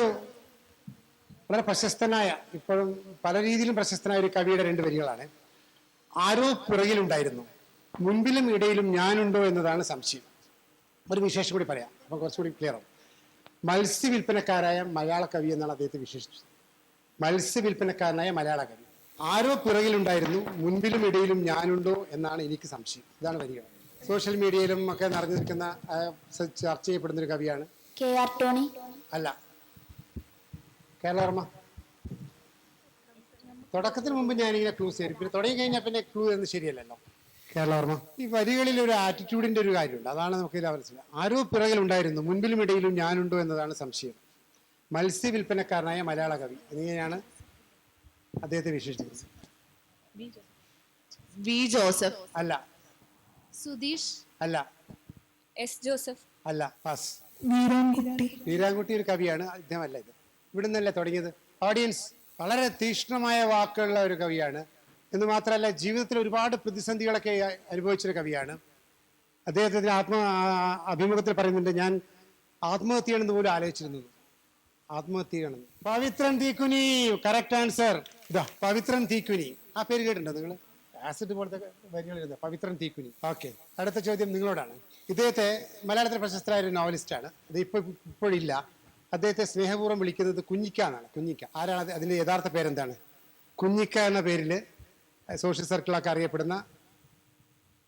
വളരെ പ്രശസ്തനായ, ഇപ്പോഴും പല രീതിയിലും പ്രശസ്തനായ ഒരു കവിയുടെ 2 വരികളാണ്. ആരോ പുറകിലുണ്ടായിരുന്നു, മുൻപിലും ഇടയിലും ഞാനുണ്ടോ എന്നതാണ് സംശയം. ഒരു വിശേഷം കൂടി പറയാം, അപ്പം കുറച്ചുകൂടി ക്ലിയർ ആവും. മത്സ്യവില്പനക്കാരായ മലയാള കവി എന്നാണ് അദ്ദേഹത്തെ വിശേഷിച്ചത്. മത്സ്യവില്പനക്കാരനായ മലയാള കവി. ആരോ പിറകിലുണ്ടായിരുന്നു, മുൻപിലും ഇടയിലും ഞാനുണ്ടോ എന്നാണ് എനിക്ക് സംശയം. ഇതാണ് വരികൾ. സോഷ്യൽ മീഡിയയിലും ഒക്കെ നിറഞ്ഞു നിൽക്കുന്ന, ചർച്ച ചെയ്യപ്പെടുന്ന ഒരു കവിയാണ്. KR Tony. അല്ല. കേരളവർമ്മ. തുടക്കത്തിന് മുമ്പ് ഞാനിങ്ങനെ ക്ലൂസ് തരും, പിന്നെ തുടങ്ങി കഴിഞ്ഞാൽ പിന്നെ ക്ലൂ എന്ന് ശരിയല്ലല്ലോ. കേരളവർമ്മ. ഈ വരികളിൽ ഒരു ആറ്റിറ്റ്യൂഡിന്റെ ഒരു കാര്യമുണ്ട്, അതാണ് നമുക്ക് ഇതിൽ മനസ്സിലായത്. ആരോ പിറകിലുണ്ടായിരുന്നു, മുൻപിലും ഇടയിലും ഞാനുണ്ടോ എന്നതാണ് സംശയം. മത്സ്യവില്പനക്കാരനായ മലയാള കവി എന്നിങ്ങനെയാണ് അദ്ദേഹത്തെ വിശേഷിപ്പിക്കുന്നത്. V Joseph. അല്ല. സുധീഷ്. അല്ല. S Joseph. അല്ല. പാസ്. വീരാൻകുട്ടി ഒരു കവിയാണ്, അദ്ദേഹമല്ല ഇത്. ഇവിടെ നിന്നല്ലേ തുടങ്ങിയത്. ഓഡിയൻസ്, വളരെ തീക്ഷ്ണമായ വാക്കുള്ള ഒരു കവിയാണ് എന്ന് മാത്രമല്ല, ജീവിതത്തിൽ ഒരുപാട് പ്രതിസന്ധികളൊക്കെ അനുഭവിച്ചൊരു കവിയാണ്. അദ്ദേഹത്തിന്റെ അഭിമുഖത്തിൽ പറയുന്നുണ്ട്, ഞാൻ ആത്മഹത്യയാണെന്ന് പോലും ആലോചിച്ചിരുന്നു. ആത്മഹത്യയാണെന്ന്. പവിത്രൻ തീക്കുനി. Correct answer. ഇതാ, പവിത്രൻ തീക്കുനി. ആ പേര് കേട്ടിട്ടുണ്ടോ നിങ്ങൾ? ആസിഡ് പോലത്തെ വരികൾ എഴുതുക. പവിത്രൻ തീക്കുനി. ഓക്കെ, അടുത്ത ചോദ്യം നിങ്ങളോടാണ്. ഇദ്ദേഹത്തെ മലയാളത്തിലെ പ്രശസ്തരായ ഒരു നോവലിസ്റ്റാണ്. അത് ഇപ്പോഴില്ല. അദ്ദേഹത്തെ സ്നേഹപൂർവ്വം വിളിക്കുന്നത് കുഞ്ഞിക്ക എന്നാണ്. കുഞ്ഞിക്ക. ആരാണ് അതിൻ്റെ യഥാർത്ഥ പേരെന്താണ്? കുഞ്ഞിക്ക എന്ന പേരിൽ സോഷ്യൽ സർക്കിളൊക്കെ അറിയപ്പെടുന്ന,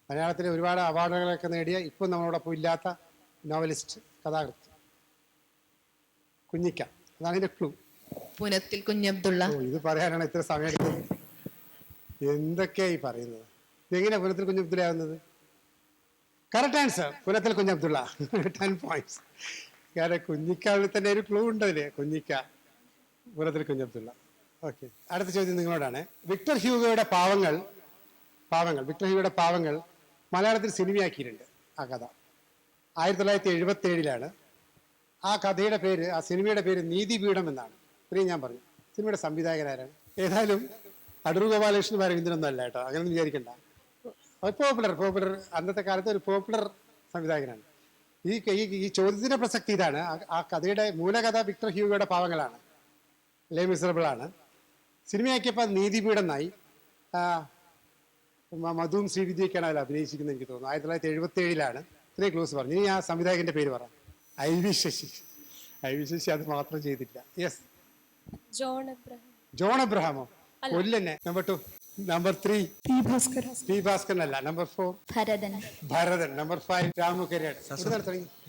മലയാളത്തിലെ ഒരുപാട് അവാർഡുകളൊക്കെ നേടിയ, ഇപ്പം നമ്മളോടൊപ്പം ഇല്ലാത്ത നോവലിസ്റ്റ്, കഥാകൃത്ത് കുഞ്ഞിക്ക. അതാണ് ഇതിൻ്റെ ക്ലൂ. പുനത്തിൽ കുഞ്ഞബ്ദുള്ള. ഇത് പറയാനാണ് ഇത്ര സമയം എടുത്തത്. എന്തൊക്കെയായി പറയുന്നത്? ഇതെങ്ങനെയാ പുനത്തിൽ കുഞ്ഞബ്ദുള്ള ആവുന്നത്? കറക്റ്റ് ആൻസർ, പുനത്തിൽ കുഞ്ഞബ്ദുള്ള. 10 points. കാരണം കുഞ്ഞിക്കാവിൽ തന്നെ ഒരു ക്ലൂ ഉണ്ട് അതില്. കുഞ്ഞിക്ക, പുനത്തിൽ കുഞ്ഞബ്ദുള്ള. ഓക്കെ, അടുത്ത ചോദ്യം നിങ്ങളോടാണ്. വിക്ടർ ഹ്യൂഗോയുടെ പാവങ്ങൾ വിക്ടർ ഹ്യൂഗോയുടെ പാവങ്ങൾ മലയാളത്തിൽ സിനിമയാക്കിയിട്ടുണ്ട്. ആ കഥ 1977 ആ കഥയുടെ പേര്, ആ സിനിമയുടെ പേര് നീതിപീഠം എന്നാണ്. ഇത്രയും ഞാൻ പറഞ്ഞു. സിനിമയുടെ സംവിധായകനാരാണ്? ഏതായാലും അടൂർ ഗോപാലകൃഷ്ണൻ രവീന്ദ്രനൊന്നും അല്ല കേട്ടോ, അങ്ങനെയൊന്നും വിചാരിക്കണ്ട. പോപ്പുലർ അന്നത്തെ കാലത്ത് ഒരു പോപ്പുലർ സംവിധായകനാണ്. ഈ ചോദ്യത്തിന്റെ പ്രസക്തി ഇതാണ്. ആ കഥയുടെ മൂലകഥ വിക്ടർ ഹ്യൂഗോയുടെ പാവങ്ങളാണ്, ലേ മിസറബിൾ ആണ്. സിനിമയാക്കിയപ്പോൾ നീതിപീഠം എന്നായി. മധുവും ശ്രീവിദ്യയൊക്കെയാണ് അതിൽ അഭിനയിച്ചിരിക്കുന്നത് എനിക്ക് തോന്നുന്നു. 1977 ഇത്രയും ക്ലോസ് പറഞ്ഞു. ഇനി ആ സംവിധായകന്റെ പേര് പറ. ഐ വി ശശി അത് മാത്രം ചെയ്തില്ല. യെസ്, ജോൺ എബ്രഹാമോ? കൊല്ലന്നെ. നമ്പർ 2. നമ്പർ 3 പി ഭാസ്കരൻ അല്ല. നമ്പർ 4 ഭരതൻ. നമ്പർ 5 രാമുകരിയാണ്.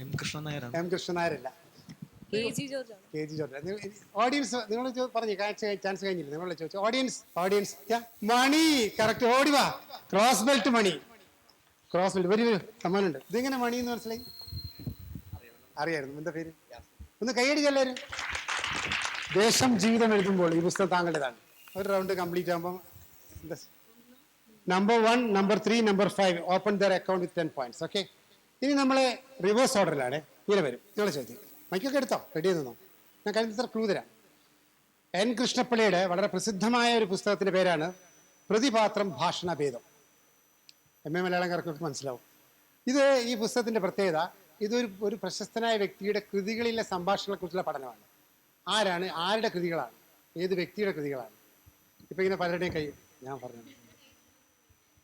എം കൃഷ്ണനായരാണ്. എം കൃഷ്ണനായരല്ല. K G George. ഓഡിയൻസ് നിങ്ങൾ പറഞ്ഞു, ചാൻസ് കഴിഞ്ഞില്ല. നിങ്ങൾ ചോദിച്ചു ഓഡിയൻസ് മണി. കറക്റ്റ്. ഓടിവാ. Cross belt money. Cross belt വലിയ സമ്മാനമുണ്ട്. ഇതെങ്ങനെ മണി എന്ന് മനസ്സിലായി? അറിയായിരുന്നു. എന്താ പേര്? ഒന്ന് കൈയടിക്കുക എല്ലാവരും. ദേശം ജീവിതം എഴുതുമ്പോൾ ഈ പുസ്തകം താങ്കളുടേതാണ്. ഒരു റൗണ്ട് കംപ്ലീറ്റ് ആകുമ്പോൾ number 1, number 3, number 5 open there account with 10 points. Okay, ഇനി നമ്മളെ റിവേഴ്സ് ഓർഡറിലാണ് ഇങ്ങനെ വരും. നിങ്ങളെ ചോദ്യം മൈക്കൊക്കെ എടുത്തോ, റെഡി ചെയ്തോ. ഞാൻ കഴിഞ്ഞ ക്ലൂ തരാം. എൻ കൃഷ്ണപ്പിള്ളയുടെ വളരെ പ്രസിദ്ധമായ ഒരു പുസ്തകത്തിന്റെ പേരാണ് പ്രതിപാത്രം ഭാഷണഭേദം. MA മലയാളംകാർക്കൊക്കെ മനസ്സിലാവും. ഈ പുസ്തകത്തിന്റെ പ്രത്യേകത, ഇതൊരു പ്രശസ്തനായ വ്യക്തിയുടെ കൃതികളിലെ സംഭാഷണങ്ങളെ കുറിച്ചുള്ള പഠനമാണ്. ആരുടെ കൃതികളാണ്, ഏത് വ്യക്തിയുടെ കൃതികളാണ്. ഇപ്പൊ ഇങ്ങനെ പലരുടെയും കൈ ഞാൻ പറഞ്ഞു.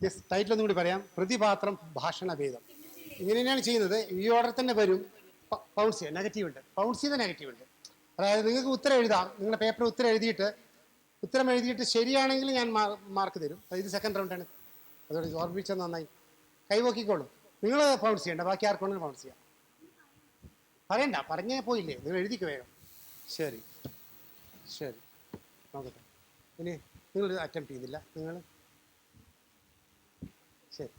യെസ്, ടൈറ്റിൽ ഒന്നും കൂടി പറയാം. പ്രതിപാത്രം ഭാഷണഭേദം. ഇങ്ങനെ തന്നെയാണ് ചെയ്യുന്നത്. ഈ ഓർഡർ തന്നെ വരും. പൗൺസ് ചെയ്യുക, നെഗറ്റീവ് ഉണ്ട്. പൗൺസ് ചെയ്ത നെഗറ്റീവ് ഉണ്ട്. അതായത് നിങ്ങൾക്ക് ഉത്തരം എഴുതാം. നിങ്ങളുടെ പേപ്പർ ഉത്തരം എഴുതിയിട്ട് ശരിയാണെങ്കിൽ ഞാൻ മാർക്ക് തരും. ഇത് സെക്കൻഡ് റൗണ്ടാണ്. അതോടെ ഓർമ്മിച്ചത് നന്നായി. കൈവോക്കിക്കോളും. നിങ്ങൾ പൗൺസ് ചെയ്യണ്ട, ബാക്കി ആർക്കൊന്നും പൗൺസ് ചെയ്യാം. പറയണ്ട, പറഞ്ഞേ പോയില്ലേ, നിങ്ങൾ എഴുതിക്ക് വേഗം. ശരി, നോക്കട്ടെ. ഇനി നിങ്ങൾ അറ്റംപ്റ്റ് ചെയ്യുന്നില്ല. നിങ്ങൾ ശരി,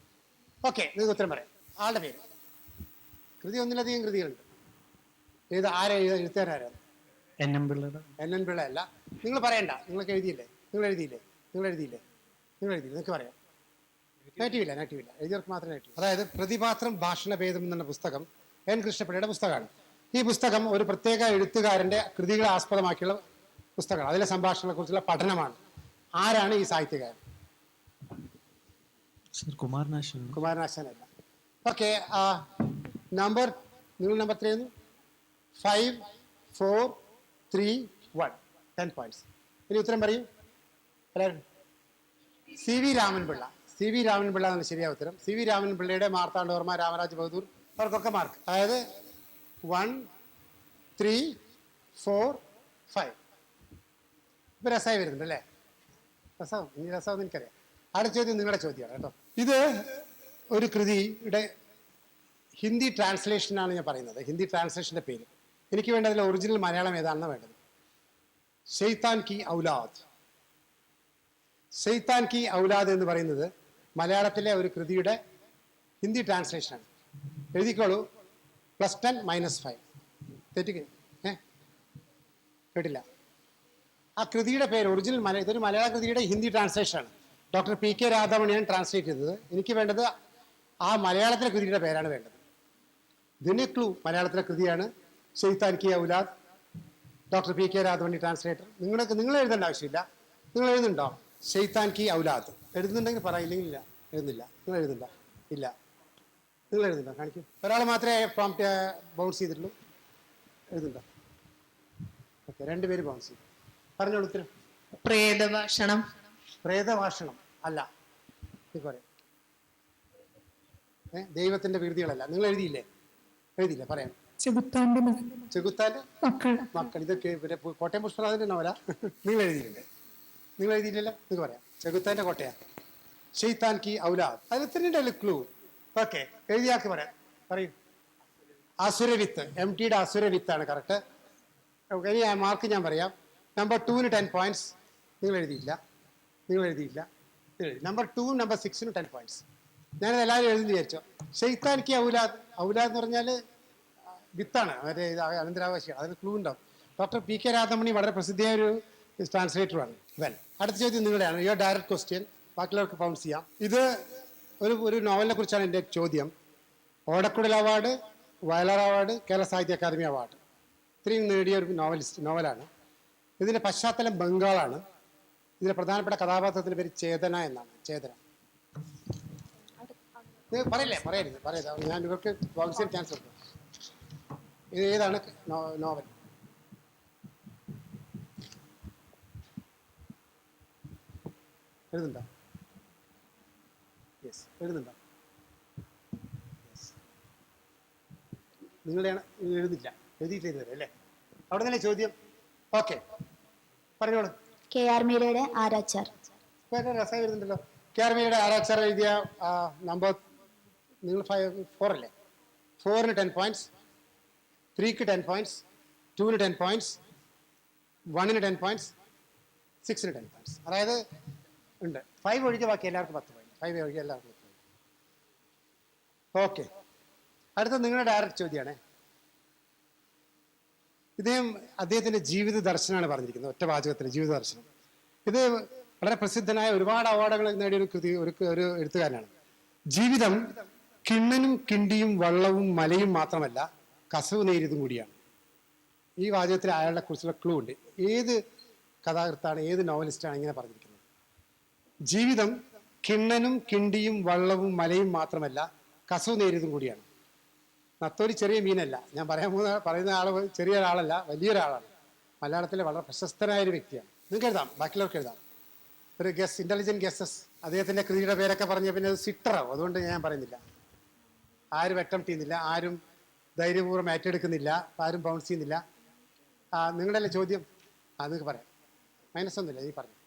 ഓക്കെ. നിങ്ങൾക്ക് ഉത്തരം പറയാം. ആളുടെ പേര്. കൃതി ഒന്നിലധികം കൃതികളുണ്ട്. എഴുത്തുകാരാണ്? എൻ എൻ പിള്ള അല്ല. നിങ്ങൾ പറയണ്ട. നിങ്ങൾക്ക് എഴുതിയില്ലേ? നിങ്ങൾ എഴുതിയില്ലേ? നിങ്ങൾക്ക് പറയാം. നെഗറ്റീവില്ല. എഴുതിയവർക്ക് മാത്രമേ നെഗറ്റീവ്. അതായത് പ്രതിപാത്രം ഭാഷണഭേദം എന്ന പുസ്തകം എൻ കൃഷ്ണപിള്ളയുടെ പുസ്തകമാണ്. ഈ പുസ്തകം ഒരു പ്രത്യേക എഴുത്തുകാരന്റെ കൃതികളെ ആസ്പദമാക്കിയുള്ള പുസ്തകമാണ്. അതിലെ സംഭാഷണങ്ങളെ കുറിച്ചുള്ള പഠനമാണ്. ആരാണ് ഈ സാഹിത്യകാരൻ? കുമാരനാശാനല്ല. ഓക്കെ, നിങ്ങൾ നമ്പർ 3 ആയിരുന്നു. 5, 4, 3, 1 10 points. ഇനി ഉത്തരം പറയും. സി വി രാമൻപിള്ള എന്നാണ് ശരിയായ ഉത്തരം. സി വി രാമൻപിള്ളയുടെ മാർത്താണ്ഡവർമ്മ, രാമരാജ ബഹദൂർ, അവർക്കൊക്കെ മാർക്ക്. അതായത് 1, 3, 4, 5. ഇപ്പൊ രസമായി വരുന്നുണ്ട് അല്ലേ? രസം എനിക്കറിയാം. അടുത്ത ചോദ്യം നിങ്ങളുടെ ചോദ്യമാണ് കേട്ടോ. ഇത് ഒരു കൃതിയുടെ ഹിന്ദി ട്രാൻസ്ലേഷനാണ് ഞാൻ പറയുന്നത്. ഹിന്ദി ട്രാൻസ്ലേഷന്റെ പേര് എനിക്ക് വേണ്ടതിൽ ഒറിജിനൽ മലയാളം ഏതാണെന്ന് വേണ്ടത്. ശൈത്താൻ കി ഔലാദ് എന്ന് പറയുന്നത് മലയാളത്തിലെ ഒരു കൃതിയുടെ ഹിന്ദി ട്രാൻസ്ലേഷനാണ്. എഴുതിക്കോളൂ. +10 -5. തെറ്റിക്ക് കേട്ടില്ല. ആ കൃതിയുടെ പേര് ഒറിജിനൽ ഇതൊരു മലയാള കൃതിയുടെ ഹിന്ദി ട്രാൻസ്ലേഷനാണ്. ഡോക്ടർ PK രാധാമണിയാണ് ട്രാൻസ്ലേറ്റ് ചെയ്തത്. എനിക്ക് വേണ്ടത് ആ മലയാളത്തിലെ കൃതിയുടെ പേരാണ് വേണ്ടത്. ഇതിന് ക്ലൂ മലയാളത്തിലെ കൃതിയാണ്. ശൈത്താൻ കി ഔലാദ്, ഡോക്ടർ PK രാധാമണി ട്രാൻസ്ലേറ്റർ. നിങ്ങൾ എഴുതേണ്ട ആവശ്യമില്ല. നിങ്ങൾ എഴുതുന്നുണ്ടോ? ശൈത്താൻ കി ഔലാദ് എഴുതുന്നുണ്ടെങ്കിൽ പറയില്ലെങ്കിൽ ഇല്ല. എഴുതുന്നില്ല. നിങ്ങൾ എഴുതുന്നില്ല. ഇല്ല, നിങ്ങൾ എഴുതുന്നുണ്ടോ? കാണിക്കും. ഒരാൾ മാത്രമേ പ്രോംപ്റ്റ് ബൗൺസ് ചെയ്തിട്ടുള്ളൂ. എഴുതുന്നുണ്ടോ? ഓക്കെ, 2 പേര് ബൗൺസ് ചെയ്തു. പറഞ്ഞോളൂ ഉത്തരം. പ്രേതഭാഷണം പ്രേതഭാഷണം അല്ല. നിങ്ങൾക്ക് പറയാം. ദൈവത്തിന്റെ വികൃതികളല്ല. നിങ്ങൾ എഴുതിയില്ലേ? എഴുതിയില്ലേ? പറയാം. ചെകുത്താന്റെ മകൻ, ചെകുത്താന്റെ മക്കൾ, മക്കൾ. ഇതൊക്കെ പിന്നെ കോട്ടയം പുഷ്പനാഥന്റെ നോവല. നിങ്ങൾ എഴുതിയിട്ടുണ്ട്. നിങ്ങൾ എഴുതിയില്ലല്ലോ. നിങ്ങൾക്ക് പറയാം. ചെകുത്താന്റെ കോട്ടയാ. ഷെയ്ത്താൻ കി ഔലാദ്. അതിൽ തന്നെയുണ്ടല്ലോ ക്ലൂ. ഓക്കെ, എഴുതിയാക്കി പറയാം. പറയൂ. അസുരവിത്ത്. MTയുടെ അസുരവിത്താണ് കറക്റ്റ്. ഇനി മാർക്ക് ഞാൻ പറയാം. നമ്പർ 2-ന് 10 പോയിന്റ്സ്. നിങ്ങൾ എഴുതിയില്ല. നമ്പർ 2-നും നമ്പർ 6-നും 10 പോയിന്റ്സ്. ഞാനത് എല്ലാവരും എഴുതി വിചാരിച്ചോ. ഷെയ്ത്താൻ കി ഔലാദ്. ഔലാദ് എന്ന് പറഞ്ഞാൽ വിത്താണ്, മറ്റേ അനന്തരാവകാശിയാണ്. അതിന് ക്ലൂ ഉണ്ടാവും. ഡോക്ടർ PK രാധമണി വളരെ പ്രസിദ്ധിയായ ഒരു ട്രാൻസ്ലേറ്ററാണ്. വെൽ, അടുത്ത ചോദ്യം നിങ്ങളുടെയാണ്. Your direct question. ബാക്കിയുള്ളവർക്ക് പൗൺസ് ചെയ്യാം. ഇത് ഒരു നോവലിനെ കുറിച്ചാണ് എൻ്റെ ചോദ്യം. Odakkuzhal award, Vayalar award, Kerala Sahitya Akademi award ഇത്രയും നേടിയ ഒരു നോവലാണ്. ഇതിൻ്റെ പശ്ചാത്തലം ബംഗാളാണ്. ഇതിലെ പ്രധാനപ്പെട്ട കഥാപാത്രത്തിൻ്റെ പേര് ചേതന എന്നാണ്. ചേതന. പറയരുത്. ഞാൻ ഇവർക്ക് പൗൺസ് ചെയ്യാൻ ചാൻസ് കൊടുക്കും. ഇത് ഏതാണ് നോവൽ? എഴുതുന്നുണ്ടോ? യെസ്, എഴുതുന്നുണ്ടോ? നിങ്ങളുടെയാണ്. എഴുതില്ല. എഴുതിയിട്ടില്ല അല്ലേ? അവിടെ തന്നെ ചോദ്യം. ഓക്കെ, പറഞ്ഞോളൂ. KR മീരയുടെ ആരാച്ചാർ. രസം എഴുതുന്നുണ്ടല്ലോ. KR മീരയുടെ ആരാച്ചാർ എഴുതിയ നമ്പർ നിങ്ങൾ 4 അല്ലേ? 4-ന് 10 പോയിന്റ്സ്, 3-ക്ക് 10 പോയിന്റ്സ്, 2-ന് 10 പോയിന്റ്സ്, 1-ന് 10 പോയിന്റ്സ്, 6-ന് 10 പോയിന്റ്സ്. അതായത് ഉണ്ട് 5 ഒഴികെ ബാക്കി എല്ലാവർക്കും 10 പോയിന്റ്. 5 ഒഴികെ എല്ലാവർക്കും 10 പോയിന്റ്. ഓക്കെ, അടുത്ത നിങ്ങളുടെ ഡയറക്റ്റ് ചോദ്യമാണ്. അദ്ദേഹത്തിന്റെ ജീവിത ദർശനമാണ് പറഞ്ഞിരിക്കുന്നത്. ഒറ്റ വാചകത്തിന് ജീവിത ദർശനം. ഇത് വളരെ പ്രസിദ്ധനായ ഒരുപാട് അവാർഡുകൾ നേടിയ ഒരു എഴുത്തുകാരനാണ്. ജീവിതം കിണ്ണനും കിണ്ടിയും വള്ളവും മലയും മാത്രമല്ല, കസവ് നേരിയതും കൂടിയാണ്. ഈ വാചകത്തിൽ അയാളെ കുറിച്ചുള്ള ക്ലൂ ഉണ്ട്. ഏത് കഥാകൃത്താണ്, ഏത് നോവലിസ്റ്റാണ് ഇങ്ങനെ പറഞ്ഞിരിക്കുന്നത്? ജീവിതം കിണ്ണനും കിണ്ടിയും വള്ളവും മലയും മാത്രമല്ല, കസവ് നേരിയതും കൂടിയാണ്. നത്തോലി ചെറിയ മീനല്ല. ഞാൻ പറയുന്ന ആൾ ചെറിയ ഒരാളല്ല, വലിയൊരാളാണ്. മലയാളത്തിലെ വളരെ പ്രശസ്തനായ ഒരു വ്യക്തിയാണ്. നിങ്ങൾക്ക് എഴുതാം, ബാക്കിയുള്ളവർക്ക് എഴുതാം. ഒരു ഗസ്, ഇന്റലിജന്റ് ഗസസ്. അദ്ദേഹത്തിന്റെ കൃതിയുടെ പേരൊക്കെ പറഞ്ഞ പിന്നെ അത് സിട്ടറാവും. അതുകൊണ്ട് ഞാൻ പറയുന്നില്ല. ആരും അറ്റംപ്റ്റ് ചെയ്യുന്നില്ല, ആരും ധൈര്യപൂർവ്വം ഏറ്റെടുക്കുന്നില്ല, ആരും ബൗൺസ് ചെയ്യുന്നില്ല. നിങ്ങളുടെ അല്ലേ ചോദ്യം? നിങ്ങൾക്ക് പറയാം. -ഒന്നുമില്ല, നീ പറഞ്ഞു.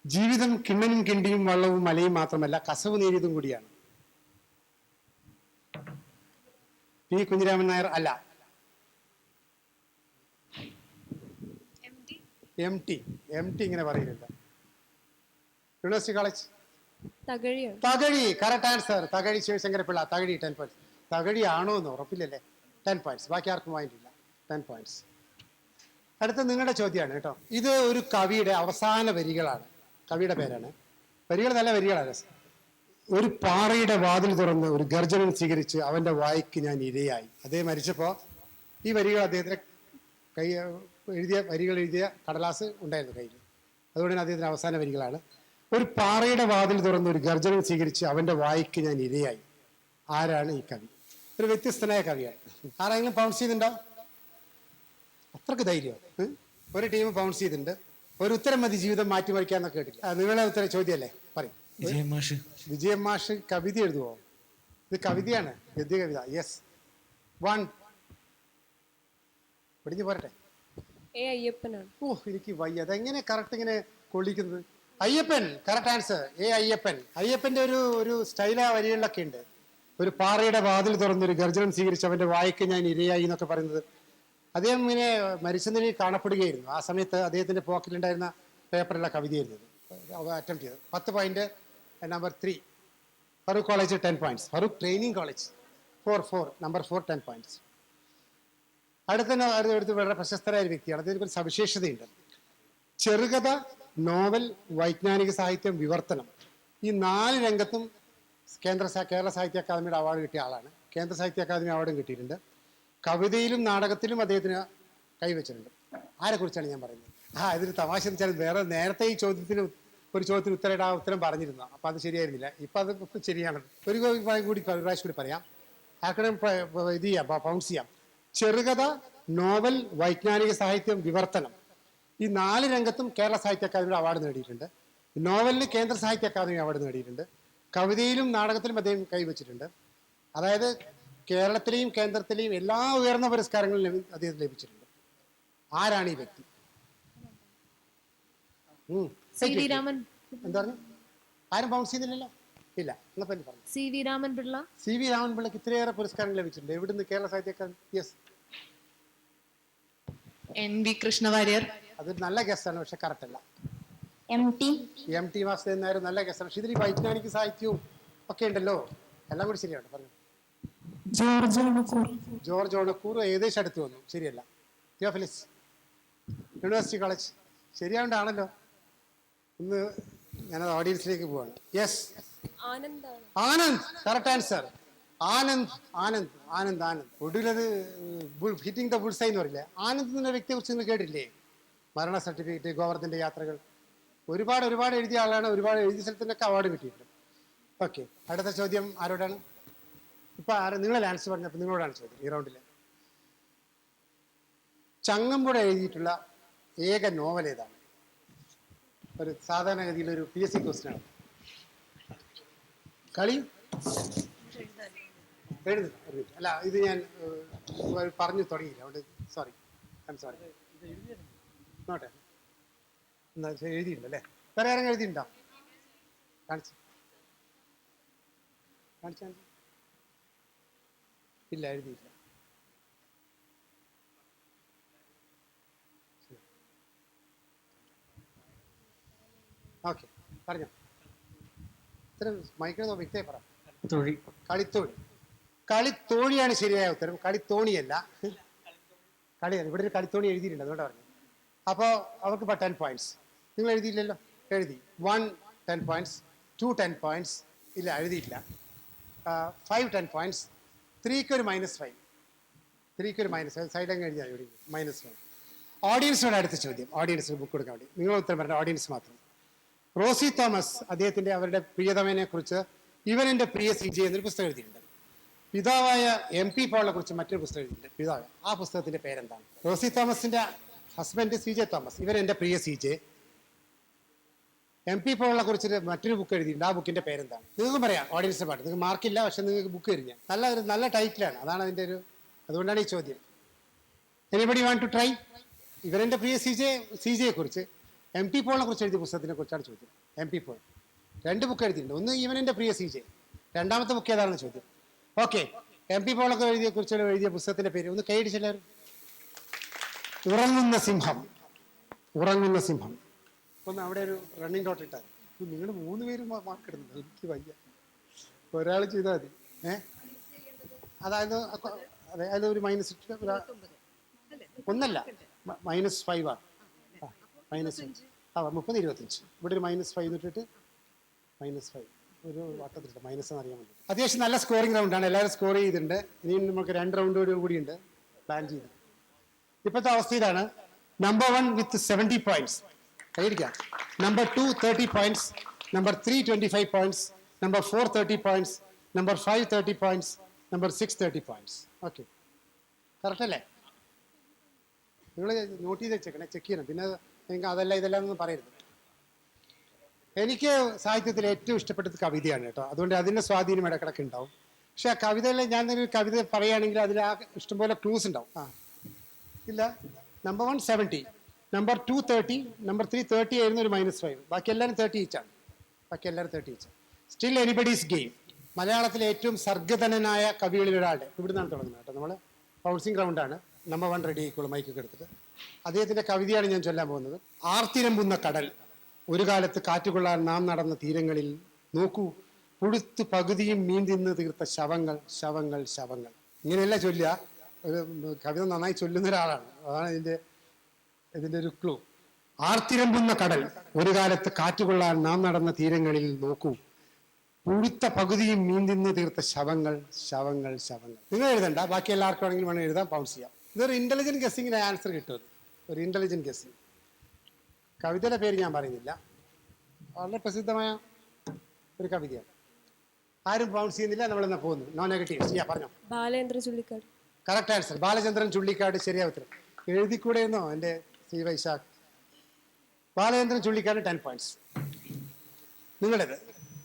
ജീവിതം കിണ്ണനും കിണ്ടിയും വള്ളവും മലയും മാത്രമല്ല, കസവ് നേരിയതും കൂടിയാണ്. P. കുഞ്ഞിരാമൻ നായർ അല്ല. MT ഇങ്ങനെ പറയുന്നില്ല. University college Thakazhi. Correct answer. Thakazhi Sivasankara Pillai. Thakazhi 10 points. Thakazhi ആണോ എന്ന് ഉറപ്പില്ലല്ലേ? 10 പോയിന്റ്സ്. ബാക്കി ആർക്കും വാങ്ങിയിട്ടില്ല. 10 പോയിന്റ്സ്. അടുത്ത നിങ്ങളുടെ ചോദ്യമാണ് കേട്ടോ. ഇത് ഒരു കവിയുടെ അവസാന വരികളാണ്. കവിയുടെ പേരാണ്. വരികൾ നല്ല വരികളാണ്. ഒരു പാറയുടെ വാതിൽ തുറന്ന് ഒരു ഗർജനം സ്വീകരിച്ച് അവന്റെ വായ്ക്ക് ഞാൻ ഇരയായി. അദ്ദേഹം മരിച്ചപ്പോൾ ഈ വരികൾ അദ്ദേഹത്തിന്റെ വരികൾ എഴുതിയ കടലാസ് ഉണ്ടായിരുന്നു കയ്യിൽ. അതുകൊണ്ട് അദ്ദേഹത്തിന്റെ അവസാന വരികളാണ്. ഒരു പാറയുടെ വാതിൽ തുറന്ന് ഒരു ഗർജനം സ്വീകരിച്ച് അവന്റെ വായ്ക്ക് ഞാൻ ഇരയായി. ആരാണ് ഈ കവി? ഒരു വ്യത്യസ്തനായ കവിയാണ്. ആരെങ്കിലും ബൗൺസ് ചെയ്തിട്ടുണ്ടോ? അത്രക്ക് ധൈര്യം. ഒരു ടീം ബൗൺസ് ചെയ്തിട്ടുണ്ട്. ഒരു ഉത്തരം മതി ജീവിതം മാറ്റിമറിക്കാന്നൊക്കെ കേട്ടില്ല. നിങ്ങളുടെ ഉത്തരം ചോദ്യമല്ലേ? പറയും. വിജയൻ മാഷ് കവിത എഴുതുവോ? ഇത് കവിതയാണ്, ഗദ്യ കവിത. യെസ്, 1 പിടിഞ്ഞു പോരട്ടെ. അയ്യപ്പനാണ്. എനിക്ക് വയ്യ. അതെങ്ങനെ കറക്റ്റ് ഇങ്ങനെ കൊള്ളിക്കുന്നത്? അയ്യപ്പൻ. Correct answer. അയ്യപ്പൻ. അയ്യപ്പന്റെ ഒരു സ്റ്റൈലാ വരികളിലൊക്കെ ഉണ്ട്. ഒരു പാറയുടെ വാതിൽ തുറന്നൊരു ഗർജനം സ്വീകരിച്ച് അവന്റെ വായ്ക്ക് ഞാൻ ഇരയായി എന്നൊക്കെ പറയുന്നത്. അദ്ദേഹം ഇങ്ങനെ മരിച്ചതിന് കാണപ്പെടുകയായിരുന്നു. ആ സമയത്ത് അദ്ദേഹത്തിന്റെ പോക്കറ്റിലുണ്ടായിരുന്ന പേപ്പറിലുള്ള കവിതയായിരുന്നു അറ്റംപ്റ്റ് ചെയ്തത്. 10 point. Number 3 Farook college 10 points. Farook training college 4 number 4 10 points. അടുത്ത് വളരെ പ്രശസ്തരായ ഒരു വ്യക്തിയാണ്. അദ്ദേഹത്തിന് ഒരു സവിശേഷതയുണ്ട്. ചെറുകഥ, നോവൽ, വൈജ്ഞാനിക സാഹിത്യം, വിവർത്തനം, ഈ 4 രംഗത്തും കേരള സാഹിത്യ അക്കാദമിയുടെ അവാർഡ് കിട്ടിയ ആളാണ്. കേന്ദ്ര സാഹിത്യ അക്കാദമി അവാർഡും കിട്ടിയിട്ടുണ്ട്. കവിതയിലും നാടകത്തിലും അദ്ദേഹത്തിന് കൈവച്ചിട്ടുണ്ട്. ആരെക്കുറിച്ചാണ് ഞാൻ പറയുന്നത്? ഇതിന് തമാശ എന്ന് വെച്ചാൽ വേറെ നേരത്തെ ഈ ചോദ്യത്തിന് ഉത്തരം പറഞ്ഞിരുന്നു. അപ്പം അത് ശരിയായിരുന്നില്ല. ഇപ്പം അത് ശരിയാണ്. ഒരു പ്രാവശ്യം കൂടി പറയാം. ആക്കണം ഇത് ചെയ്യാം, ബൗൺസ് ചെയ്യാം. ചെറുകഥ, നോവൽ, വൈജ്ഞാനിക സാഹിത്യം, വിവർത്തനം, ഈ 4 രംഗത്തും കേരള സാഹിത്യ അക്കാദമിയുടെ അവാർഡ് നേടിയിട്ടുണ്ട്. നോവലിന് കേന്ദ്ര സാഹിത്യ അക്കാദമി അവാർഡ് നേടിയിട്ടുണ്ട്. കവിതയിലും നാടകത്തിലും അദ്ദേഹം കൈവച്ചിട്ടുണ്ട്. അതായത് കേരളത്തിലെയും കേന്ദ്രത്തിലെയും എല്ലാ ഉയർന്ന പുരസ്കാരങ്ങളും അദ്ദേഹത്തിന് ലഭിച്ചിട്ടുണ്ട്. ആരാണ് ഈ വ്യക്തി? C V Raman. എന്താ പറഞ്ഞു? ആരും ബൗൺസ് ചെയ്യുന്നില്ലല്ലോ? ഇല്ല. എന്നപ്പോ പറഞ്ഞു C V Ramanpillai. C V രാമൻപിള്ളക്ക് ഇത്രയേറെ പുരസ്കാരങ്ങൾ ലഭിച്ചിട്ടുണ്ട്. എവിടുന്ന്? Kerala Sahitya Akademi. Yes. N V Krishnavariyar. അതൊരു നല്ല ഗസ്റ്റാണ്, പക്ഷെ കറക്റ്റ് അല്ല. എം ടി വാസുദേവൻ നായർ നല്ല ഗസ്റ്റാണ്. പക്ഷെ ഇതിൽ വൈജ്ഞാനിക സാഹിത്യവും ഒക്കെ ഉണ്ടല്ലോ. എല്ലാം കൂടി ശരിയാണ്. പറഞ്ഞു. ജോർജ് ഓണക്കൂർ ഏകദേശം അടുത്ത് വന്നു. ശരിയല്ല. Theophilus university college. ശരിയാണ്ടാണല്ലോ. ഇന്ന് ഞാനത് ഓഡിയൻസിലേക്ക് പോവാണ്. Yes, Anand. Correct answer. Anand Anand Anand Anand. ഒടുവിലത് ഹിറ്റിംഗ് ദ ബുൾസൈ എന്ന് പറയില്ലേ? ആനന്ദ് എന്ന വ്യക്തിയെ കുറിച്ച് നിങ്ങൾ കേട്ടില്ലേ? മരണ സർട്ടിഫിക്കറ്റ്, ഗോവർദ്ധന്റെ യാത്രകൾ, ഒരുപാട് ഒരുപാട് എഴുതിയ ആളാണ്. ഒരുപാട് എഴുതിയ സ്ഥലത്തിനൊക്കെ അവാർഡ് കിട്ടിയിട്ടുണ്ട്. ഓക്കെ, അടുത്ത ചോദ്യം ആരോടാണ്? ഇപ്പൊ നിങ്ങൾ ആൻസർ പറഞ്ഞപ്പോൾ നിങ്ങളോടാണ് ചോദ്യം ഈ റൗണ്ടില്. ചങ്ങമ്പുഴ എഴുതിയിട്ടുള്ള ഏക നോവൽ ഏതാണ്? ഒരു സാധാരണഗതിയിൽ ഒരു PSC ക്വസ്റ്റ്യൻ ആണ്. കളി എഴുതുന്നു. അല്ല, ഇത് ഞാൻ പറഞ്ഞു തുടങ്ങിയില്ല, അതുകൊണ്ട് സോറി. നോട്ടെ, എന്താ എഴുതിയിട്ടുണ്ടല്ലേ? വേറെ ആരെങ്കിലും എഴുതിയിട്ടുണ്ടോ? കാണിച്ചു. ഇല്ല, എഴുതിയില്ല. ഓക്കെ, പറഞ്ഞോ. ഇത്തരം മൈക്കിൾ വ്യക്തിയെ പറ. കളിത്തോഴി. കളിത്തോഴിയാണ് ശരിയായ ഉത്തരം. കളിത്തോണിയല്ല. കളിയാണ്. ഇവിടെ ഒരു കളിത്തോണി എഴുതിയിട്ടുണ്ട്, അതുകൊണ്ടാണ് പറഞ്ഞു. അപ്പോൾ അവർക്ക് 10 points. നിങ്ങൾ എഴുതിയില്ലല്ലോ? എഴുതി. 1 10 points, 2 10 points. ഇല്ല, എഴുതിയില്ല. 5 10 points. 3ക്ക് ഒരു -5. 3ക്ക് ഒരു -5. സൈഡങ്ങ് എഴുതിയാൽ -5. ഓഡിയൻസിനോട് അടുത്ത ചോദ്യം. ഓഡിയൻസിന് ബുക്ക് കൊടുക്കാൻ വേണ്ടി നിങ്ങൾ ഉത്തരം പറഞ്ഞ ഓഡിയൻസ് മാത്രം. റോസി തോമസ് അദ്ദേഹത്തിന്റെ അവരുടെ പ്രിയതമനെ കുറിച്ച് ഇവൻ എൻ്റെ പ്രിയ CJ എന്നൊരു പുസ്തകം എഴുതിയിട്ടുണ്ട്. പിതാവായ MP പോളിനെ കുറിച്ച് മറ്റൊരു പുസ്തകം എഴുതിയിട്ടുണ്ട്. പിതാവ്. ആ പുസ്തകത്തിന്റെ പേരെന്താണ്? റോസി തോമസിന്റെ ഹസ്ബൻഡ് CJ തോമസ്. ഇവൻ എൻ്റെ പ്രിയ CJ. MP പോളിനെ കുറിച്ച് മറ്റൊരു ബുക്ക് എഴുതിയിട്ടുണ്ട്. ആ ബുക്കിന്റെ പേരെന്താണ്? നിങ്ങൾക്ക് പറയാം. ഓഡിയൻസിന് പാട്ട്. നിങ്ങൾക്ക് മാർക്കില്ല, പക്ഷെ നിങ്ങൾക്ക് ബുക്ക് എഴുതിയാൽ നല്ല ടൈറ്റിലാണ്. അതാണ് അതിന്റെ ഒരു, അതുകൊണ്ടാണ് ഈ ചോദ്യം. Anybody want to try? ഇവരെൻ്റെ പ്രിയ CJ കുറിച്ച് MP പോളിനെ കുറിച്ച് എഴുതിയ പുസ്തകത്തിനെ കുറിച്ചാണ് ചോദ്യം. MP പോൾ 2 ബുക്ക് എഴുതിയിട്ടുണ്ട്. ഒന്ന് ഇവനെൻ്റെ പ്രിയ CJ, രണ്ടാമത്തെ ബുക്ക് ഏതാണെന്ന് ചോദ്യം. ഓക്കെ, MP പോളൊക്കെ എഴുതിയ പുസ്തകത്തിന്റെ പേര് ഒന്ന് കൈയടിച്ചെല്ലാവരും. ഉറങ്ങുന്ന സിംഹം. ഉറങ്ങുന്ന സിംഹം. ഒന്ന് അവിടെ ഒരു റണ്ണിങ് ഡോട്ട് ഇട്ടാൽ. നിങ്ങൾ 3 പേരും മാർക്ക് ഇടുന്നുണ്ട്. എനിക്ക് വയ്യ, ഒരാൾ ചെയ്താൽ മതി. അതായത് അതെ, അതിലൊരു -6 ഒന്നല്ല, -5 ആണ്. -30 25. ഇവിടെ ഒരു -5 ഇട്ടിട്ട് -5 ഒരു വട്ടത്തിട്ട് മൈനസ് എന്ന് അറിയാൻ വേണ്ടി. അത്യാവശ്യം നല്ല സ്കോറിംഗ് റൗണ്ടാണ്. എല്ലാവരും സ്കോർ ചെയ്തിട്ടുണ്ട്. ഇനിയും നമുക്ക് 2 റൗണ്ട് കൂടിയുണ്ട് പ്ലാൻ ചെയ്ത്. ഇപ്പോഴത്തെ അവസ്ഥ ഇതാണ്. Number 1 with 70 points. കൈയടിക്കാം. Number 2 30 points. Number 3 25 points. Number 4 30 points. Number 5 30 points. Number 6 30 points. Okay, correct അല്ലേ? നിങ്ങൾ നോട്ട് ചെയ്ത് വെച്ചേക്കണേ, ചെക്ക് ചെയ്യണം. പിന്നെ നിങ്ങൾക്ക് അതല്ല ഇതെല്ലാം ഒന്നും പറയരുത്. എനിക്ക് സാഹിത്യത്തിൽ ഏറ്റവും ഇഷ്ടപ്പെട്ടത് കവിതയാണ് കേട്ടോ. അതുകൊണ്ട് അതിൻ്റെ സ്വാധീനം ഇടക്കിടക്ക് ഉണ്ടാവും. പക്ഷെ ആ കവിതയിൽ ഞാൻ ഒരു കവിത പറയുകയാണെങ്കിൽ അതിൽ ആ ഇഷ്ടംപോലെ ക്ലൂസ് ഉണ്ടാവും. ഇല്ല, നമ്പർ 1 70, നമ്പർ 2 30, നമ്പർ 3 30 ആയിരുന്നു, ഒരു -5. ബാക്കി എല്ലാവരും 30 ഈച്ചാണ്. Still anybody's game. മലയാളത്തിലെ ഏറ്റവും സർഗധനനായ കവികളിൽ ഒരാളുടെ ഇവിടുന്നാണ് തുടങ്ങുന്നത് കേട്ടോ. നമ്മൾ ബൗൺസിംഗ് ഗ്രൗണ്ടാണ്. നമ്പർ 1 റെഡി ആയിക്കോളും, മൈക്കൊക്കെ എടുത്തിട്ട്. അദ്ദേഹത്തിൻ്റെ കവിതയാണ് ഞാൻ ചൊല്ലാൻ പോകുന്നത്. ആർത്തിരമ്പുന്ന കടൽ, ഒരു കാലത്ത് കാറ്റുകൊള്ളാൻ നാം നടന്ന തീരങ്ങളിൽ നോക്കൂ, പുഴുത്ത് പകുതിയും മീൻ തിന്ന് തീർത്ത ശവങ്ങൾ ശവങ്ങൾ ശവങ്ങൾ. ഇങ്ങനെയല്ല ചൊല്ലുക. ഒരു കവിത നന്നായി ചൊല്ലുന്ന ഒരാളാണ്. അതാണ് ഇതിൻ്റെ ഒരു ക്ലൂ. ആർത്തിരമ്പുന്ന കടൽ, ഒരു കാലത്ത് കാറ്റുകൊള്ളാൻ നാം നടന്ന തീരങ്ങളിൽ നോക്കൂ, പുഴുത്ത പകുതിയും മീൻ തിന്ന് തീർത്ത ശവങ്ങൾ ശവങ്ങൾ ശവങ്ങൾ. നിങ്ങൾ എഴുതണ്ട, ബാക്കി എല്ലാവർക്കും ആണെങ്കിലും വേണം എഴുതാൻ. ബൗൺസ് ചെയ്യാം. ഇതൊരു ഇന്റലിജന്റ് ഗസ്സിങ്ങിന് ആൻസർ കിട്ടും. ഒരു ഇന്റലിജന്റ് ഗസ്സിങ്. കവിതയുടെ പേര് ഞാൻ പറയുന്നില്ല, വളരെ പ്രസിദ്ധമായ ഒരു കവിതയാണ്. ആരും ബൗൺസ് ചെയ്യുന്നില്ല, നമ്മളെന്നാ പോകുന്നു. No negatives. പറഞ്ഞോ. ബാലചന്ദ്രൻ ചുള്ളിക്കാട്. Correct answer. ബാലചന്ദ്രൻ ചുള്ളിക്കാട് ശരിയായ ഉത്തരം. എഴുതിക്കൂടെ എന്നോ എൻ്റെ ശ്രീ വൈശാഖ്. ബാലചന്ദ്രൻ ചുള്ളിക്കാട് 10 points. നിങ്ങളുടേത്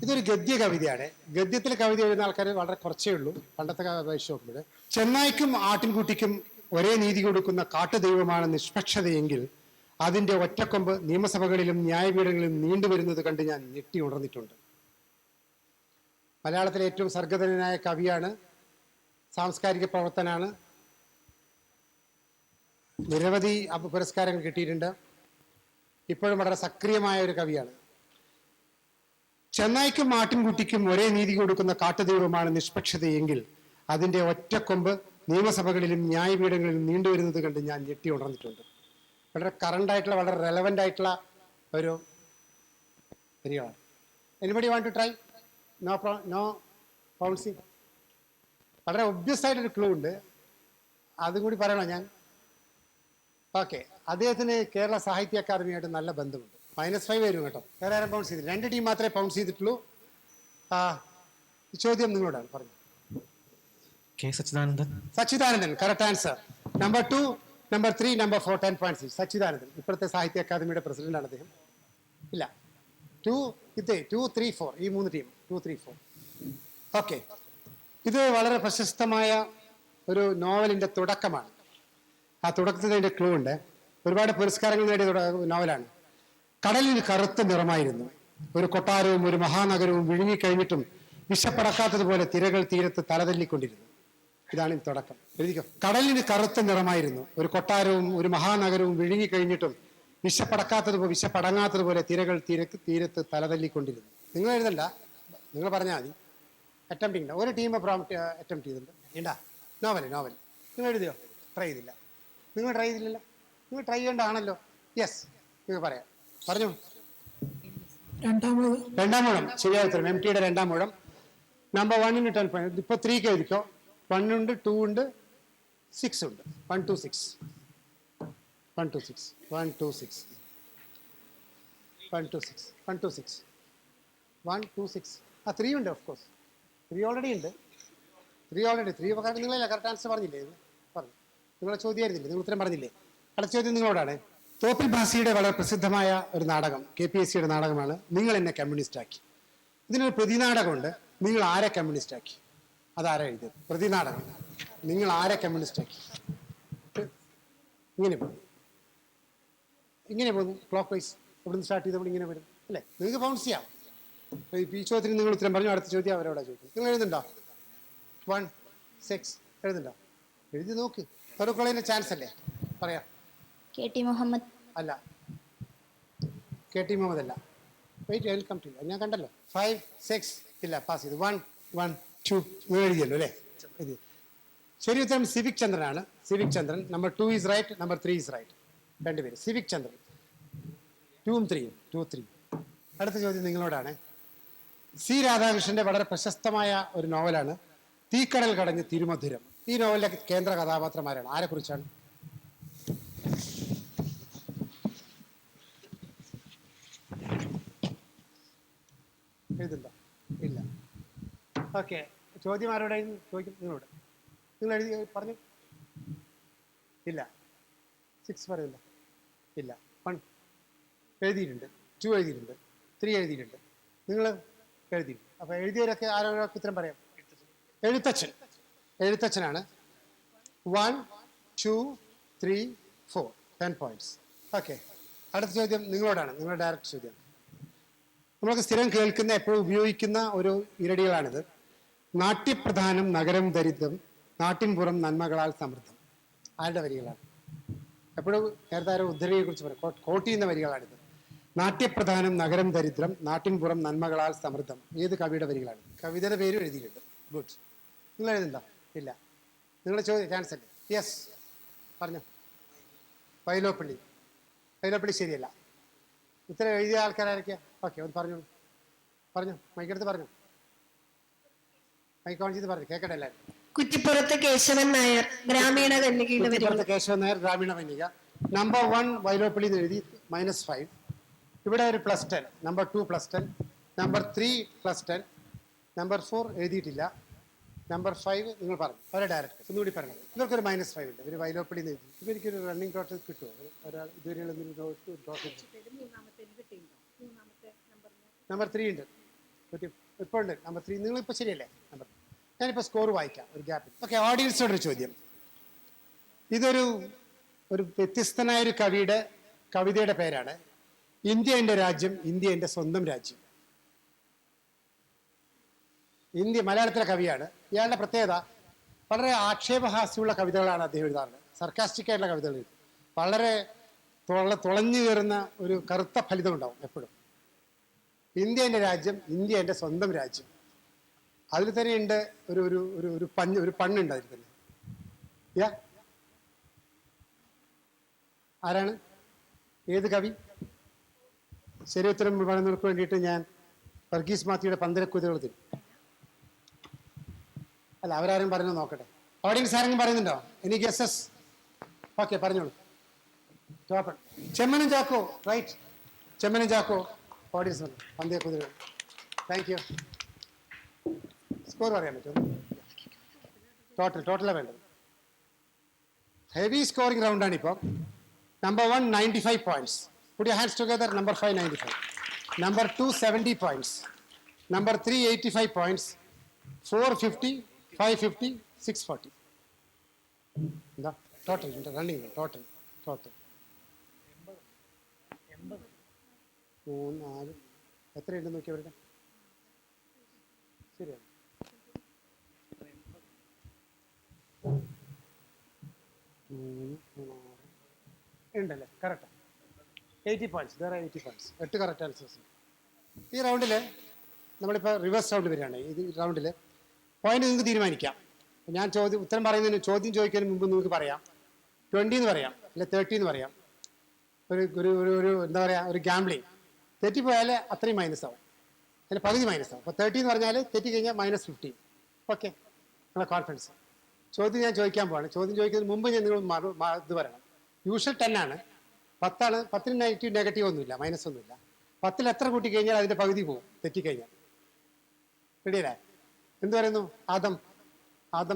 ഇതൊരു ഗദ്യ കവിതയാണ്. ഗദ്യത്തിൽ കവിത എഴുതുന്ന ആൾക്കാർ വളരെ കുറച്ചേ ഉള്ളൂ പണ്ടത്തെ അപേക്ഷിച്ച് നോക്കുമ്പോൾ. ചെന്നായ്ക്കും ആട്ടിൻകുട്ടിക്കും ഒരേ നീതി കൊടുക്കുന്ന കാട്ടുദൈവമാണ് നിഷ്പക്ഷതയെങ്കിൽ അതിൻ്റെ ഒറ്റക്കൊമ്പ് നിയമസഭകളിലും ന്യായപീഠങ്ങളിലും നീണ്ടുവരുന്നത് കണ്ട് ഞാൻ ഞെട്ടി ഉണർന്നിട്ടുണ്ട്. മലയാളത്തിലെ ഏറ്റവും സർഗധനായ കവിയാണ്, സാംസ്കാരിക പ്രവർത്തനാണ്, നിരവധി പുരസ്കാരങ്ങൾ കിട്ടിയിട്ടുണ്ട്. ഇപ്പോഴും വളരെ സക്രിയമായ ഒരു കവിയാണ്. ചെന്നായ്ക്കും ആട്ടിൻകുട്ടിക്കും ഒരേ നീതി കൊടുക്കുന്ന കാട്ടുദൈവമാണ് നിഷ്പക്ഷതയെങ്കിൽ അതിൻ്റെ ഒറ്റക്കൊമ്പ് നിയമസഭകളിലും ന്യായപീഠങ്ങളിലും നീണ്ടുവരുന്നത് കണ്ട് ഞാൻ ഞെട്ടി ഉണർന്നിട്ടുണ്ട്. വളരെ കറണ്ടായിട്ടുള്ള, വളരെ റെലവൻ്റ് ആയിട്ടുള്ള ഒരു വരികളാണ്. Anybody want to try? No pounce. വളരെ ഒബ്വിയസ് ആയിട്ടൊരു ക്ലൂ ഉണ്ട്, അതും കൂടി പറയണോ ഞാൻ? ഓക്കെ. അദ്ദേഹത്തിന് കേരള സാഹിത്യ അക്കാദമിയായിട്ട് നല്ല ബന്ധമുണ്ട്. -5 വരും കേട്ടോ. വേറെ ആരും പൗൺസ് ചെയ്തില്ല. 2 ടീം മാത്രമേ പൗൺസ് ചെയ്തിട്ടുള്ളൂ. ചോദ്യം നിങ്ങളോടാണ്, പറഞ്ഞു. K Sachidanandan. Sachidanandan, correct answer. Number 2, number 3, number 4, 10 points. Sachidanandan ഇപ്പോഴത്തെ സാഹിത്യ അക്കാദമിയുടെ പ്രസിഡന്റാണ് അദ്ദേഹം. ഇല്ല, 2, 3, 4 ഈ 3 ടീം 2, 3, 4. ഓക്കെ. ഇത് വളരെ പ്രശസ്തമായ ഒരു നോവലിന്റെ തുടക്കമാണ്. ആ തുടക്കത്തിൽ അതിന്റെ ക്ലൂ ഉണ്ട്. ഒരുപാട് പുരസ്കാരങ്ങൾ നേടിയ നോവലാണ്. കടലിൽ കറുത്ത നിറമായിരുന്നു, ഒരു കൊട്ടാരവും ഒരു മഹാനഗരവും വിഴുങ്ങിക്കഴിഞ്ഞിട്ടും വിശപ്പടക്കാത്തതുപോലെ തിരകൾ തീരത്ത് തലതല്ലിക്കൊണ്ടിരുന്നു. ഇതാണ് ഈ തുടക്കം. എഴുതിക്കോ. കടലിന് കറുത്ത നിറമായിരുന്നു, ഒരു കൊട്ടാരവും ഒരു മഹാനഗരവും വിഴുങ്ങിക്കഴിഞ്ഞിട്ടും വിശപ്പടങ്ങാത്തതുപോലെ തിരകൾ തീരത്ത് തലതല്ലിക്കൊണ്ടിരുന്നു. നിങ്ങൾ എഴുതണ്ട, നിങ്ങൾ പറഞ്ഞാൽ മതി. അറ്റംപ്റ്റിംഗ് ഒരു ടീം അറ്റംപ്റ്റ് ചെയ്തിട്ടുണ്ട്. വേണ്ട, നോവൽ നിങ്ങൾ എഴുതിയോ? ട്രൈ ചെയ്തില്ല. നിങ്ങൾ ട്രൈ ചെയ്തില്ലല്ലോ. നിങ്ങൾ ട്രൈ ചെയ്യേണ്ടതാണല്ലോ. യെസ്, നിങ്ങൾ പറയാം. പറഞ്ഞു. രണ്ടാം മൂഴം ശരിയായ ഉത്തരം. MT യുടെ രണ്ടാം മൂഴം. Number 1 10 points. ഇപ്പൊ 3 എഴുതിക്കോ. 1 ഉണ്ട്, 2 ഉണ്ട്, 6 ഉണ്ട്. 1 2 6 1 2 6 1 2 6 1 2 6 1 2 6 1 2 6 3 ഉണ്ട്. ഓഫ് കോഴ്സ് 3 ഓൾറെഡി ഉണ്ട്. 3 കാരണം നിങ്ങളല്ല കറക്റ്റ് ആൻസർ പറഞ്ഞില്ലേ? പറഞ്ഞു. നിങ്ങളെ ചോദ്യമായിരുന്നില്ലേ? നിങ്ങൾ ഉത്തരം പറഞ്ഞില്ലേ? അടുത്ത ചോദ്യം നിങ്ങളോടാണ്. തോപ്പിൽ ഭാസിയുടെ വളരെ പ്രസിദ്ധമായ ഒരു നാടകം, KPSCയുടെ നാടകമാണ് നിങ്ങൾ എന്നെ കമ്മ്യൂണിസ്റ്റ് ആക്കി. ഇതിനൊരു പ്രതിനാടകമുണ്ട്. നിങ്ങൾ ആരെ കമ്മ്യൂണിസ്റ്റ് ആക്കി? അതാരാ എഴുതിയത്? പ്രതിനാടകം. നിങ്ങൾ ആരെ കമ്മ്യൂണിസ്റ്റ് ആക്കി? ഇങ്ങനെ പോകുന്നു ക്ലോക്ക് വൈസ്. ഇവിടുന്ന് സ്റ്റാർട്ട് ചെയ്തപ്പോൾ ഇങ്ങനെ വരും അല്ലേ? നിങ്ങൾക്ക് ബൗൺസ് ചെയ്യാം. ഈ ചോദ്യത്തിന് നിങ്ങൾ ഉത്തരം പറഞ്ഞു. അടുത്ത ചോദ്യം അവരോടാ ചോദിക്കും. നിങ്ങൾ എഴുതുന്നുണ്ടോ? 1 6 എഴുതുന്നുണ്ടോ? എഴുതി നോക്ക്. ഫറൂഖ് ചാൻസ് അല്ലേ? പറയാം. KT മുഹമ്മദ്. അല്ല, KT മുഹമ്മദ് അല്ല. Wait, welcome to. ഞാൻ കണ്ടല്ലോ. 5 6 ഇല്ല, പാസ് ചെയ്തു. 1 1 2 എഴുതിയല്ലോ അല്ലേ? എഴുതി. ശരി ഉത്തരം സിവിക് ചന്ദ്രനാണ്. Civic Chandran. Number 2 is right, number 3 is right. രണ്ടുപേര്. സിവിക് ചന്ദ്രൻ. 2 3. അടുത്ത ചോദ്യം നിങ്ങളോടാണ്. C രാധാകൃഷ്ണന്റെ വളരെ പ്രശസ്തമായ ഒരു നോവലാണ് തീക്കടൽ കടഞ്ഞ് തിരുമധുരം. ഈ നോവലിലെ കേന്ദ്ര കഥാപാത്രമാരാണ്? ആരെക്കുറിച്ചാണ്? എഴുതുണ്ടോ? ഇല്ല. ഓക്കെ. ചോദ്യം ആരോടായിരുന്നു ചോദിക്കും? നിങ്ങളോട്. നിങ്ങൾ എഴുതി പറഞ്ഞു? ഇല്ല. 6 പറയുന്നില്ല. ഇല്ല. 1 എഴുതിയിട്ടുണ്ട്, 2 എഴുതിയിട്ടുണ്ട്, 3 എഴുതിയിട്ടുണ്ട്. നിങ്ങൾ എഴുതിയിട്ടുണ്ട്. അപ്പോൾ എഴുതിയവരൊക്കെ ആരോടൊക്കെ ഉത്തരം പറയാം? എഴുത്തച്ഛനാണ്. 1 2 3 4 10 points. ഓക്കെ. അടുത്ത ചോദ്യം നിങ്ങളോടാണ്. നിങ്ങളുടെ ഡയറക്റ്റ് ചോദ്യം. നമ്മൾക്ക് സ്ഥിരം കേൾക്കുന്ന, എപ്പോഴും ഉപയോഗിക്കുന്ന ഒരു ഇരടികളാണിത്. നാട്യപ്രധാനം നഗരം ദരിദ്രം, നാട്ടിൻപുറം നന്മകളാൽ സമൃദ്ധം. ആരുടെ വരികളാണ്? എപ്പോഴും നേരത്തെ ആരോ ഉദ്ധരണിയെ കുറിച്ച് പറയും, കോട്ട് ചെയ്യുന്ന വരികളാണിത്. നാട്യപ്രധാനം നഗരം ദരിദ്രം, നാട്ടിൻപുറം നന്മകളാൽ സമൃദ്ധം. ഏത് കവിയുടെ വരികളാണ്? കവിതയുടെ പേരും എഴുതിയിട്ടുണ്ട്. ഗുഡ്. നിങ്ങൾ എഴുതുന്നുണ്ടോ? ഇല്ല. നിങ്ങളുടെ ചോദ്യം ചാൻസ് അല്ലേ? യെസ്, പറഞ്ഞു. വൈലോപ്പള്ളി ശരിയല്ല. ഉത്തരം എഴുതിയ ആൾക്കാരായിരിക്കുക. ഓക്കെ, ഒന്ന് പറഞ്ഞു. മൈക്കെടുത്ത് പറഞ്ഞു. മൈക്ക് ഓൺ ചെയ്ത് പറഞ്ഞു, കേൾക്കട്ടെ എല്ലാവരും. കുറ്റിപ്പുറത്ത് കേശവൻ നായർ, ഗ്രാമീണ കന്യകയുടെ വരികൾ. കേശവൻ നായർ, ഗ്രാമീണ കന്യക. നമ്പർ 1 വൈലോപ്പള്ളി എന്ന് എഴുതി, -5. ഇവിടെ ഒരു +10. നമ്പർ 2 +10. നമ്പർ 3 +10. നമ്പർ 4 എഴുതിയിട്ടില്ല. നമ്പർ 5 നിങ്ങൾ പറഞ്ഞു. അവരെ ഡയറക്റ്റ് ഒന്നുകൂടി പറഞ്ഞു. ഇവർക്കൊരു -5 ഉണ്ട്. ഇവർ വൈലോപ്പള്ളി എന്ന് എഴുതി. ഇവർക്കൊരു റണ്ണിങ് ടോട്ടൽ കിട്ടുമോ? ഒരാൾ ഇതുവരെയുള്ള ടോട്ടൽ നമ്പർ 3 ഉണ്ട്, ഇപ്പോൾ ഉണ്ട് നമ്പർ 3. നിങ്ങളിപ്പോൾ ശരിയല്ലേ? നമ്പർ ഞാനിപ്പോൾ സ്കോർ വായിക്കാം ഒരു ഗ്യാപ്പിൽ. ഓക്കെ, ഓഡിയൻസിനോടൊരു ചോദ്യം. ഇതൊരു വ്യത്യസ്തനായ ഒരു കവിതയുടെ പേരാണ് ഇന്ത്യ എൻ്റെ രാജ്യം, ഇന്ത്യ എൻ്റെ സ്വന്തം രാജ്യം. ഇന്ത്യ, മലയാളത്തിലെ കവിയാണ്. ഇയാളുടെ പ്രത്യേകത വളരെ ആക്ഷേപഹാസ്യമുള്ള കവിതകളാണ് അദ്ദേഹം എഴുതാറുള്ളത്. സർക്കാസ്റ്റിക് ആയിട്ടുള്ള കവിതകൾ എഴുതും. വളരെ തുളഞ്ഞു കയറുന്ന ഒരു കറുത്ത ഫലിതം ഉണ്ടാവും എപ്പോഴും. ഇന്ത്യ എൻ്റെ രാജ്യം, ഇന്ത്യ എൻ്റെ സ്വന്തം രാജ്യം. അതിൽ തന്നെ ഉണ്ട് ഒരു പണ്ണുണ്ട് അതിൽ തന്നെ. ആരാണ്? ഏത് കവി? ശരി ഉത്തരം പറയുന്നവർക്ക് വേണ്ടിയിട്ട് ഞാൻ വർഗീസ് മാത്യുയുടെ പന്തരക്കുതികൾ തരും. അല്ല, അവരാരും പറഞ്ഞു നോക്കട്ടെ. ഓഡിയൻസ് ആരെങ്കിലും പറയുന്നുണ്ടോ? Any guesses? ഓക്കെ, പറഞ്ഞോളൂ. ചെമ്മനും ചാക്കോ, റൈറ്റ്. ചെമ്മനും ചാക്കോ ഓഡിയൻസ് പറഞ്ഞു. പന്തയക്കുതികൾ. Thank you. സ്കോർ പറയാൻ പറ്റുമോ? ടോട്ടലാണ് വേണ്ടത്. ഹെവി സ്കോറിംഗ് റൗണ്ടാണ് ഇപ്പോൾ. Number 1, 95 points. Put your hands together. Number 5, 95. Number 2, 70 points. Number 3, 85 points. 4, 50, 5, 50, 6, 40. Total, running, total. 3, 4. എത്രയുണ്ടെന്ന് നോക്കിയവരുടെ? ശരിയാണ്. ഉണ്ടല്ലേ? Correct. 80 points. There are 80 points. 8 correct answers. ഈ റൗണ്ടിൽ നമ്മളിപ്പോൾ റിവേഴ്സ് റൗണ്ട് വരികയാണ്. ഈ റൗണ്ടിൽ പോയിന്റ് നിങ്ങൾക്ക് തീരുമാനിക്കാം. ഞാൻ ഉത്തരം പറയുന്നതിന് ചോദ്യം ചോദിക്കുന്നതിന് മുമ്പ് നിങ്ങൾക്ക് പറയാം 20 എന്ന് പറയാം, അല്ലെ 30 എന്ന് പറയാം. ഒരു എന്താ പറയുക, ഒരു ഗാംബ്ലിങ്. തെറ്റിപ്പോയാൽ അത്രയും മൈനസ് ആവും, അതിൽ പകുതി മൈനസ് ആവും. അപ്പോൾ 30 എന്ന് പറഞ്ഞാൽ തെറ്റിക്കഴിഞ്ഞാൽ -15. ഓക്കെ, നിങ്ങളെ കോൺഫിഡൻസ്. ചോദ്യം ഞാൻ ചോദിക്കാൻ പോവാണ്. ചോദ്യം ചോദിക്കുന്നതിന് മുമ്പ് ഞാൻ നിങ്ങൾ ഇത് പറയണം. യൂഷ്വൽ 10 ആണ്. 10 ആണ്. 10ന് നെഗറ്റീവ് ഒന്നുമില്ല, മൈനസ് ഒന്നുമില്ല. 10ൽ എത്ര കൂട്ടി കഴിഞ്ഞാൽ അതിൻ്റെ പകുതി പോകും തെറ്റിക്കഴിഞ്ഞാൽ. റെഡിയല്ലേ? എന്ത് പറയുന്നു? ആദം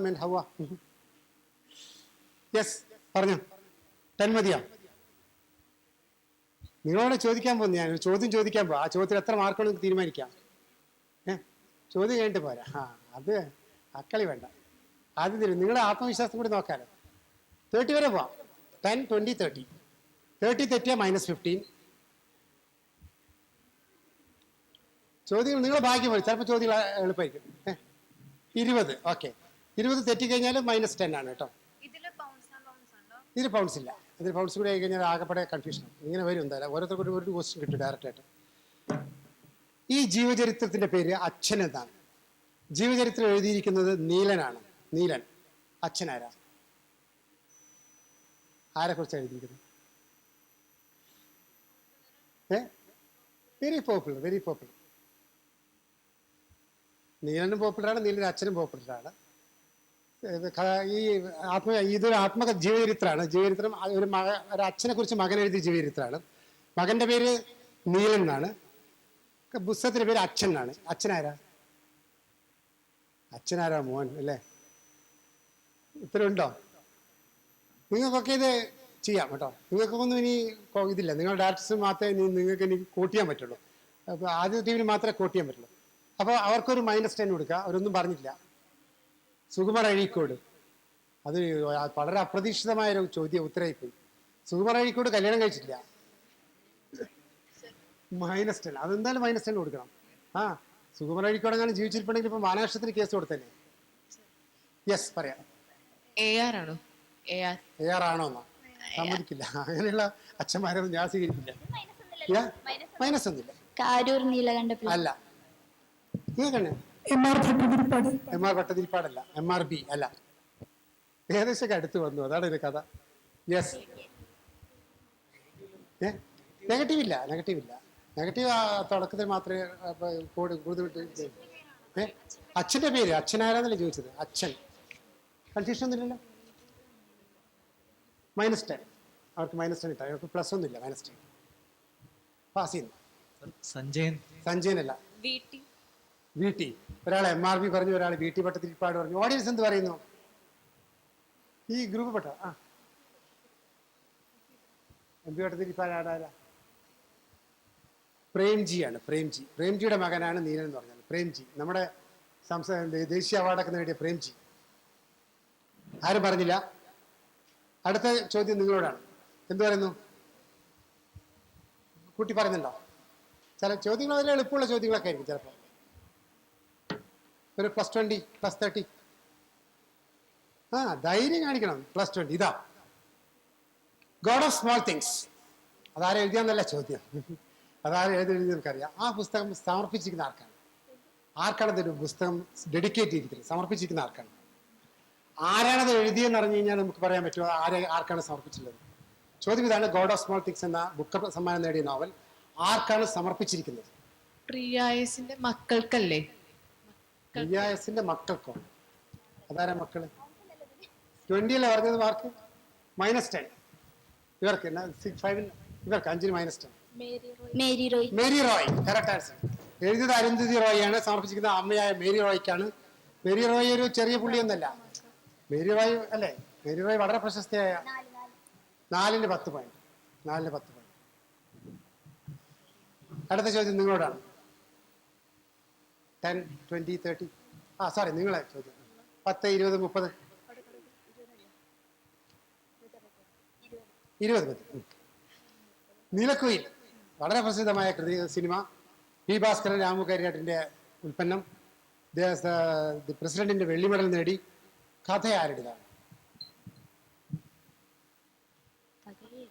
ആൻഡ് ഹവ്വ. യെസ്, പറഞ്ഞു. 10 മതിയാ? നിങ്ങളോട് ചോദിക്കാൻ പോകുന്നു. ഞാൻ ഒരു ചോദ്യം ചോദിക്കാൻ പോവാം. ആ ചോദ്യത്തിൽ എത്ര മാർക്കാണ് നിങ്ങൾക്ക് തീരുമാനിക്കാം. ചോദ്യം കഴിഞ്ഞിട്ട് പോരാ. അത് അക്കളി വേണ്ട. ആദ്യം തരും. നിങ്ങളുടെ ആത്മവിശ്വാസം കൂടി നോക്കാമല്ലോ. 30 വരെ പോവാം. 10, 20, 30. 30 തെറ്റിയാൽ -15. ചോദ്യങ്ങൾ നിങ്ങളുടെ ഭാഗ്യം പോലെ. ചിലപ്പോൾ ചോദ്യങ്ങൾ എളുപ്പമായിരിക്കും. 20. ഓക്കെ, 20 തെറ്റിക്കഴിഞ്ഞാൽ -10 ആണ് കേട്ടോ. ഇതിൽ പൗണ്ട്സ് ഇല്ല. ഇതിൽ പൗണ്ട്സ് കൂടി ആയി കഴിഞ്ഞാൽ ആകെപ്പെടെ കൺഫ്യൂഷൻ. ഇങ്ങനെ വരും. എന്തായാലും ഓരോരുത്തർക്കും ഒരു ക്വസ്റ്റ്യൻ കിട്ടും ഡയറക്റ്റായിട്ട്. ഈ ജീവചരിത്രത്തിൻ്റെ പേര് അച്ഛൻ എന്നാണ്. ജീവചരിത്രം എഴുതിയിരിക്കുന്നത് നീലനാണ്. നീലൻ. അച്ഛനാരാ? ആരെക്കുറിച്ചാണ് എഴുതിയിരിക്കുന്നത്? Very popular. നീലനും പോപ്പുലറാണ്, നീലൻ്റെ അച്ഛനും പോപ്പുലറാണ്. ഇതൊരു ജീവചരിത്രമാണ്. ജീവചരിത്രം ഒരു അച്ഛനെ കുറിച്ച് മകൻ എഴുതിയ ജീവചരിത്രമാണ്. മകന്റെ പേര് നീലൻ എന്നാണ്. പുസ്തകത്തിന്റെ പേര് അച്ഛൻ എന്നാണ്. അച്ഛനാരാ? മോൻ അല്ലേ? ഉത്തരവുണ്ടോ? നിങ്ങൾക്കൊക്കെ ഇത് ചെയ്യാം കേട്ടോ. നിങ്ങൾക്കൊന്നും ഇനി ഇതില്ല. നിങ്ങളുടെ ഡയറക്ടേഴ്സ് മാത്രമേ നിങ്ങൾക്ക് ഇനി കോട്ട് ചെയ്യാൻ പറ്റുള്ളൂ. അപ്പോൾ ആദ്യത്തെ ടീമിന് മാത്രമേ കോട്ട് ചെയ്യാൻ പറ്റുള്ളൂ. അപ്പോൾ അവർക്കൊരു -10 കൊടുക്കുക. അവരൊന്നും പറഞ്ഞില്ല. സുകുമാർ അഴീക്കോട്. അത് വളരെ അപ്രതീക്ഷിതമായ ഒരു ഉത്തരവായിപ്പോയി. സുകുമാർ അഴീക്കോട് കല്യാണം കഴിച്ചിട്ടില്ല. -10. അതെന്തായാലും -10 കൊടുക്കണം. സുകുമാർ അഴീക്കോട് അങ്ങനെ ജീവിച്ചിരിപ്പുണ്ടെങ്കിൽ ഇപ്പം മാനനഷ്ടത്തിന് കേസ് കൊടുത്തല്ലേ? യെസ്, പറയാം. AR ആണോ? AR ആണോ എന്നാ? സമ്മതിക്കില്ല. അങ്ങനെയുള്ള അച്ഛന്മാരൊന്നും ഞാൻ സ്വീകരിക്കില്ല. മൈനസ് ഒന്നുമില്ല. അല്ല. നിങ്ങൾക്കന്നെ MR ഭട്ടതിരിപ്പാടല്ല, MRB അല്ല. ഏകദേശമൊക്കെ അടുത്ത് വന്നു. അതാണ് ഒരു കഥ. യെസ്. നെഗറ്റീവ് നെഗറ്റീവ് തുടക്കത്തിൽ മാത്രമേ കൂടുതൽ. അച്ഛൻ്റെ പേര് അച്ഛനാരാന്നല്ലേ ചോദിച്ചത്? അച്ഛൻ. കൺഫ്യൂഷൻ ഒന്നുമില്ലല്ലോ. -10. അവർക്ക് -10 ഇട്ടാൽ അവർക്ക് പ്ലസ് ഒന്നുമില്ല. -10 പാസ് ചെയ്യുന്നു. സഞ്ജയനല്ല, VT. ഒരാൾ MRB പറഞ്ഞു, ഒരാൾ VT ഭട്ടതിരിപ്പാട് പറഞ്ഞു. ഓഡിയൻസ് എന്ത് പറയുന്നു? ഈ ഗ്രൂപ്പ് പെട്ട MB ഭട്ടതിരിപ്പാട് ആരാ? പ്രേംജിയാണ്. പ്രേംജിയുടെ മകനാണ് നീലൻ എന്ന് പറഞ്ഞത്. പ്രേംജി നമ്മുടെ ദേശീയ അവാർഡൊക്കെ നേടിയ പ്രേംജി. ആരും പറഞ്ഞില്ല. അടുത്ത ചോദ്യം നിങ്ങളോടാണ്. എന്തു പറയുന്നു? കുട്ടി പറയുന്നുണ്ടോ? ചില ചോദ്യങ്ങൾ അതിൽ എളുപ്പമുള്ള ചോദ്യങ്ങളൊക്കെ ആയിരിക്കും ചിലപ്പോൾ. ഒരു +20 +30. ധൈര്യം കാണിക്കണം. +20 ഇതാ ഗോഡ് ഓഫ് സ്മോൾ തിങ്സ്. അതാരും എഴുതിയാന്നല്ല ചോദ്യം. അതാരും എഴുതി നമുക്കറിയാം. ആ പുസ്തകം സമർപ്പിച്ചിരിക്കുന്ന ആർക്കാണ് ഇതൊരു പുസ്തകം ഡെഡിക്കേറ്റ് ചെയ്തിരിക്കുന്നത്? സമർപ്പിച്ചിരിക്കുന്ന ആർക്കാണ്? ആരാണത് എഴുതിയെന്ന് അറിഞ്ഞു കഴിഞ്ഞാൽ നമുക്ക് പറയാൻ പറ്റുമോ ആർക്കാണ് സമർപ്പിച്ചിട്ടുള്ളത്? ചോദ്യം ഇതാണ്. ഗോഡ് ഓഫ് സ്മോൾ തിങ്സ് എന്ന ബുക്ക് സമ്മാനം നേടിയ നോവൽ ആർക്കാണ് സമർപ്പിച്ചിരിക്കുന്നത്? പ്രിയായസിന്റെ മക്കൾക്കല്ലേ? പ്രിയായസിന്റെ മക്കൾക്കോ? അതാരാ മക്കള്? 20 അല്ലേ പറഞ്ഞത് മാർക്ക്? -10 ഇവർക്ക്. 5 ഇവർക്ക് 5 -10. Mary Roy correct answer. എഴുതിയത് അരുന്ധതി റോയാണ്. സമർപ്പിച്ചിരിക്കുന്ന അമ്മയായ മേരി റോയ്ക്കാണ്. മേരി റോയ് ഒരു ചെറിയ പുള്ളിയൊന്നല്ല. മേരി റോയ് അല്ലേ? മേരി റോയ് വളരെ പ്രശസ്തിയായ 4-ന് 10 പോയിന്റ്. 4-ന് 10 പോയിന്റ്. അടുത്ത ചോദ്യം നിങ്ങളോടാണ്. 10, 20, 30. സോറി, നിങ്ങളെ ചോദ്യം. 10, 20, 30. 20 നീലക്കുയിൽ വളരെ പ്രസിദ്ധമായ സിനിമ. പി ഭാസ്കരൻ രാമു കരിയാട്ടിന്റെ ഉൽപ്പന്നം. പ്രസിഡന്റിന്റെ വെള്ളി മെഡൽ നേടി. കഥ ആരുടേതാണ്?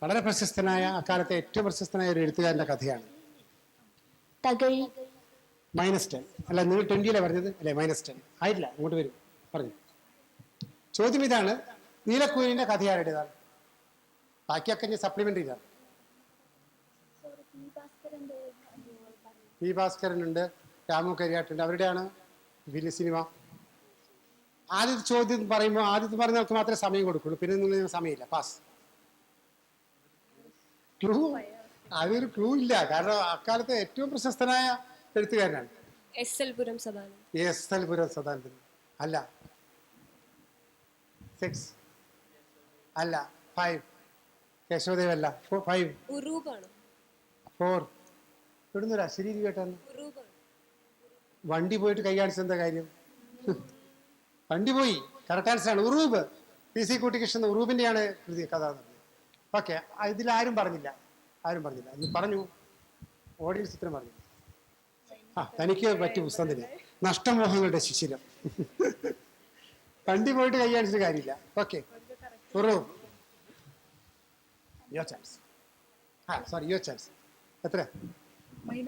വളരെ പ്രശസ്തനായ, അക്കാലത്തെ ഏറ്റവും പ്രശസ്തനായ ഒരു എഴുത്തുകാരന്റെ കഥയാണ്. -10 അല്ല, നിങ്ങൾ 20 പറഞ്ഞത് അല്ലേ? -10 ആയിട്ടില്ല. അങ്ങോട്ട് വരും. പറഞ്ഞു. ചോദ്യം ഇതാണ്. നീലക്കുയിലിന്റെ കഥ ആരുടേതാണ്? ബാക്കിയൊക്കെ ഞാൻ സപ്ലിമെന്ററി ഇതാണ്. പി ഭാസ്കരനുണ്ട്, രാമു കരിയാട്ടുണ്ട്. അവരുടെയാണ് വലിയ സിനിമ. ആദ്യത്തെ ചോദ്യം പറയുമ്പോൾ ആദ്യത്തെ പറഞ്ഞവർക്ക് മാത്രമേ സമയം കൊടുക്കുള്ളൂ. പിന്നെ നിങ്ങൾ സമയമില്ല. പാസ്. ക്ലൂ? അതൊരു ക്ലൂ ഇല്ല. കാരണം അക്കാലത്തെ ഏറ്റവും പ്രശസ്തനായ എഴുത്തുകാരനാണ്. എസ് എൽ പുരം സദാനന്ദൻ. അല്ല. 6 അല്ല. 5 കേശവദേവ് അല്ല. 5 4 ഇവിടുന്നൊരു അശരീരി കേട്ടാണ്. വണ്ടി പോയിട്ട് കൈ കാണിച്ചത് എന്താ കാര്യം? വണ്ടി പോയി. കറക്റ്റ് ആൻസർ ആണ്. ഉറൂബ്. PC കുട്ടിക്കൃഷ്ണൻ ഉറൂബിന്റെയാണ് കൃതി കഥ എന്ന് പറഞ്ഞത്. ഓക്കെ. ഇതിലാരും പറഞ്ഞില്ല. ഇന്ന് പറഞ്ഞു. ഓഡിയൻസ് ഇത്രയും പറഞ്ഞു. തനിക്ക് പറ്റിയ പുസ്തകം തന്നെ. നഷ്ടമോഹങ്ങളുടെ ശിശിരം. വണ്ടി പോയിട്ട് കൈ കാണിച്ചിട്ട് കാര്യമില്ല. Okay. Uroob. Your chance. Your chance. എത്ര? -10.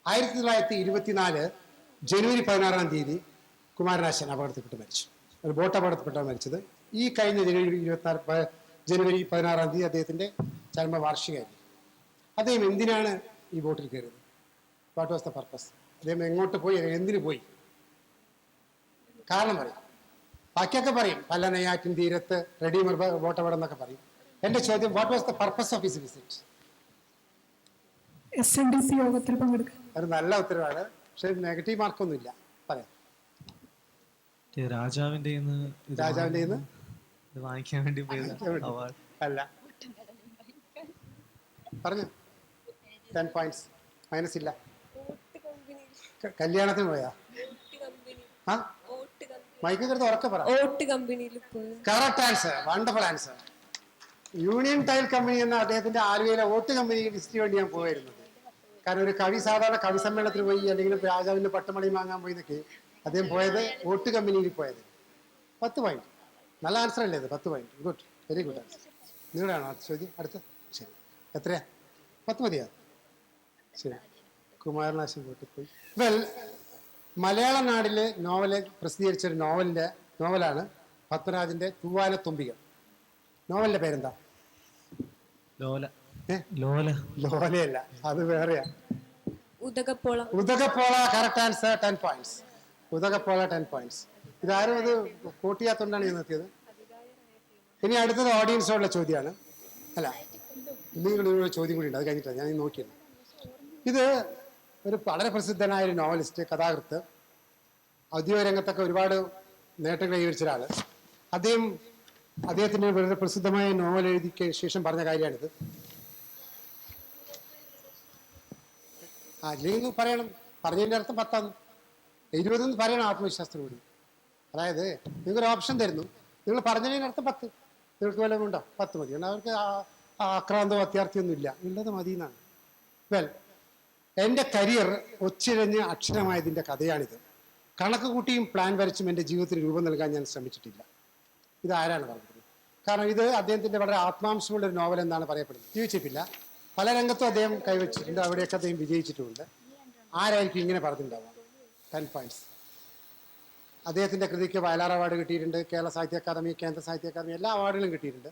1924 ജനുവരി 16 കുമാരനാശൻ അപകടത്തിൽപ്പെട്ട് മരിച്ചു. ഒരു ബോട്ട് അപകടത്തിൽപ്പെട്ടാണ് മരിച്ചത്. ഈ കഴിഞ്ഞ ജനുവരി 16 അദ്ദേഹത്തിന്റെ ചരമവാർഷികമായിരുന്നു. അദ്ദേഹം എന്തിനാണ് ഈ ബോട്ടിൽ കയറിയത്? What was the purpose? അദ്ദേഹം എങ്ങോട്ട് പോയി? എന്തിനു പോയി? കാരണം പറയും. ബാക്കിയൊക്കെ പറയും. പല നെയ്യാറ്റിൻ തീരത്ത് റെഡീമർ ബോട്ട് അപകടം എന്നൊക്കെ പറയും. എന്റെ ചോദ്യം, what was the purpose of his visit? SNDC യോഗത്തിൽ പങ്കെടുക്കാൻ. അത് നല്ല ഉത്തരവാണ്. പക്ഷെ നെഗറ്റീവ് മാർക്കൊന്നും ഇല്ല. പറയാം. രാജാവിന്റെ വാങ്ങിക്കാൻ വേണ്ടി അല്ല. പറഞ്ഞു. 10 പോയിന്റ്സ്. മൈനസ് ഇല്ല. കല്യാണത്തിന് പോയാ? മൈക്ക് കരുത്ത് ഉറക്കെ പറ. Correct answer. Wonderful answer. Union tile company എന്ന അദ്ദേഹത്തിന്റെ ആലുവയിലെ ഓട്ട് കമ്പനി വിസിറ്റ് വേണ്ടി ഞാൻ പോയിരുന്നത്. കാരണം ഒരു കവി സാധാരണ കവി സമ്മേളനത്തിന് പോയി അല്ലെങ്കിൽ രാജാവിന്റെ പട്ടുമണി വാങ്ങാൻ പോയി എന്നൊക്കെ അദ്ദേഹം പോയത് ഓട്ട് കമ്പനിയിൽ പോയത്. 10 പോയിന്റ്. നല്ല ആൻസർ അല്ലേ ഇത്? 10 point. Good. Very good answer. നിങ്ങളാണോ ചോദ്യം? അടുത്ത്. ശരി. എത്രയാ? 10 മതിയാ? ശരി. കുമാരനാശൻ വീട്ടിൽ പോയി. വെൽ, മലയാള നാടിലെ നോവല് പ്രസിദ്ധീകരിച്ചൊരു നോവലാണ് പത്മരാജന്റെ തൂവാനത്തുമ്പികൾ. നോവലിന്റെ പേരെന്താ? ലോലയല്ല, അത് വേറെയാ. Udakappola. Correct answer. 10 points. Udakappola 10 points. ഇതാരും അത് കൂട്ടിയാത്തോണ്ടാണ് ഞാൻ നിർത്തിയത്. ഇനി അടുത്തത് ഓഡിയൻസോടുള്ള ചോദ്യമാണ്. അല്ല, നിങ്ങളൊരു ചോദ്യം കൂടി ഉണ്ട്. അത് കഴിഞ്ഞിട്ടാണ് ഞാൻ നോക്കിയത്. ഇത് ഒരു വളരെ പ്രസിദ്ധനായ ഒരു നോവലിസ്റ്റ്, കഥാകൃത്ത്, ഔദ്യോഗിക രംഗത്തൊക്കെ ഒരുപാട് നേട്ടങ്ങൾ കൈവരിച്ച ഒരാള്. അദ്ദേഹം അദ്ദേഹത്തിന് വളരെ പ്രസിദ്ധമായ നോവൽ എഴുതിക്ക് ശേഷം പറഞ്ഞ കാര്യമാണിത്. അല്ലെങ്കിൽ പറയണം, പറഞ്ഞതിൻ്റെ അർത്ഥം 10 20 പറയണം ആത്മവിശ്വാസത്തോടുകൂടി. അതായത് നിങ്ങൾക്കൊരു ഓപ്ഷൻ തരുന്നു, നിങ്ങൾ പറഞ്ഞതിൻ്റെ അർത്ഥം 10. നിങ്ങൾക്ക് വല്ലതും ഉണ്ടോ? 10 മതി. കാരണം അവർക്ക് ആക്രാന്തോ അത്യാർത്ഥിയൊന്നും ഇല്ല, ഉള്ളത് മതി എന്നാണ്. എൻ്റെ കരിയർ ഒച്ചിഴഞ്ഞ് അക്ഷരമായതിൻ്റെ കഥയാണിത്. കണക്ക് കൂട്ടിയും പ്ലാൻ വരച്ചും എൻ്റെ ജീവിതത്തിന് രൂപം നൽകാൻ ഞാൻ ശ്രമിച്ചിട്ടില്ല. ഇത് ആരാണ് പറഞ്ഞത്? കാരണം ഇത് അദ്ദേഹത്തിൻ്റെ വളരെ ആത്മാംശമുള്ള ഒരു നോവൽ എന്നാണ് പറയപ്പെടുന്നത്. ജീവിച്ചിട്ടില്ല, പല രംഗത്തും അദ്ദേഹം കൈവച്ചിട്ടുണ്ട്, അവിടെയൊക്കെ അദ്ദേഹം വിജയിച്ചിട്ടുമുണ്ട്. ആരായിരിക്കും ഇങ്ങനെ പറഞ്ഞിട്ടുണ്ടാവുക? 10 points. അദ്ദേഹത്തിൻ്റെ കൃതിക്ക് വയലാർ അവാർഡ് കിട്ടിയിട്ടുണ്ട്, കേരള സാഹിത്യ അക്കാദമി, കേന്ദ്ര സാഹിത്യ അക്കാദമി, എല്ലാ അവാർഡുകളും കിട്ടിയിട്ടുണ്ട്.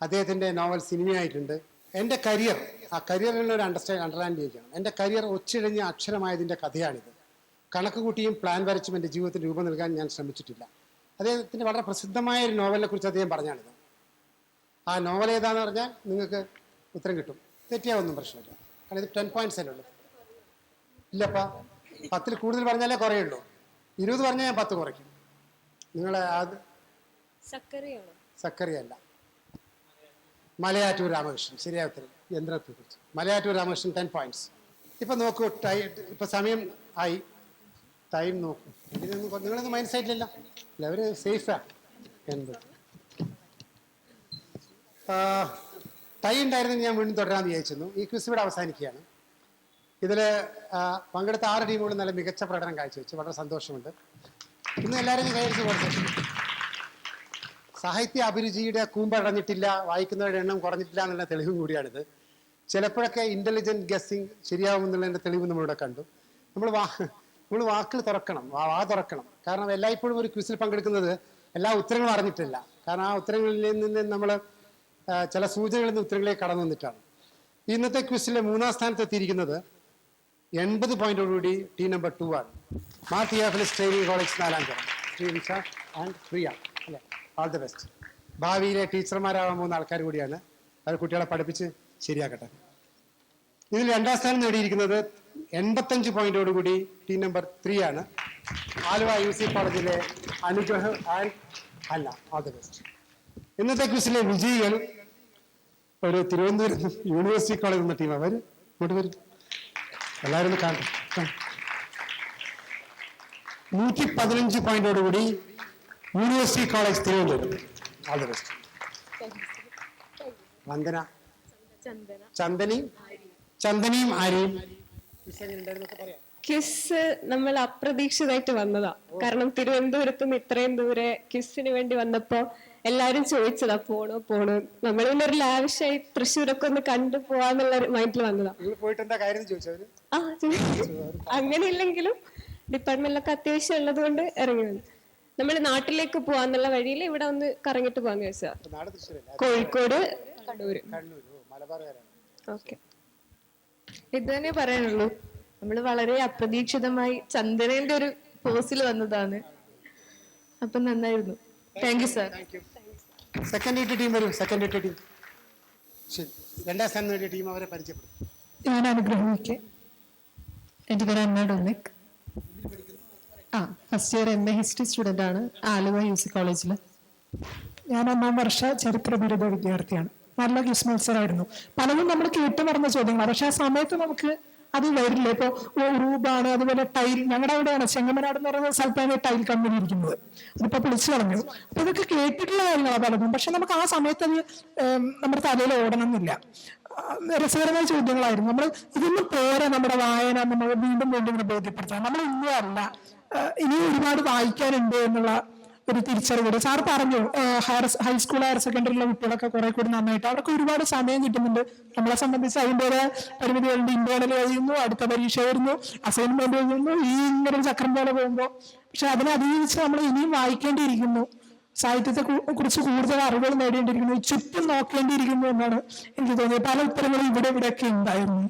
അദ്ദേഹത്തിൻ്റെ നോവൽ സിനിമയായിട്ടുണ്ട്. എൻ്റെ കരിയർ, ആ കരിയറിനുള്ള ഒരു അണ്ടർസ്റ്റാൻഡ് ചെയ്യണം. എൻ്റെ കരിയർ ഒച്ചിഴഞ്ഞ അക്ഷരമായതിൻ്റെ കഥയാണിത്. കണക്ക് കൂട്ടിയും പ്ലാൻ വരച്ചും എൻ്റെ ജീവിതത്തിന് രൂപം നൽകാൻ ഞാൻ ശ്രമിച്ചിട്ടില്ല. അദ്ദേഹത്തിൻ്റെ വളരെ പ്രസിദ്ധമായ ഒരു നോവലിനെ കുറിച്ച് അദ്ദേഹം പറഞ്ഞാണിത്. ആ നോവൽ ഏതാണെന്ന് പറഞ്ഞാൽ നിങ്ങൾക്ക് ഉത്തരം കിട്ടും. തെറ്റിയാവൊന്നും പ്രശ്നമില്ല, കാരണം ഇത് 10 points അല്ലേ ഉള്ളൂ. ഇല്ലപ്പാ, 10ൽ കൂടുതൽ പറഞ്ഞാലേ കുറയുള്ളൂ. 20 പറഞ്ഞാൽ ഞാൻ 10 കുറയ്ക്കും. നിങ്ങളെ അത് സക്കറിയല്ല, മലയാറ്റൂർ രാമകൃഷ്ണൻ. ശരിയായ ഉത്തരം യന്ത്രത്തെ കുറിച്ച്. മലയാറ്റൂർ രാമകൃഷ്ണൻ 10 points. ഇപ്പം നോക്കൂ, ഇപ്പം സമയം ആയി. ടൈം നോക്കൂ. നിങ്ങളൊന്നും മൈൻഡ് സൈറ്റിലില്ല, അല്ല അവർ സേഫാ. എന്ത് ടൈം ഉണ്ടായിരുന്നെങ്കിൽ ഞാൻ വീണ്ടും തുടരാമെന്ന് വിചാരിച്ചിരുന്നു. ഈ ക്വിസ് ഇവിടെ അവസാനിക്കുകയാണ്. ഇതിൽ പങ്കെടുത്ത 6 ടീമുകളും നല്ല മികച്ച പ്രകടനം കാഴ്ചവെച്ചു. വളരെ സന്തോഷമുണ്ട്. ഇന്ന് എല്ലാവരും കൈയടിച്ച് കൊടുത്തു. സാഹിത്യ അഭിരുചിയുടെ കൂമ്പടഞ്ഞിട്ടില്ല, വായിക്കുന്നവരുടെ എണ്ണം കുറഞ്ഞിട്ടില്ല എന്നുള്ള തെളിവും കൂടിയാണിത്. ചിലപ്പോഴൊക്കെ ഇൻ്റലിജൻറ്റ് ഗസ്സിങ് ശരിയാവുമെന്നുള്ളതിൻ്റെ തെളിവ് നമ്മളിവിടെ കണ്ടു. നമ്മൾ വാക്കുകൾ തുറക്കണം, വാ തുറക്കണം. കാരണം എല്ലായ്പ്പോഴും ഒരു ക്വിസിൽ പങ്കെടുക്കുന്നത് എല്ലാ ഉത്തരങ്ങളും അറിഞ്ഞിട്ടില്ല. കാരണം ആ ഉത്തരങ്ങളിൽ നിന്ന് നമ്മൾ ചില സൂചനകളിൽ നിന്ന് ഉത്തരങ്ങളിലേക്ക് കടന്നു വന്നിട്ടാണ്. ഇന്നത്തെ ക്വിസിലെ 3ാം സ്ഥാനത്ത് എത്തിയിരിക്കുന്നത് 80 പോയിന്റോടുകൂടി ടീം നമ്പർ 2 ആണ്. മാർട്ടിയാഫിലിസ് ട്രെയിനിങ് കോളേജ് 4ാം തരം. ശ്രീ നിഷ ആൻഡ് പ്രിയ. അല്ലേ, ഓൾ ദി ബെസ്റ്റ്. ഭാവിയിലെ ടീച്ചർമാരാവാൻ പോകുന്ന ആൾക്കാർ കൂടിയാണ്. അവർ കുട്ടികളെ പഠിപ്പിച്ച് ശരിയാക്കട്ടെ. ഇതിൽ 2ാം സ്ഥാനം നേടിയിരിക്കുന്നത് 85 പോയിന്റോടുകൂടി ടീം നമ്പർ 3 ആണ്. ആലുവ UC കോളേജിലെ അനുഗ്രഹ് ആൻഡ് അല്ല. All the best. ഇന്നത്തെ ക്വിസിലെ വിജയികൾ ഒരു തിരുവനന്തപുരം യൂണിവേഴ്സിറ്റി കോളേജിൽ നിന്ന ടീം. അവർ ഇങ്ങോട്ട് വരും, എല്ലാവരും ഒന്ന് കാണും. 115 പോയിന്റോടുകൂടി university college Thiruvananthapuram. All the best. Vandana, ചന്ദനയും ആര്യയും. ക്വിസ് നമ്മൾ അപ്രതീക്ഷിതമായിട്ട് വന്നതാ. കാരണം തിരുവനന്തപുരത്ത് നിന്ന് ഇത്രയും ദൂരെ ക്വിസിന് വേണ്ടി വന്നപ്പോ എല്ലാരും ചോദിച്ചതാ പോണോ. നമ്മൾ പിന്നെ ഒരു ലാവിഷായി തൃശ്ശൂരൊക്കെ ഒന്ന് കണ്ടു പോവാന്നുള്ള മൈൻഡിൽ വന്നതാ. അങ്ങനെ ഇല്ലെങ്കിലും ഡിപ്പാർട്ട്മെന്റിലൊക്കെ അത്യാവശ്യം ഉള്ളത് കൊണ്ട് ഇറങ്ങി വന്നു. നമ്മൾ നാട്ടിലേക്ക് പോവാന്നുള്ള വഴിയിൽ ഇവിടെ ഒന്ന് കറങ്ങിട്ട് പോവാന്ന് വെച്ചാ. കോഴിക്കോട്, കണ്ണൂര്. ഓക്കെ, ഇത് തന്നെ പറയാനുള്ളൂ. നമ്മൾ വളരെ അപ്രതീക്ഷിതമായി ചന്ദനന്റെ ഒരു പോസിൽ വന്നതാണ്. അപ്പൊ നന്നായിരുന്നു. Thank you sir. Second team വരും. സെക്കൻഡ് ടീം 2ാം സ്ഥാനം നേടിയ ടീം അവരെ പരിചയപ്പെടും. ഞാൻ അനുഗ്രഹിക്ക്. എൻ്റെ പേര് Anna Domic. First year MA history student ആണ്, ആലുവ UC കോളേജിൽ. ഞാൻ 1ാം വർഷ ചരിത്ര ബിരുദ വിദ്യാർത്ഥിയാണ്. നല്ല ക്വിസ് മത്സരമായിരുന്നു. പലതും നമ്മൾ കേട്ട് പറഞ്ഞ ചോദ്യങ്ങളാണ്, പക്ഷെ ആ സമയത്ത് നമുക്ക് അത് വരില്ല. ഇപ്പോൾ റൂബാണ്, അതുപോലെ ടൈൽ. ഞങ്ങളുടെ അവിടെയാണ് ചെങ്ങമനാട് എന്ന് പറയുന്ന സ്ഥലത്താണ് ടൈൽ കമ്പനി ഇരിക്കുന്നത്. അതിപ്പോൾ പൊളിച്ചു കളഞ്ഞു. അപ്പൊ ഇതൊക്കെ കേട്ടിട്ടുള്ള കാര്യങ്ങളാണ് പലതും, പക്ഷെ നമുക്ക് ആ സമയത്ത് അത് നമ്മുടെ തലയിൽ ഓടണം എന്നില്ല. രസകരമായ ചോദ്യങ്ങളായിരുന്നു. നമ്മൾ ഇതൊന്നും പോരാ, നമ്മുടെ വായന നമ്മൾ വീണ്ടും ഇങ്ങനെ ബോധ്യപ്പെടുത്താം. നമ്മൾ ഇന്നും അല്ല, ഇനി ഒരുപാട് വായിക്കാനുണ്ട് എന്നുള്ള ഒരു തിരിച്ചറിവ് സാർ പറഞ്ഞു. ഹൈസ്കൂൾ ഹയർ സെക്കൻഡറിയിലെ കുട്ടികളൊക്കെ കുറെ കൂടി നന്നായിട്ട് അവർക്ക് ഒരുപാട് സമയം കിട്ടുന്നുണ്ട്. നമ്മളെ സംബന്ധിച്ച് അതിൻ്റെതായ പരിമിതികളുണ്ട്. ഇന്റേണൽ കഴിയുന്നു, അടുത്ത പരീക്ഷ വരുന്നു, അസൈൻമെന്റ് എഴുതുന്നു, ഈ ഇങ്ങനെ ഒരു ചക്രം പോലെ പോകുമ്പോൾ. പക്ഷെ അതിനെ അതിജീവിച്ച് നമ്മൾ ഇനിയും വായിക്കേണ്ടിയിരിക്കുന്നു. സാഹിത്യത്തെ കുറിച്ച് കൂടുതൽ അറിവുകൾ നേടേണ്ടിയിരിക്കുന്നു, ചുറ്റും നോക്കേണ്ടിയിരിക്കുന്നു എന്നാണ് എനിക്ക് തോന്നിയത്. പല ഉത്തരങ്ങളും ഇവിടെയൊക്കെ ഉണ്ടായിരുന്നു.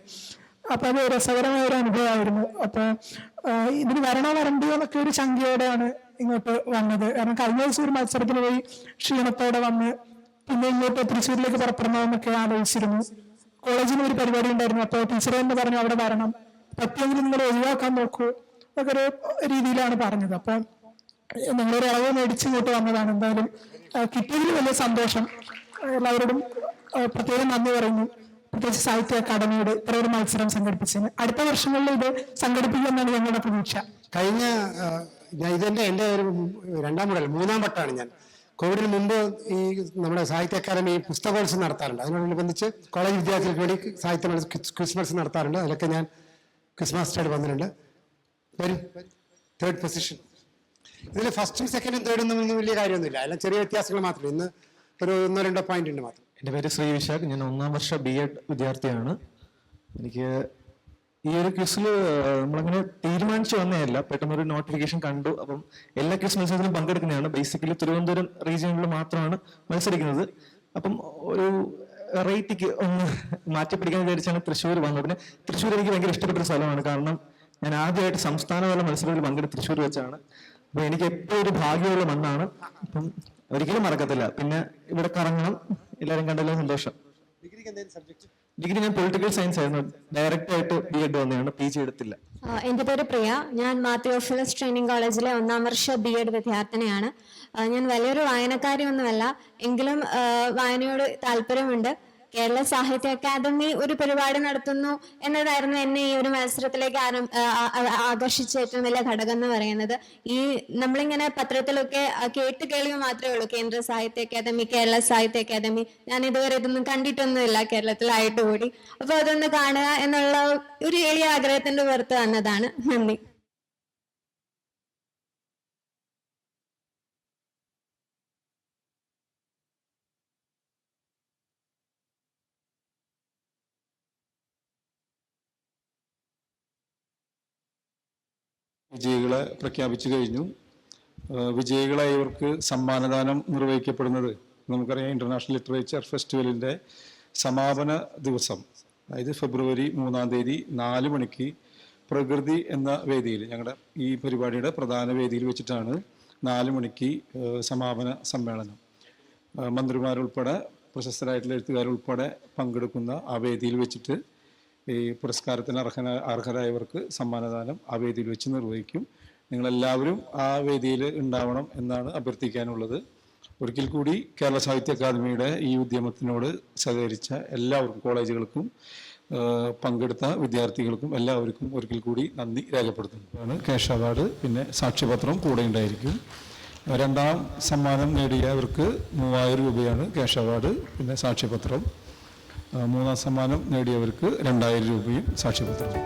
അപ്പൊ അത് രസകരമായ ഒരു അനുഭവമായിരുന്നു. അപ്പൊ ഇതിന് വരണ്ടോ എന്നൊക്കെ ഒരു ശങ്കയോടെയാണ് ഇങ്ങോട്ട് വന്നത്. കാരണം കഴിഞ്ഞ ദിവസം ഒരു മത്സരത്തിന് പോയി ക്ഷീണത്തോടെ വന്ന് പിന്നെ ഇങ്ങോട്ട് തൃശ്ശൂരിലേക്ക് പുറപ്പെടണമെന്നൊക്കെ ആലോചിച്ചിരുന്നു. കോളേജിന് ഒരു പരിപാടി ഉണ്ടായിരുന്നു. അപ്പോൾ ടീച്ചർ തന്നെ പറഞ്ഞു അവിടെ വരണം, പറ്റിയെങ്കിലും നിങ്ങൾ ഒഴിവാക്കാൻ നോക്കൂ എന്നൊക്കെ ഒരു രീതിയിലാണ് പറഞ്ഞത്. അപ്പൊ നിങ്ങളൊരു അളവ് മേടിച്ച് ഇങ്ങോട്ട് വന്നതാണ്. എന്തായാലും കിട്ടിയതിൽ വലിയ സന്തോഷം. എല്ലാവരോടും പ്രത്യേകം നന്ദി പറയുന്നു. പ്രത്യേകിച്ച് സാഹിത്യ അക്കാദമിയോട് ഇത്രയൊരു മത്സരം സംഘടിപ്പിച്ചതിന്. അടുത്ത വർഷങ്ങളിൽ ഇത് സംഘടിപ്പിക്കുമെന്നാണ് ഞങ്ങളുടെ പ്രതീക്ഷ. കഴിഞ്ഞ ഇതെൻ്റെ എൻ്റെ ഒരു മൂന്നാം വട്ടമാണ് ഞാൻ. കോവിഡിന് മുമ്പ് ഈ നമ്മുടെ സാഹിത്യ അക്കാദമി പുസ്തകോത്സവം നടത്താറുണ്ട്. അതിനോടനുബന്ധിച്ച് കോളേജ് വിദ്യാർത്ഥികൾക്ക് വേണ്ടി സാഹിത്യ ക്വിസ് മത്സരം നടത്താറുണ്ട്. അതിലൊക്കെ ഞാൻ ക്വിസ് മാസ്റ്ററായിട്ട് വന്നിട്ടുണ്ട്. വരും 3rd പൊസിഷൻ. ഇതിൽ ഫസ്റ്റും സെക്കൻഡും തേർഡും ഒന്നും വലിയ കാര്യമൊന്നുമില്ല, എല്ലാം ചെറിയ വ്യത്യാസങ്ങൾ മാത്രമേ. ഇന്ന് ഒരു 1-2 പോയിന്റ് ഉണ്ട് മാത്രം. എൻ്റെ പേര് ശ്രീ വിശാഖ്. ഞാൻ 1ാം വർഷ BEd വിദ്യാർത്ഥിയാണ്. എനിക്ക് ഈ ഒരു ക്വിസിൽ നമ്മളങ്ങനെ തീരുമാനിച്ചു വന്നതല്ല, പെട്ടെന്നൊരു നോട്ടിഫിക്കേഷൻ കണ്ടു. അപ്പം എല്ലാ ക്വിസ് മത്സരത്തിലും പങ്കെടുക്കുന്നതാണ്. ബേസിക്കലി തിരുവനന്തപുരം റീജിയനിൽ മാത്രമാണ് മത്സരിക്കുന്നത്. അപ്പം ഒരു റേറ്റിക്ക് ഒന്ന് മാറ്റിപ്പിടിക്കാൻ വിചാരിച്ചാണ് തൃശ്ശൂർ വന്നത്. പിന്നെ തൃശ്ശൂർ എനിക്ക് ഭയങ്കര ഇഷ്ടപ്പെട്ടൊരു സ്ഥലമാണ്. കാരണം ഞാൻ ആദ്യമായിട്ട് സംസ്ഥാനതല മത്സരത്തിൽ പങ്കെടുത്ത് തൃശ്ശൂർ വെച്ചാണ്. അപ്പൊ എനിക്ക് എപ്പോഴും ഒരു ഭാഗ്യമുള്ള മണ്ണാണ്. അപ്പം ഒരിക്കലും മറക്കത്തില്ല. പിന്നെ ഇവിടെ കറങ്ങണം, എല്ലാവരും കണ്ടല്ലോ, സന്തോഷം. ഡിഗ്രി ഞാൻ പൊളിറ്റിക്കൽ സയൻസ് ആയിരുന്നു. ഡയറക്റ്റ് ആയിട്ട് BEd വന്നതാണ്, PG എടുത്തില്ല. എൻ്റെ പേര് പ്രിയ. ഞാൻ മാത്യോഫിലസ് ട്രെയിനിങ് കോളേജിലെ 1ാം വർഷ BEd വിദ്യാർത്ഥിനിയാണ്. ഞാൻ വലിയൊരു വായനക്കാരിയൊന്നുമല്ല, എങ്കിലും വായനയോട് താല്പര്യമുണ്ട്. കേരള സാഹിത്യ അക്കാദമി ഒരു പരിപാടി നടത്തുന്നു എന്നതായിരുന്നു എന്നെ ഈ ഒരു മത്സരത്തിലേക്ക് ആകർഷിച്ച ഏറ്റവും വലിയ ഘടകം എന്ന് പറയുന്നത്. ഈ നമ്മളിങ്ങനെ പത്രത്തിലൊക്കെ കേൾവി മാത്രമേ ഉള്ളൂ, കേന്ദ്ര സാഹിത്യ അക്കാദമി, കേരള സാഹിത്യ അക്കാദമി. ഞാൻ ഇതുവരെ ഇതൊന്നും കണ്ടിട്ടൊന്നുമില്ല കേരളത്തിലായിട്ട് കൂടി. അപ്പൊ അതൊന്ന് കാണുക എന്നുള്ള ഒരു എളിയ ആഗ്രഹത്തിന്റെ പുറത്ത് വന്നതാണ്. നന്ദി. വിജയികളെ പ്രഖ്യാപിച്ചു കഴിഞ്ഞു. വിജയികളായവർക്ക് സമ്മാനദാനം നിർവഹിക്കപ്പെടുന്നത് നമുക്കറിയാം, ഇന്റർനാഷണൽ ലിറ്ററേച്ചർ ഫെസ്റ്റിവലിൻ്റെ സമാപന ദിവസം, അതായത് ഫെബ്രുവരി 3-ാം തീയതി 4 മണിക്ക് പ്രകൃതി എന്ന വേദിയിൽ, ഞങ്ങളുടെ ഈ പരിപാടിയുടെ പ്രധാന വേദിയിൽ വെച്ചിട്ടാണ് 4 മണിക്ക് സമാപന സമ്മേളനം. മന്ത്രിമാരുൾപ്പെടെ പ്രശസ്തരായിട്ടുള്ള എഴുത്തുകാരുൾപ്പെടെ പങ്കെടുക്കുന്ന ആ വേദിയിൽ വെച്ചിട്ട് ഈ പുരസ്കാരത്തിന് അർഹരായവർക്ക് സമ്മാനദാനം ആ വേദിയിൽ വെച്ച് നിർവഹിക്കും. നിങ്ങളെല്ലാവരും ആ വേദിയിൽ ഉണ്ടാവണം എന്നാണ് അഭ്യർത്ഥിക്കാനുള്ളത്. ഒരിക്കൽ കൂടി കേരള സാഹിത്യ അക്കാദമിയുടെ ഈ ഉദ്യമത്തിനോട് സഹകരിച്ച എല്ലാവർക്കും, കോളേജുകൾക്കും പങ്കെടുത്ത വിദ്യാർത്ഥികൾക്കും എല്ലാവർക്കും ഒരിക്കൽ കൂടി നന്ദി രേഖപ്പെടുത്തുന്നു. ക്യാഷ് അവാർഡ്, പിന്നെ സാക്ഷ്യപത്രം കൂടെ ഉണ്ടായിരിക്കും. 2ാം സമ്മാനം നേടിയവർക്ക് 3000 രൂപയാണ് ക്യാഷ് അവാർഡ്, പിന്നെ സാക്ഷ്യപത്രം. 3ാം സമ്മാനം നേടിയവർക്ക് 2000 രൂപയും സാക്ഷ്യപത്രവും.